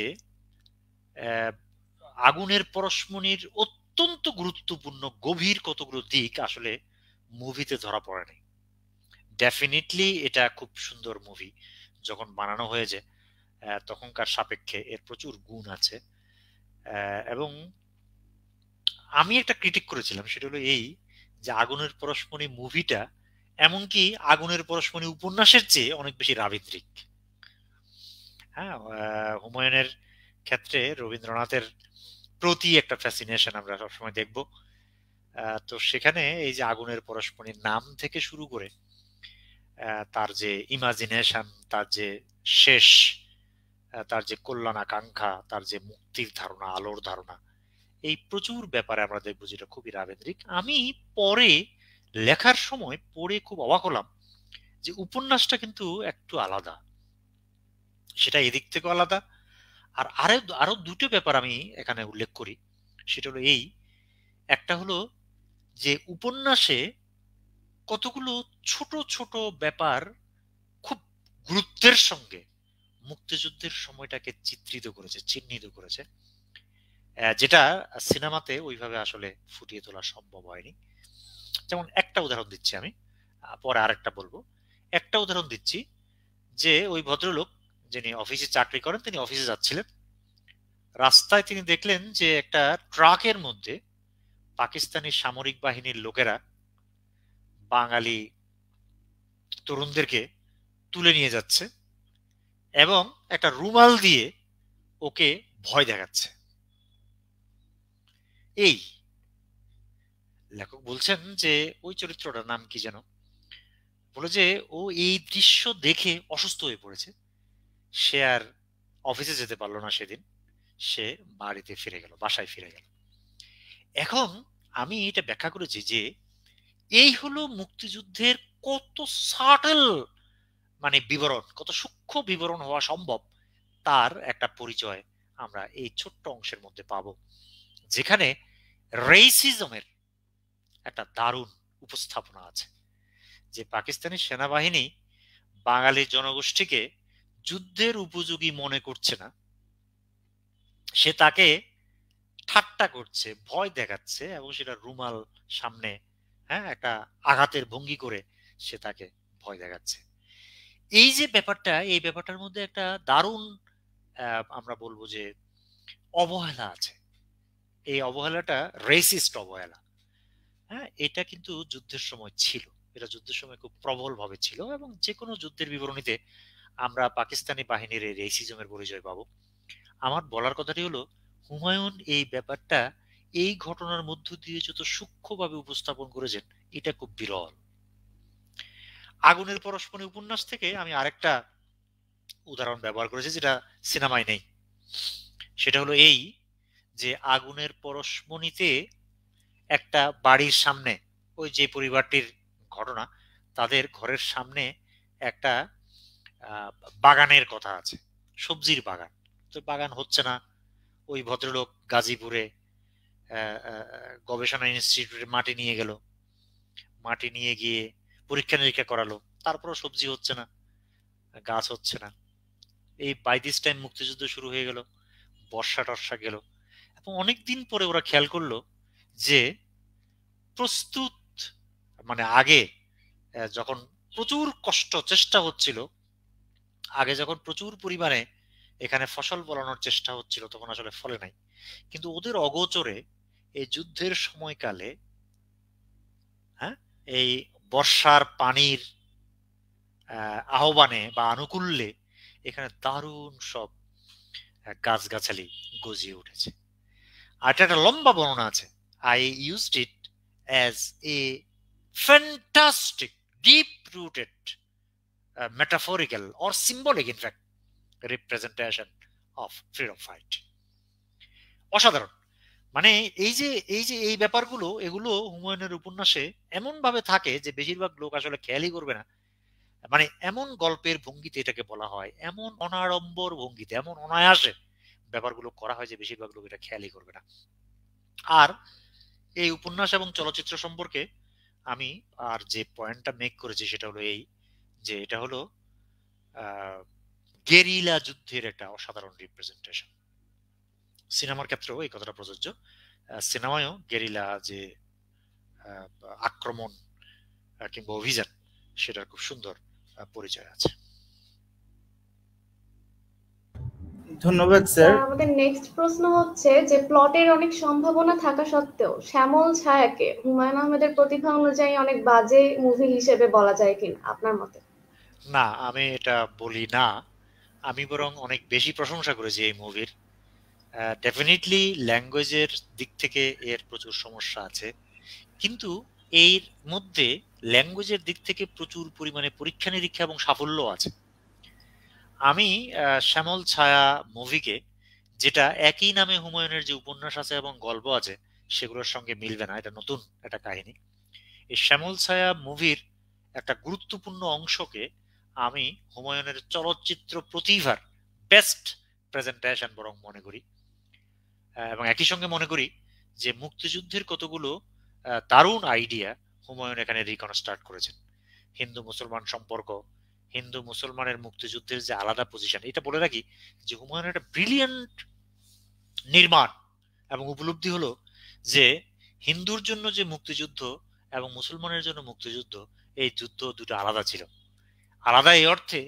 আগুনের পরশমণির অত্যন্ত গুরুত্বপূর্ণ গভীর কতগুলো দিক আসলে মুভিতে ধরা পড়েনি। ডেফিনেটলি এটা খুব সুন্দর মুভি, যখন বানানো হয়েছে তখনকার সাপেক্ষে এর প্রচুর গুণ আছে। এবং আমি একটা ক্রিটিক করেছিলাম, সেটা হলো এই যে আগুনের পরশমণি মুভিটা এমনকি আগুনের পরশমণি উপন্যাসের চেয়ে অনেক বেশি রাবীন্দ্রিক। হ্যাঁ, হুমায়ুনের ক্ষেত্রে রবীন্দ্রনাথের প্রতি একটা ফ্যাসিনেশন আমরা সবসময় দেখব। তো সেখানে এই যে আগুনের পরশমণির নাম থেকে শুরু করে তার যে ইমাজিনেশন, তার যে শেষ, তার যে কল্যাণ আকাঙ্ক্ষা, তার যে মুক্তির ধারণা, আলোর ধারণা, এই প্রচুর ব্যাপারে আমরা দেখবো যেটা খুবই রাবীন্দ্রিক। আমি পরে লেখার সময় পড়ে খুব অবাক হলাম যে উপন্যাসটা কিন্তু একটু আলাদা, সেটা এদিক থেকেও আলাদা। আর আরো দুটো ব্যাপার আমি এখানে উল্লেখ করি, সেটা হলো এই, একটা হলো যে উপন্যাসে কতগুলো ছোট ছোট ব্যাপার খুব গুরুত্বের সঙ্গে মুক্তিযুদ্ধের সময়টাকে চিত্রিত করেছে, চিহ্নিত করেছে, যেটা সিনেমাতে ওইভাবে আসলে ফুটিয়ে তোলা সম্ভব হয়নি। যেমন একটা উদাহরণ দিচ্ছি আমি, পরে আরেকটা বলবো। একটা উদাহরণ দিচ্ছি যে ওই ভদ্রলোক যিনি অফিসে চাকরি করেন, তিনি অফিসে যাচ্ছিলেন, রাস্তায় তিনি দেখলেন যে একটা ট্রাকের মধ্যে পাকিস্তানি সামরিক বাহিনীর লোকেরা বাঙালি তরুণদেরকে তুলে নিয়ে যাচ্ছে এবং একটা রুমাল দিয়ে ওকে ভয় দেখাচ্ছে। এই লেখক বলছেন যে ওই চরিত্রটার নাম কি যেন, বলে যে ও এই দৃশ্য দেখে অসুস্থ হয়ে পড়েছে, সে আর অফিসে যেতে পারলো না সেদিন, সে বাড়িতে ফিরে গেল, বাসায় ফিরে গেল। এখন আমি এটা ব্যাখ্যা করেছি যে এই হলো মুক্তিযুদ্ধের কত সাটল মানে বিবরণ, কত সূক্ষ্ম বিবরণ হওয়া সম্ভব তার একটা পরিচয় আমরা এই ছোট্ট অংশের মধ্যে পাবো, যেখানে রেসিজমের একটা দারুণ উপস্থাপনা আছে। যে পাকিস্তানি সেনাবাহিনী বাঙালি জনগোষ্ঠীকে যুদ্ধের উপযোগী মনে করছে না, সে তাকে ঠাট্টা করছে, ভয় দেখাচ্ছে এবং সেটা রুমাল সামনে, হ্যাঁ, একটা আঘাতের ভঙ্গি করে সে তাকে ভয় দেখাচ্ছে। এই যে ব্যাপারটা, এই ব্যাপারটার মধ্যে একটা দারুণ আমরা বলবো যে অবহেলা আছে। এই অবহেলাটা রেসিস্ট অবহেলা। হ্যাঁ, এটা কিন্তু যুদ্ধের সময় ছিল, এটা যুদ্ধের সময় খুব প্রবল ভাবে ছিল এবং যে কোনো যুদ্ধের বিবরণীতে আমরা পাকিস্তানি বাহিনীর এই রেসিজমের পরিচয় পাবো। আমার বলার কথাটি হলো হুমায়ুন এই ব্যাপারটা এই ঘটনার মধ্য দিয়ে যত সূক্ষ্মভাবে উপস্থাপন করেছেন, এটা খুব বিরল। আগুনের পরশমণি উপন্যাস থেকে আমি আরেকটা উদাহরণ ব্যবহার করেছি যেটা সিনেমায় নেই। সেটা হলো এই যে আগুনের পরশমণিতে একটা বাড়ির সামনে, ওই যে পরিবারটির ঘটনা, তাদের ঘরের সামনে একটা বাগানের কথা আছে, সবজির বাগান। তো বাগান হচ্ছে না, ওই ভদ্রলোক গাজীপুরে গবেষণা ইনস্টিটিউটে মাটি নিয়ে গেল, মাটি নিয়ে গিয়ে পরীক্ষা নিরীক্ষা করালো, তারপরও সবজি হচ্ছে না, গাছ হচ্ছে না। এই বাই দিস টাইম মুক্তিযুদ্ধ শুরু হয়ে গেল, বর্ষা টর্ষা গেল এবং অনেকদিন পরে ওরা খেয়াল করলো যে প্রস্তুত মানে আগে যখন প্রচুর কষ্ট চেষ্টা হচ্ছিল, আগে যখন প্রচুর পরিমাণে এখানে ফসল ফলানোর চেষ্টা হচ্ছিল তখন আসলে ফলে নাই, কিন্তু ওদের অগোচরে এই যুদ্ধের সময়কালে, হ্যাঁ, এই বর্ষার পানির আহ্বানে বা আনুকূল্যে এখানে দারুণ সব গাছগাছালি গজিয়ে উঠেছে। আর এটা একটা লম্বা বর্ণনা আছে। I used it as a fantastic deep rooted metaphorical or symbolic in fact representation of freedom fight. অসাধারণ। মানে এই ব্যাপারগুলো, এগুলো হুমায়ুনের উপন্যাসে এমন ভাবে থাকে যে বেশিরভাগ লোক আসলে খেয়ালই করবে না। মানে এমন গল্পের ভঙ্গিতে এটাকে বলা হয়, এমন অনাড়ম্বর ভঙ্গিতে, এমন অনায়াসে ব্যাপারগুলো করা হয় যে বেশিরভাগ লোক এটা খেয়ালই করবে না। আর এই উপন্যাস এবং চলচ্চিত্র সম্পর্কে আমি আর যে পয়েন্টটা মেক করেছি সেটা হলো এই, যে এটা হলো গেরিলা যুদ্ধের একটা অসাধারণ রিপ্রেজেন্টেশন। সিনেমার ক্ষেত্রেও এই কথাটা প্রযোজ্য। সিনেমায়ও গেরিলা যে আক্রমণ কিংবা অভিযান, সেটার খুব সুন্দর পরিচয় আছে। ধন্যবাদ স্যার। আমাদের নেক্সট প্রশ্ন হচ্ছে যে প্লটের অনেক সম্ভাবনা থাকা সত্ত্বেও শ্যামল ছায়াকে হুমায়ুন আহমেদের প্রতিভা অনুযায়ী অনেক বাজে মুভি হিসেবে বলা যায় কিনা আপনার মতে? না, আমি এটা বলি না। আমি বরং অনেক বেশি প্রশংসা করেছি এই মুভির। ডেফিনেটলি ল্যাঙ্গুয়েজের দিক থেকে এর প্রচুর সমস্যা আছে, কিন্তু এর মধ্যে ল্যাঙ্গুয়েজের দিক থেকে প্রচুর পরিমাণে পরীক্ষা নিরীক্ষা এবং সাফল্য আছে। আমি শ্যামল ছায়া মুভিকে, যেটা একই নামে হুমায়ুনের যে উপন্যাস আছে এবং গল্প আছে সেগুলোর সঙ্গে মিলবে না, এটা নতুন একটা কাহিনী। এই শ্যামল ছায়া মুভির একটা গুরুত্বপূর্ণ অংশকে আমি হুমায়ুনের চলচ্চিত্র প্রতিভার বেস্ট প্রেজেন্টেশন বরং মনে করি। এবং একই সঙ্গে মনে করি যে মুক্তিযুদ্ধের কতগুলো দারুণ আইডিয়া হুমায়ুন এখানে রিকনস্ট্রাক্ট করেছেন। হিন্দু মুসলমান সম্পর্ক, হিন্দু মুসলমানের মুক্তিযুদ্ধের যে আলাদা পজিশন, এটা বলে রাখি যে হুমায়ুনের একটা ব্রিলিয়ান্ট নির্মাণ এবং উপলব্ধি হলো যে হিন্দুর জন্য যে মুক্তিযুদ্ধ এবং মুসলমানের জন্য মুক্তিযুদ্ধ, এই যুদ্ধ দুটো আলাদা ছিল। আলাদা এই অর্থে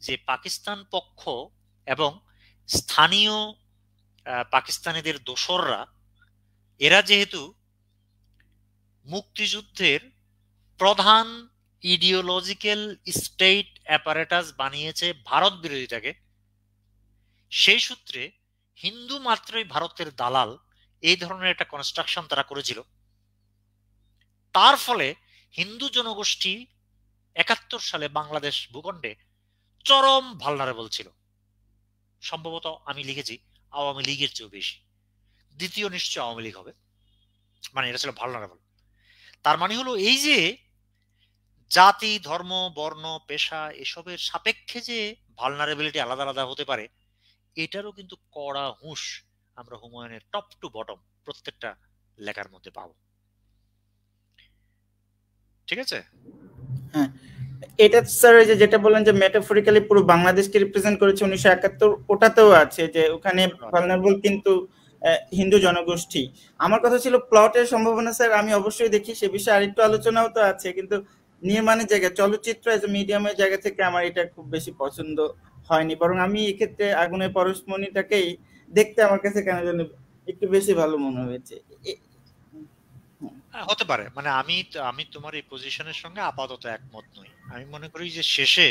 যে পাকিস্তান পক্ষ এবং স্থানীয় পাকিস্তানিদের দোসররা, এরা যেহেতু মুক্তিযুদ্ধের প্রধান ইডিওলজিক্যাল স্টেট অ্যাপারেটাস বানিয়েছে ভারত বিরোধিতাকে, সেই সূত্রে হিন্দু মাত্রই ভারতের দালাল, এই ধরনের একটা কনস্ট্রাকশন তারা করেছিল। তার ফলে হিন্দু জনগোষ্ঠী ৭১ সালে বাংলাদেশ ভূখণ্ডে চরম ভালনারেবল ছিল। সম্ভবত আমি লিখেছি আওয়ামী লীগের চেয়েও বেশি, দ্বিতীয় নিশ্চয় আওয়ামী লীগ হবে, মানে এটা ছিল ভালনারেবল। তার মানে হলো এই যে জাতি, ধর্ম, বর্ণ, পেশা এসবের সাপেক্ষে যে ভালনারেবিলিটি আলাদা আলাদা হতে পারে, এটারও কিন্তু কড়া হুঁশ আমরা হুমায়ুনের টপ টু বটম প্রত্যেকটা লেখার মধ্যে পাবো। ঠিক আছে? হ্যাঁ, এটা স্যার ওই যে যেটা বললেন যে মেটাফরিক্যালি পুরো বাংলাদেশকে রিপ্রেজেন্ট করেছে ১৯৭১, ওটাতেও আছে যে ওখানে ভালনারেবল কিন্তু হিন্দু জনগোষ্ঠী। আমার কথা ছিল প্লটের সম্ভাবনা স্যার, আমি অবশ্যই দেখি, সে বিষয়ে আরেকটু আলোচনাও তো আছে, কিন্তু নির্মাণের জায়গা, চলচ্চিত্র এজ এ মিডিয়ামের জায়গা থেকে আমার এটা খুব বেশি পছন্দ হয়নি, বরং আমি এক্ষেত্রে আগুনের পরশমণিটাকেই দেখতে আমার কাছে কেন যেন একটু বেশি ভালো মনে হয়েছে। হতে পারে, মানে আমি তোমার এই পজিশনের সঙ্গে আপাতত একমত নই। আমি মনে করি যে শেষে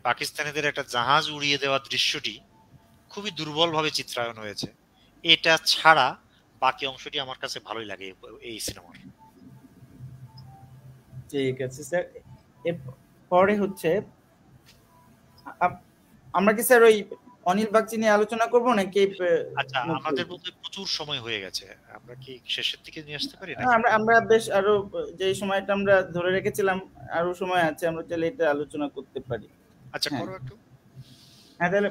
পাকিস্তানিদের একটা জাহাজ উড়িয়ে দেওয়া দৃশ্যটি খুবই দুর্বলভাবে চিত্রায়ন হয়েছে। এটা ছাড়া বাকি অংশটি আমার কাছে ভালোই লাগে এই সিনেমার। ঠিক আছে স্যার, পরে হচ্ছে আমরা কি স্যার ওই অনিল বাগচি নিয়ে আলোচনা করবো নাকি? আচ্ছা, আমাদের মধ্যে প্রচুর সময় হয়ে গেছে, আমরা কি শেষের দিকে নিয়ে আসতে পারি নাকি? আমরা বেশ আরো যে সময়টা আমরা ধরে রেখেছিলাম আরো সময় আছে, আমরা চাইলে এটা আলোচনা করতে পারি। আচ্ছা, করো একটু। হ্যাঁ, তাহলে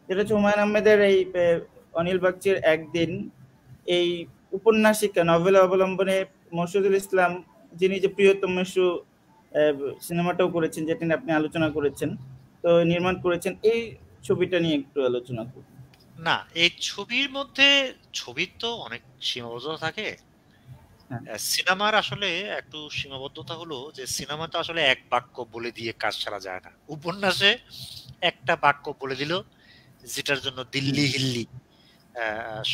যেটা হচ্ছে হুমায়ুন আহমেদের এই অনিল বাগচির একদিন, এই উপন্যাসিকা নভেল অবলম্বনে মরশুদুল ইসলাম, যিনি যে প্রিয়তমেশু সিনেমাটাও করেছেন, যেটা নিয়ে আপনি আলোচনা করেছেন, তো নির্মাণ করেছেন, এই ছবিটা নিয়ে একটু আলোচনা করুন। না, এই ছবির মধ্যে ছবির তো অনেক সীমাবদ্ধতা থাকে। সিনেমার আসলে একটু সীমাবদ্ধতা হলো যে সিনেমাতে আসলে এক বাক্য বলে দিয়ে কাজ ছাড়া যায় না। উপন্যাসে একটা বাক্য বলে দিল, যেটার জন্য দিল্লি হিল্লি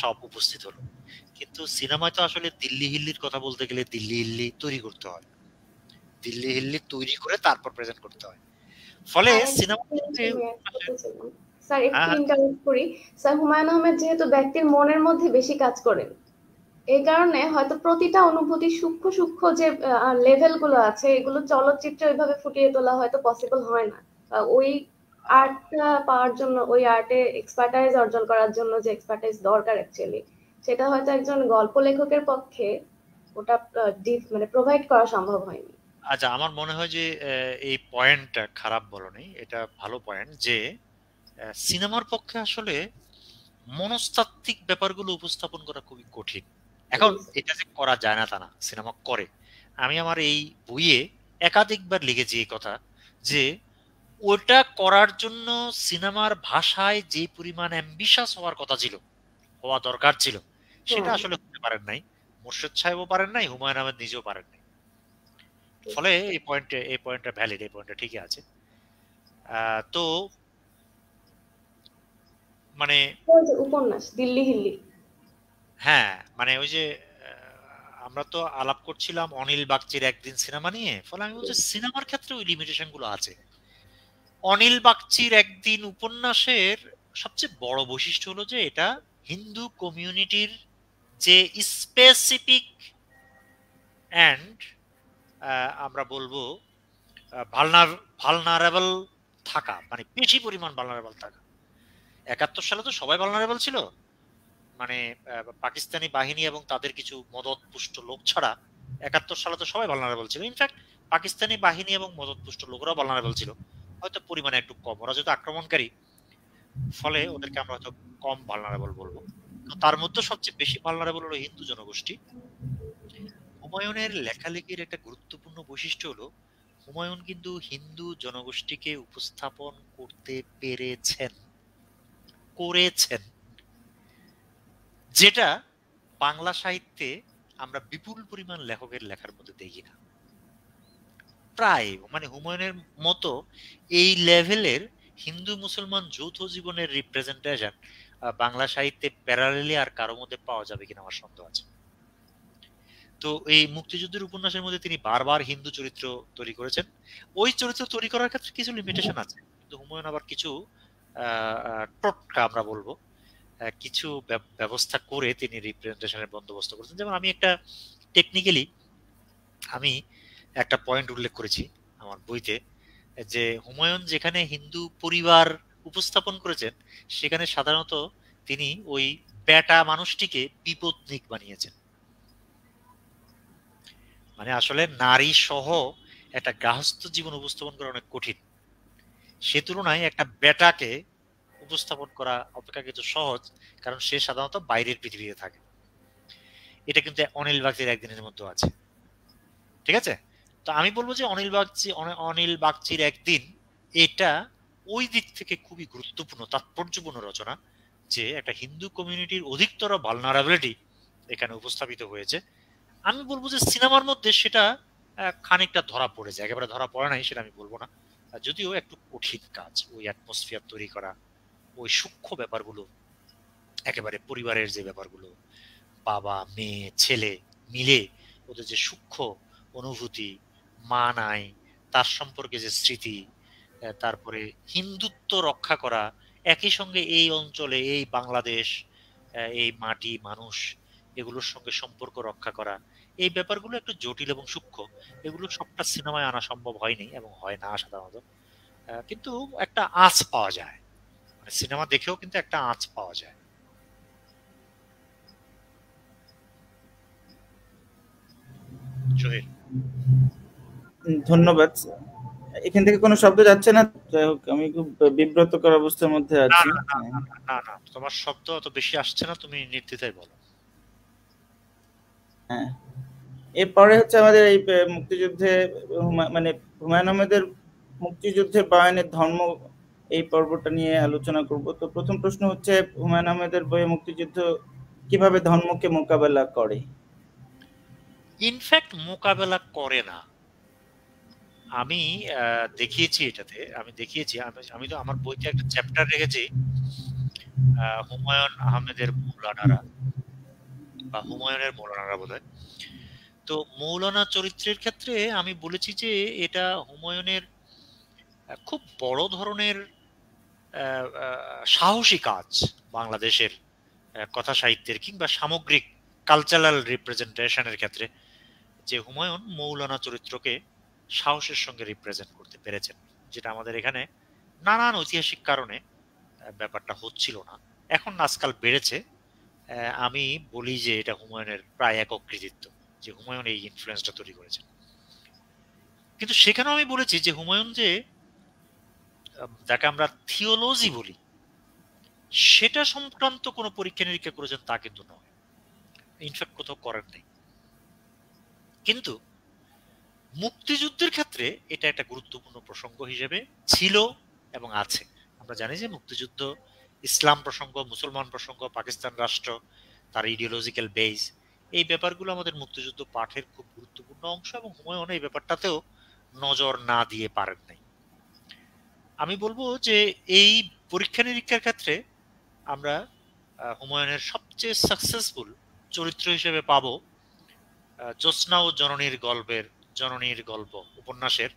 সব উপস্থিত হলো, কিন্তু সিনেমায় তো আসলে দিল্লি হিল্লির কথা বলতে গেলে দিল্লি হিল্লি তৈরি করতে হয়, দিল্লি হিল্লি তৈরি করে তারপর প্রেজেন্ট করতে হয়। ফলে সিনেমা স্যার একটু ইন্টারেস্ট করি স্যার, হুমায়ুন আহমেদ যেহেতু ব্যক্তির মনের মধ্যে বেশি কাজ করেন, এই কারণে হয়তো প্রতিটা অনুভূতি সূক্ষ্ম সূক্ষ্ম যে লেভেল গুলো আছে, এগুলো চলচ্চিত্রে ওইভাবে ফুটিয়ে তোলা হয়তো পসিবল হয় না। ওই আর্টটা পাওয়ার জন্য, ওই আর্টে এক্সপার্টাইজ অর্জন করার জন্য যে এক্সপার্টাইজ দরকার অ্যাকচুয়ালি, সেটা হয়তো একজন গল্প লেখকের পক্ষে ওটা মানে প্রোভাইড করা সম্ভব হয়নি। আচ্ছা, আমার মনে হয় যে এই পয়েন্টটা খারাপ বলনি, এটা ভালো পয়েন্ট যে সিনেমার পক্ষে আসলে মনস্তাত্ত্বিক ব্যাপারগুলো উপস্থাপন করা খুবই কঠিন। এখন এটা যে করা যায় না তা না, সিনেমা করে। আমি আমার এই বইয়ে একাধিকবার লিখেছি এই কথা যে ওটা করার জন্য সিনেমার ভাষায় যে পরিমাণ অ্যাম্বিশাস হওয়ার কথা ছিল, হওয়া দরকার ছিল, সেটা আসলে হতে পারেন নাই। মোর্শেদ সাহেবও পারেন নাই, হুমায়ুন আহমেদ নিজেও পারেন নাই। ফলে এই পয়েন্টটা ভ্যালিড, এই পয়েন্টটা ঠিকই আছে। তো মানে উপন্যাস দিল্লি হিল্লি। হ্যাঁ, মানে ওই যে আমরা তো আলাপ করছিলাম অনিল বাগচির একদিন সিনেমা নিয়ে, ফলে আমি বলছি সিনেমার ক্ষেত্রে ওই লিমিটেশন গুলো আছে। অনিল বাগচির একদিন উপন্যাসের সবচেয়ে বড় বৈশিষ্ট্য হলো যে এটা হিন্দু কমিউনিটির যে স্পেসিফিক অ্যান্ড আমরা বলবো ভালনারেবল থাকা, মানে বেশি পরিমাণ ভালনারেবল থাকা। 71 সালে তো সবাই ভালনারেবল ছিল, মানে পাকিস্তানি বাহিনী এবং তাদের কিছু মদতপুষ্ট লোক ছাড়া 71 সালে তো সবাই ভালনারেবল ছিল। ইনফ্যাক্ট পাকিস্তানি বাহিনী এবং মদতপুষ্ট লোকরাও ভালনারেবল ছিল, হয়তো পরিমাণে একটু কম। ওরা যেহেতু আক্রমণকারী, ফলে ওদেরকে আমরা হয়তো কম ভালনারেবল বলবো। তো তার মধ্যে সবচেয়ে বেশি ভালনারেবল হলো হিন্দু জনগোষ্ঠী। হুমায়ুনের লেখালেখির একটা গুরুত্বপূর্ণ বৈশিষ্ট্য হলো হুমায়ুন কিন্তু হিন্দু জনগোষ্ঠীকে উপস্থাপন করতে করেছেন, যেটা বাংলা সাহিত্যে আমরা বিপুল পরিমাণ লেখকের লেখার মধ্যে দেখি না। প্রায় মানে হুমায়ুনের মতো এই লেভেলের হিন্দু মুসলমান যৌথ জীবনের রিপ্রেজেন্টেশন বাংলা সাহিত্যে প্যারালালি আর কারো মধ্যে পাওয়া যাবে কিনা আমার সন্দেহ আছে। তো এই মুক্তিযুদ্ধের উপন্যাসের মধ্যে তিনি বারবার হিন্দু চরিত্র তৈরি করেছেন। ওই চরিত্র তৈরি করার ক্ষেত্রে কিছু লিমিটেশন আছে, কিন্তু হুমায়ুন আবার কিছু টোটকা আমরা বলবো কিছু ব্যবস্থা করে তিনি রিপ্রেজেন্টেশনের বন্দোবস্ত করেছেন। যেমন আমি একটা পয়েন্ট উল্লেখ করেছি আমার বইতে, যে হুমায়ুন যেখানে হিন্দু পরিবার উপস্থাপন করেছেন সেখানে সাধারণত তিনি ওই বেটা মানুষটিকে বিপত্নিক বানিয়েছেন। মানে আসলে নারী সহ একটা গার্হস্থ্য জীবন উপস্থাপন করা অনেক কঠিন, সে তুলনায় একটা বেটাকে উপস্থাপন করা অপেক্ষাকৃত সহজ, কারণ সে সাধারণত বাইরের পৃথিবীতে থাকে। এটা কিন্তু অনিল বাগচির একদিনের মধ্যে আছে, ঠিক আছে? তো আমি বলবো যে অনিল বাগচির একদিন এটা ওই দিক থেকে খুবই গুরুত্বপূর্ণ তাৎপর্যপূর্ণ রচনা, যে একটা হিন্দু কমিউনিটির অধিকতর ভালনারাবিলিটি এখানে উপস্থাপিত হয়েছে। আমি বলবো যে সিনেমার মধ্যে সেটা খানিকটা ধরা পড়েছে, একেবারে ধরা পড়ে নাই সেটা আমি বলবো না, যদিও একটু কঠিন কাজ ওই অ্যাটমসফিয়ার তৈরি করা, ওই সূক্ষ্ম ব্যাপারগুলো, একেবারে পরিবারের যে ব্যাপারগুলো, বাবা মেয়ে ছেলে মিলে ওদের যে সূক্ষ্ম অনুভূতি, মা নাই তার সম্পর্কে যে স্মৃতি, তারপরে হিন্দুত্ব রক্ষা করা, একই সঙ্গে এই অঞ্চলে এই বাংলাদেশ, এই মাটি মানুষ এগুলোর সঙ্গে সম্পর্ক রক্ষা করা, এই ব্যাপারগুলো একটু জটিল এবং সূক্ষ্ম। এগুলো সবটা সিনেমায় আনা সম্ভব হয়নি এবং হয় না সাধারণত, কিন্তু একটা আঁচ পাওয়া যায়, মানে সিনেমা দেখেও কিন্তু একটা আঁচ পাওয়া যায়। জহির, ধন্যবাদ। এখান থেকে কোনো শব্দ যাচ্ছে না? যাই হোক, আমি খুব বিব্রতকর অবস্থার মধ্যে না আছি। না না না না, তোমার শব্দ অত বেশি আসছে না, তুমি নির্দ্বিধায় বলো। হ্যাঁ, এরপরে হচ্ছে আমাদের এই মুক্তিযুদ্ধে মানে হুমায়ুন আহমেদের মুক্তিযুদ্ধের বয়ানের ধর্ম, এই পর্বটা নিয়ে আলোচনা করব। তো প্রথম প্রশ্ন হচ্ছে, হুমায়ুন আহমেদের বইয়ে মুক্তিযুদ্ধ কিভাবে ধর্মকে মোকাবেলা করে? ইনফ্যাক্ট মোকাবেলা করে না। আমি দেখিয়েছি এটাতে, আমি তো আমার বইতে একটা চ্যাপ্টার রেখেছি হুমায়ুন আহমেদের মৌলানারা, বা হুমায়ুনের মৌলানারা বোধহয়। তো মৌলানা চরিত্রের ক্ষেত্রে আমি বলেছি যে এটা হুমায়ুনের খুব বড় ধরনের সাহসী কাজ বাংলাদেশের কথা সাহিত্যের কিংবা সামগ্রিক কালচারাল রিপ্রেজেন্টেশনের ক্ষেত্রে, যে হুমায়ুন মৌলানা চরিত্রকে সাহসের সঙ্গে রিপ্রেজেন্ট করতে পেরেছেন, যেটা আমাদের এখানে নানান ঐতিহাসিক কারণে ব্যাপারটা হচ্ছিল না, এখন আজকাল বেড়েছে। আমি বলি যে এটা হুমায়ুনের প্রায় একক কৃতিত্ব, যে হুমায়ুন এই ইনফ্লুয়েন্সটা তৈরি করেছেন। কিন্তু সেখানেও আমি বলেছি যে হুমায়ুন যে যাকে আমরা থিওলজি বলি, সেটা সংক্রান্ত কোনো পরীক্ষা নিরীক্ষা করেছেন তা কিন্তু নয়, ইনফ্যাক্ট কোথাও করেন নাই। কিন্তু মুক্তিযুদ্ধের ক্ষেত্রে এটা একটা গুরুত্বপূর্ণ প্রসঙ্গ হিসেবে ছিল এবং আছে। আমরা জানি যে মুক্তিযুদ্ধ ইসলাম প্রসঙ্গ, মুসলমান প্রসঙ্গ, পাকিস্তান রাষ্ট্র, তার ইডিওলজিক্যাল বেস, এই ব্যাপারগুলো আমাদের মুক্তিযুদ্ধ পাঠের খুব গুরুত্বপূর্ণ অংশ, এবং হুমায়ুন এই ব্যাপারটাতেও নজর না দিয়ে পারেন নাই। আমি বলবো যে এই পরীক্ষা নিরীক্ষার ক্ষেত্রে আমরা হুমায়ুনের সবচেয়ে সাকসেসফুল চরিত্র হিসেবে পাবো জ্যোৎস্না ও জননীর গল্প উপন্যাসের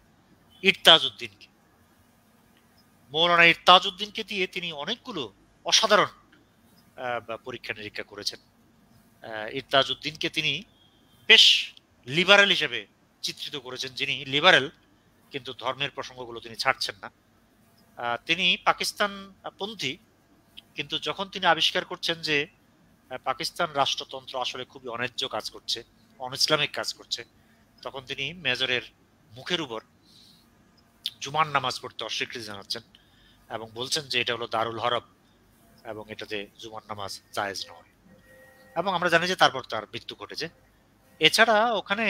ইরতাজউদ্দিনকে। মৌলানা ইরতাজউদ্দিনকে দিয়ে তিনি অনেকগুলো অসাধারণ পরীক্ষা নিরীক্ষা করেছেন। ইরতাজউদ্দিনকে তিনি বেশ লিবারেল হিসেবে চিত্রিত করেছেন, যিনি লিবারেল কিন্তু ধর্মের প্রসঙ্গগুলো তিনি ছাড়ছেন না। তিনি পাকিস্তান পন্থী, কিন্তু যখন তিনি আবিষ্কার করছেন যে পাকিস্তান রাষ্ট্রতন্ত্র আসলে খুবই অন্যায্য কাজ করছে, অনইসলামিক কাজ করছে, তখন তিনি মেজরের মুখের উপর জুমার নামাজ পড়তে অস্বীকৃতি জানাচ্ছেন এবং বলছেন যে এটা হলো দারুল হরব এবং এটাতে জুমার নামাজ জায়েজ নয়। এবং আমরা জানি যে তারপর তার মৃত্যু ঘটেছে। এছাড়া ওখানে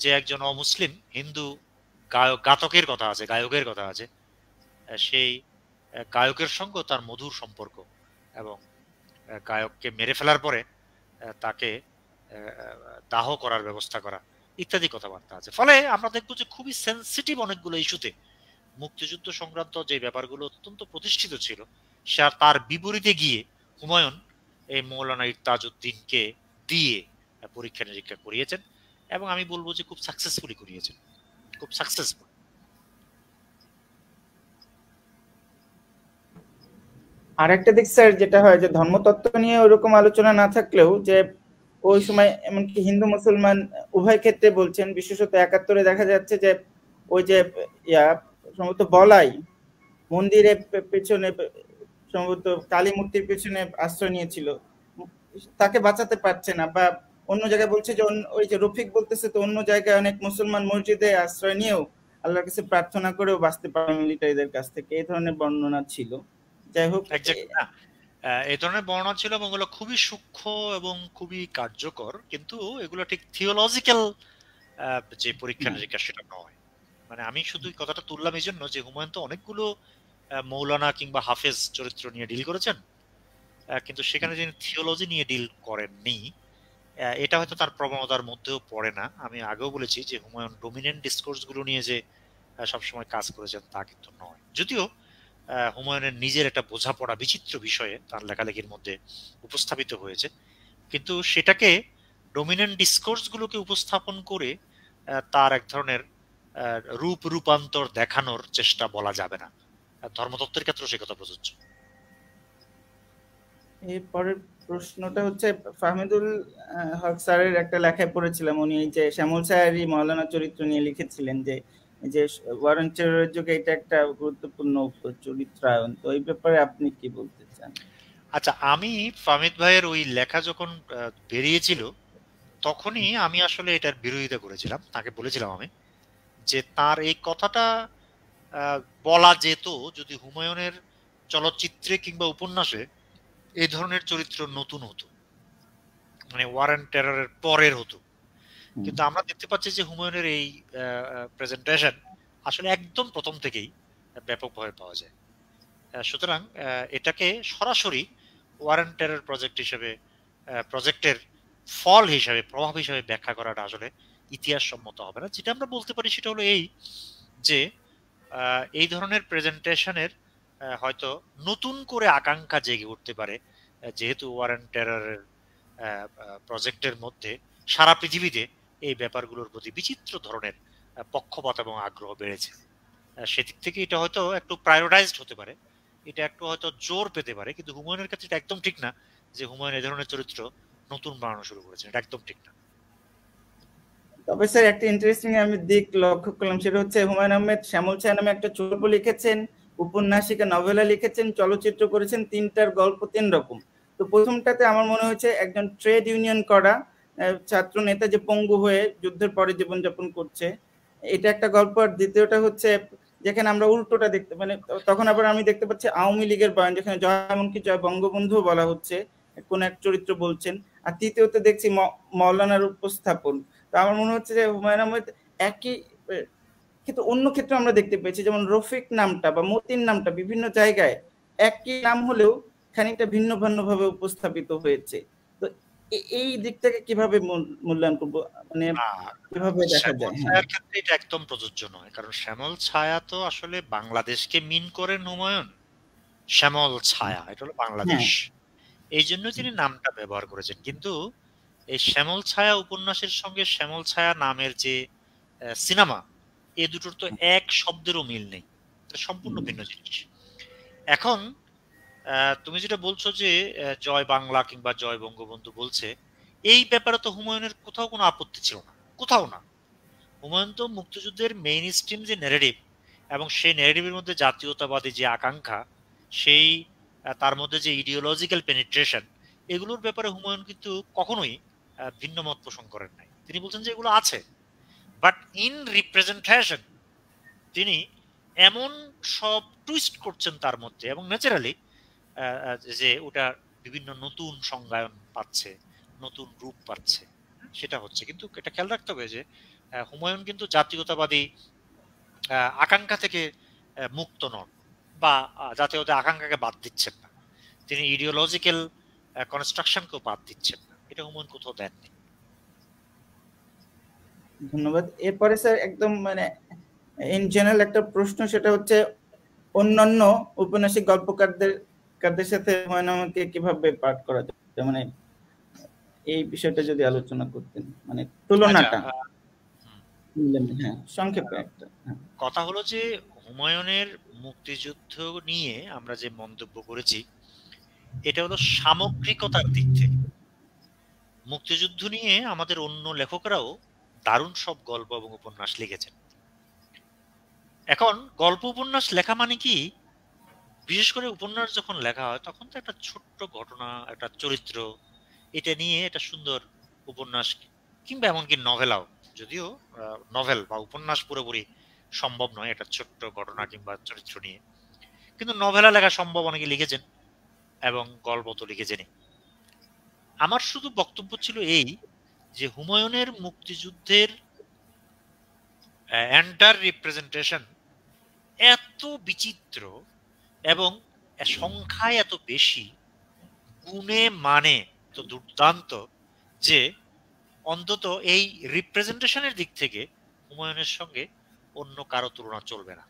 যে একজন অমুসলিম হিন্দু গায়কের কথা আছে, সেই গায়কের সঙ্গে তার মধুর সম্পর্ক এবং গায়ককে মেরে ফেলার পরে তাকে দাহ করার ব্যবস্থা করা ইত্যাদি কথাবার্তা আছে। ফলে আমরা দেখবো যে খুবই সেন্সিটিভ অনেকগুলো ইস্যুতে মুক্তিযুদ্ধ সংক্রান্ত যে ব্যাপারগুলো অত্যন্ত প্রতিষ্ঠিত ছিল, তার বিপরীতে গিয়ে হুমায়ুন এই মৌলানা ইরতাজউদ্দিনকে দিয়ে পরীক্ষা নিরীক্ষা করিয়েছেন এবং আমি বলবো যে খুব সাকসেসফুলি করিয়েছেন, খুব সাকসেসফুল। আর একটা দিক স্যার যেটা হয় যে ধর্মতত্ত্ব নিয়ে ওরকম আলোচনা না থাকলেও যে ওই সময় এমনকি হিন্দু মুসলমান উভয় ক্ষেত্রে বলছেন, বিশেষত ৭১-এ দেখা যাচ্ছে যে ওই যে সম্ভবত বলাই মন্দিরের পেছনে সম্ভবত কালী মূর্তির পেছনে আশ্রয় নিয়েছিল, তাকে বাঁচাতে পারছে না, বা অন্য জায়গায় বলছে যে ওই যে রফিক বলতেছে তো অন্য জায়গায় অনেক মুসলমান মসজিদে আশ্রয় নিয়েও আল্লাহর কাছে প্রার্থনা করেও বাঁচতে পারে মিলিটারিদের কাছ থেকে, এই ধরনের বর্ণনা ছিল। যাই হোক, এই ধরনের বর্ণনা ছিল এবং এগুলো খুবই সূক্ষ্ম এবং খুবই কার্যকর, কিন্তু এগুলো ঠিক থিওলজিক্যাল যে পরীক্ষা নিরীক্ষা সেটা নয়। মানে আমি শুধু কথাটা তুললাম এই জন্য যে হুমায়ুন তো অনেকগুলো মৌলানা কিংবা হাফেজ চরিত্র নিয়ে ডিল করেছেন, কিন্তু সেখানে যিনি থিওলজি নিয়ে ডিল করেননি, এটা হয়তো তার প্রবণতার মধ্যেও পড়ে না। আমি আগেও বলেছি যে হুমায়ুন ডোমিনেন্ট ডিসকোর্স গুলো নিয়ে যে সবসময় কাজ করেছেন তা কিন্তু নয়, যদিও হুমায়ুনের নিজের একটা বোঝাপড়া বিচিত্র বিষয়ে তার লেখালেখির মধ্যে উপস্থাপিত হয়েছে, কিন্তু সেটাকে ডোমিনেন্ট ডিসকোর্স গুলোকে উপস্থাপন করে তার এক ধরনের রূপান্তর দেখানোর চেষ্টা বলা যাবে না। ধর্মতত্ত্বের ক্ষেত্রে সে কথা প্রযোজ্য। এরপরের প্রশ্নটা হচ্ছে ফাহমিদুল হক স্যারের একটা লেখায় পড়েছিলাম, উনি যে শ্যামল স্যারই মৌলানা চরিত্র নিয়ে লিখেছিলেন যে ওয়ারেন টেররের যুগে এটা একটা গুরুত্বপূর্ণ চরিত্রায়ন, তো এই ব্যাপারে আপনি কি বলতে চান? আচ্ছা, আমি ফাহমিদ ভাইয়ের ওই লেখা যখন বেরিয়েছিল তখনই আমি আসলে এটার বিরোধিতা করেছিলাম। তাকে বলেছিলাম আমি যে তার এই কথাটা বলা যেত যদি হুমায়ুনের চলচ্চিত্রে কিংবা উপন্যাসে এই ধরনের চরিত্র নতুন হতো, মানে ওয়ারেন টেররের পরের হতো। কিন্তু আমরা দেখতে পাচ্ছি যে হুমায়ুনের এই প্রেজেন্টেশন আসলে একদম প্রথম থেকেই ব্যাপকভাবে পাওয়া যায়। সুতরাং এটাকে সরাসরি ওয়ারেন টেরর প্রজেক্টের ফল হিসাবে, প্রভাব হিসাবে ব্যাখ্যা করাটা আসলে ইতিহাস সম্মত হবে না। যেটা আমরা বলতে পারি সেটা হলো এই যে এই ধরনের প্রেজেন্টেশনের হয়তো নতুন করে আকাঙ্ক্ষা জেগে উঠতে পারে, যেহেতু ওয়ারেন টেররের প্রজেক্টের মধ্যে সারা পৃথিবীতে এই ব্যাপারগুলোর প্রতি বিচিত্র ধরনের পক্ষপাত এবং আগ্রহ বেড়েছে। সেদিক থেকে এটা হয়তো একটু প্রায়োরিটাইজড হতে পারে, এটা একটু হয়তো জোর পেতে পারে, কিন্তু হুমায়ুনের ক্ষেত্রে এটা একদম ঠিক না যে হুমায়ুন এই ধরনের চরিত্র নতুন বানানো শুরু করেছেন, এটা একদম ঠিক না। তবে স্যার একটা ইন্টারেস্টিং আমি দিক লক্ষ্য করলাম, সেটা হচ্ছে হুমায়ুন আহমেদ শ্যামল ছায়া নামে একটা গল্প লিখেছেন, উপন্যাসিকা নভেলা লিখেছেন, চলচ্চিত্র করেছেন, তিনটার গল্প তিন রকম। তো প্রথমটাতে আমার মনে হচ্ছে একজন ট্রেড ইউনিয়ন করা ছাত্র নেতা যে পঙ্গু হয়ে যুদ্ধের পরে জীবনযাপন করছে, এটা একটা গল্প। আর দ্বিতীয়টা হচ্ছে যেখানে আমরা উল্টোটা দেখতে, মানে তখন আবার আমি দেখতে পাচ্ছি আওয়ামী লীগের বয়ান, যেখানে জয় এমনকি জয় বঙ্গবন্ধু বলা হচ্ছে, কোন এক চরিত্র বলছেন। আর তৃতীয়তে দেখছি মৌলানার উপস্থাপন। তো আমার মনে হচ্ছে যে হুমায়ুন আহমেদ একই কিন্তু অন্য ক্ষেত্রে আমরা দেখতে পেয়েছি, যেমন রফিক নামটা বা মতিন নামটা বিভিন্ন জায়গায় একই নাম হলেও খানিকটা ভিন্ন ভিন্ন ভাবে উপস্থাপিত হয়েছে। তো এই দিকটাকে কিভাবে মূল্যায়ন করব, মানে কিভাবে দেখা যায়? শ্যামল ক্ষেত্রে এটা একদম প্রযোজ্য নয়, কারণ শ্যামল ছায়া তো আসলে বাংলাদেশকে মিন করেন হুমায়ুন, শ্যামল ছায়া, এটা হলো বাংলাদেশ। হ্যাঁ এই জন্য তিনি নামটা ব্যবহার করেছেন। কিন্তু এই শ্যামল ছায়া উপন্যাসের সঙ্গে শ্যামল ছায়া নামের যে সিনেমা, এ দুটোর তো এক শব্দেরও মিল নেই, এটা সম্পূর্ণ ভিন্ন জিনিস। এখন তুমি যেটা বলছো যে জয় বাংলা কিংবা জয় বঙ্গবন্ধু বলছে, এই ব্যাপারে তো হুমায়ুনের কোথাও কোনো আপত্তি ছিল না, কোথাও না। হুমায়ুন তো মুক্তিযুদ্ধের মেইন স্ট্রিম যে ন্যারেটিভ, এবং সেই ন্যারেটিভের মধ্যে জাতীয়তাবাদী যে আকাঙ্ক্ষা, সেই তার মধ্যে যে ইডিওলজিক্যাল পেনিট্রেশন, এগুলোর ব্যাপারে হুমায়ুন কিন্তু কখনোই ভিন্ন মত পোষণ করেন নাই। তিনি বলছেন যে এগুলো আছে, বাট ইন রিপ্রেজেন্টেশন তিনি এমন সব টুইস্ট করছেন তার মধ্যে, এবং ন্যাচারালি যে ওটা বিভিন্ন নতুন সংজ্ঞায়ন পাচ্ছে, নতুন রূপ পাচ্ছে, সেটা হচ্ছে। কিন্তু এটা খেয়াল রাখতে হবে যে হুমায়ুন কিন্তু জাতীয়তাবাদী আকাঙ্ক্ষা থেকে মুক্ত নন, বা জাতীয়তা আকাঙ্ক্ষাকে বাদ দিচ্ছেন না, তিনি ইডিওলজিক্যাল কনস্ট্রাকশনকেও বাদ দিচ্ছেন না, এটা হুমায়ুন কোথাও দেননি। ধন্যবাদ। এরপরে স্যার একদম মানে ইন জেনারেল একটা প্রশ্ন, সেটা হচ্ছে অন্যান্য ঔপন্যাসিক গল্পকারদের সাথে হুমায়ুনকে কিভাবে পাঠ করা যায়, মানে এই বিষয়টা যদি আলোচনা করতেন, মানে তুলনাটা। হ্যাঁ সংক্ষেপে একটা। কথা হলো যে হুমায়ুনের মুক্তিযুদ্ধ নিয়ে আমরা যে মন্তব্য করেছি, এটা হলো সামগ্রিকতার দিক থেকে। মুক্তিযুদ্ধ নিয়ে আমাদের অন্য লেখকরাও দারুণ সব গল্প এবং উপন্যাস লিখেছেন। এখন গল্প উপন্যাস লেখা মানে কি, বিশেষ করে উপন্যাস যখন লেখা হয় তখন তো একটা ছোট্ট ঘটনা, একটা চরিত্র, এটা নিয়ে একটা সুন্দর উপন্যাস কিংবা এমনকি নভেলাও, যদিও নভেল বা উপন্যাস পুরোপুরি সম্ভব নয় একটা ছোট্ট ঘটনা কিংবা চরিত্র নিয়ে, কিন্তু নভেলা লেখা সম্ভব, অনেকে লিখেছেন এবং গল্প তো লিখেছেনই। আমার শুধু বক্তব্য ছিল এই যে হুমায়ুনের মুক্তিযুদ্ধের এন্টার রিপ্রেজেন্টেশন এত বিচিত্র এবং সংখ্যায় এত বেশি, গুণে মানে তো দুর্দান্ত, যে অন্তত এই রিপ্রেজেন্টেশনের দিক থেকে হুমায়ুনের সঙ্গে অন্য কারো তুলনা চলবে না।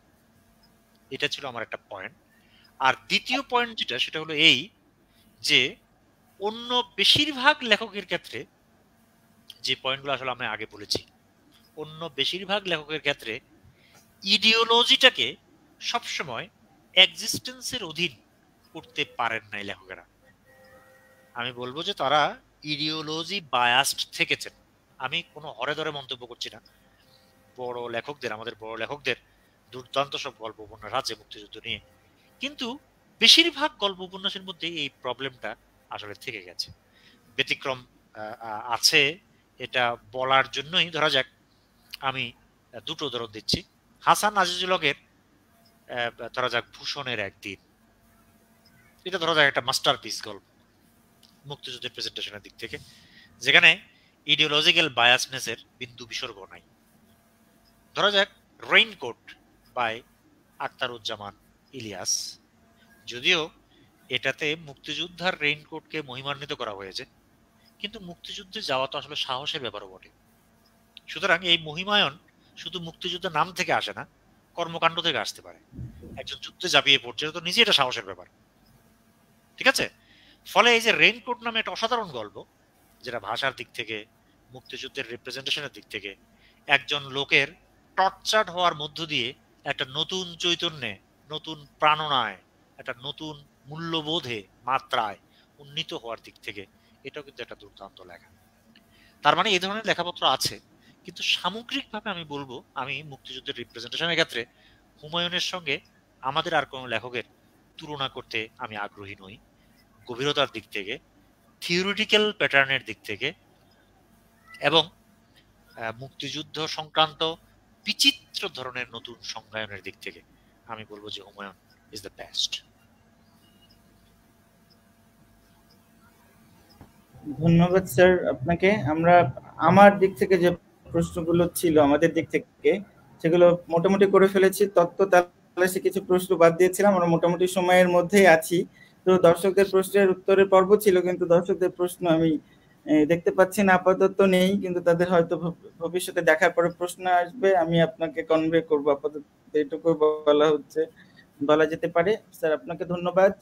এটা ছিল আমার একটা পয়েন্ট। আর দ্বিতীয় পয়েন্ট যেটা, সেটা হলো এই যে অন্য বেশিরভাগ লেখকের ক্ষেত্রে, যে পয়েন্টগুলো আসলে আমি আগে বলেছি, অন্য বেশিরভাগ লেখকের ক্ষেত্রে ইডিওলজিটাকে সবসময় এক্সিস্টেন্সের অধীন করতে পারেন নাই লেখকেরা। আমি বলবো যে তারা ইডিওলজি বায়াসড থেকেছেন। আমি কোনো হরে ধরে মন্তব্য করছি না। বড় লেখকদের, আমাদের বড় লেখকদের দুর্দান্ত সব গল্প উপন্যাস আছে মুক্তিযুদ্ধ নিয়ে, কিন্তু বেশিরভাগ গল্প উপন্যাসের মধ্যে এই প্রবলেমটা আসলে থেকে গেছে। ব্যতিক্রম আছে, এটা বলার জন্যই ধরা যাক আমি দুটো উদাহরণ দিচ্ছি। হাসান আজিজুল হকের ধরা যাক ভূষণের একদিন, এটা ধরা যাক একটা মাস্টারপিস গল্প মুক্তিযুদ্ধের প্রেজেন্টেশনের দিক থেকে, যেখানে ইডিওলজিক্যাল বায়াসনেসের বিন্দু বিসর্গ নাই। ধরা যাক রেইনকোট বাই আখতারুজ্জামান ইলিয়াস, যদিও এটাতে মুক্তিযোদ্ধার রেইনকোটকে মহিমান্বিত করা হয়েছে, কিন্তু মুক্তিযুদ্ধে যাওয়া তো আসলে সাহসের ব্যাপারও বটে। সুতরাং এই মহিমায়ন শুধু মুক্তিযুদ্ধের নাম থেকে আসে না, কর্মকাণ্ড থেকে আসতে পারে। একজন যুদ্ধে ঝাঁপিয়ে পড়ছে, তো নিজে এটা সাহসের ব্যাপার, ঠিক আছে? ফলে এই যে রেইনকোট নামে একটা অসাধারণ গল্প, যেটা ভাষার দিক থেকে, মুক্তিযুদ্ধের রিপ্রেজেন্টেশনের দিক থেকে, একজন লোকের টর্চার্ড হওয়ার মধ্য দিয়ে একটা নতুন চৈতন্যে, নতুন প্রাণনায়, একটা নতুন মূল্যবোধে, মাত্রায় উন্নীত হওয়ার দিক থেকে, এটাও কিন্তু একটা দুর্দান্ত লেখা। তার মানে এই ধরনের লেখাপত্র আছে, কিন্তু সামগ্রিকভাবে আমি বলবো, আমি মুক্তিযুদ্ধের রিপ্রেজেন্টেশনের ক্ষেত্রে হুমায়ুনের সঙ্গে আমাদের আর কোনো লেখকের তুলনা করতে আমি আগ্রহী নই। গভীরতার দিক থেকে, থিওরিটিক্যাল প্যাটার্নের দিক থেকে, এবং মুক্তিযুদ্ধ সংক্রান্ত বিচিত্র ধরনের নতুন সংজ্ঞায়নের দিক থেকে আমি বলবো যে হুমায়ুন ইজ দ্য বেস্ট। ধন্যবাদ স্যার আপনাকে। আমরা আমার দিক থেকে যে প্রশ্নগুলো ছিল আমাদের দিক থেকে, সেগুলো মোটামুটি করে ফেলেছি। তত্ত্ব তালাশে কিছু প্রশ্ন বাদ দিয়েছিলাম, আমরা মোটামুটি সময়ের মধ্যেই আছি। তো দর্শকদের প্রশ্নের উত্তরের পর্ব ছিল, কিন্তু দর্শকদের প্রশ্ন আমি দেখতে পাচ্ছি না, আপাতত নেই, কিন্তু তাদের হয়তো ভবিষ্যতে দেখার পরে প্রশ্ন আসবে, আমি আপনাকে কনভে করবো। আপাতত এটুকু বলা হচ্ছে। বলা যেতে পারে। স্যার আপনাকে ধন্যবাদ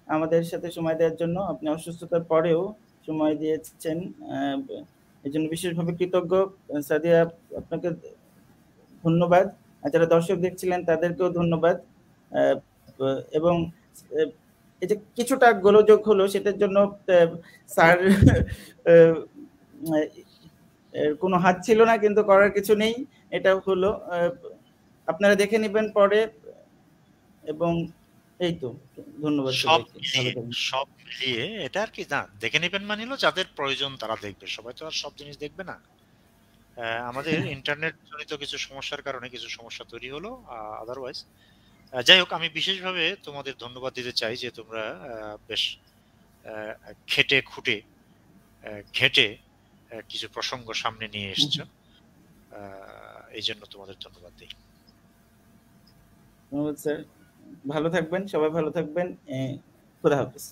আমাদের সাথে সময় দেওয়ার জন্য। আপনি অসুস্থতার পরেও সময় দিয়েছেন, এই জন্য বিশেষভাবে কৃতজ্ঞ। সাদিয়া আপনাকে ধন্যবাদ, আর যারা দর্শক দেখছিলেন তাদেরকেও ধন্যবাদ। এবং এই যে কিছুটা গোলযোগ হলো সেটার জন্য স্যার কোনো হাত ছিল না, কিন্তু করার কিছু নেই, এটা হলো। আপনারা দেখে নেবেন পরে। এবং এই তো, ধন্যবাদ সবাইকে, ভালো থাকবেন। সব মিলিয়ে এটা আর কি, না দেখে নেবেন মানে হলো যাদের প্রয়োজন তারা দেখবে, সবাই তো আর সব জিনিস দেখবে না। আমাদের ইন্টারনেট জনিত কিছু সমস্যার কারণে কিছু সমস্যা তৈরি হলো, আদারওয়াইজ যাই হোক, আমি বিশেষভাবে তোমাদের ধন্যবাদ দিতে চাই যে তোমরা বেশ খেটে খুঁটে ঘেটে কিছু প্রসঙ্গ সামনে নিয়ে এসছো, এই জন্য তোমাদের ধন্যবাদ দিই। ধন্যবাদ স্যার, ভালো থাকবেন, সবাই ভালো থাকবেন, খোদা হাফেজ।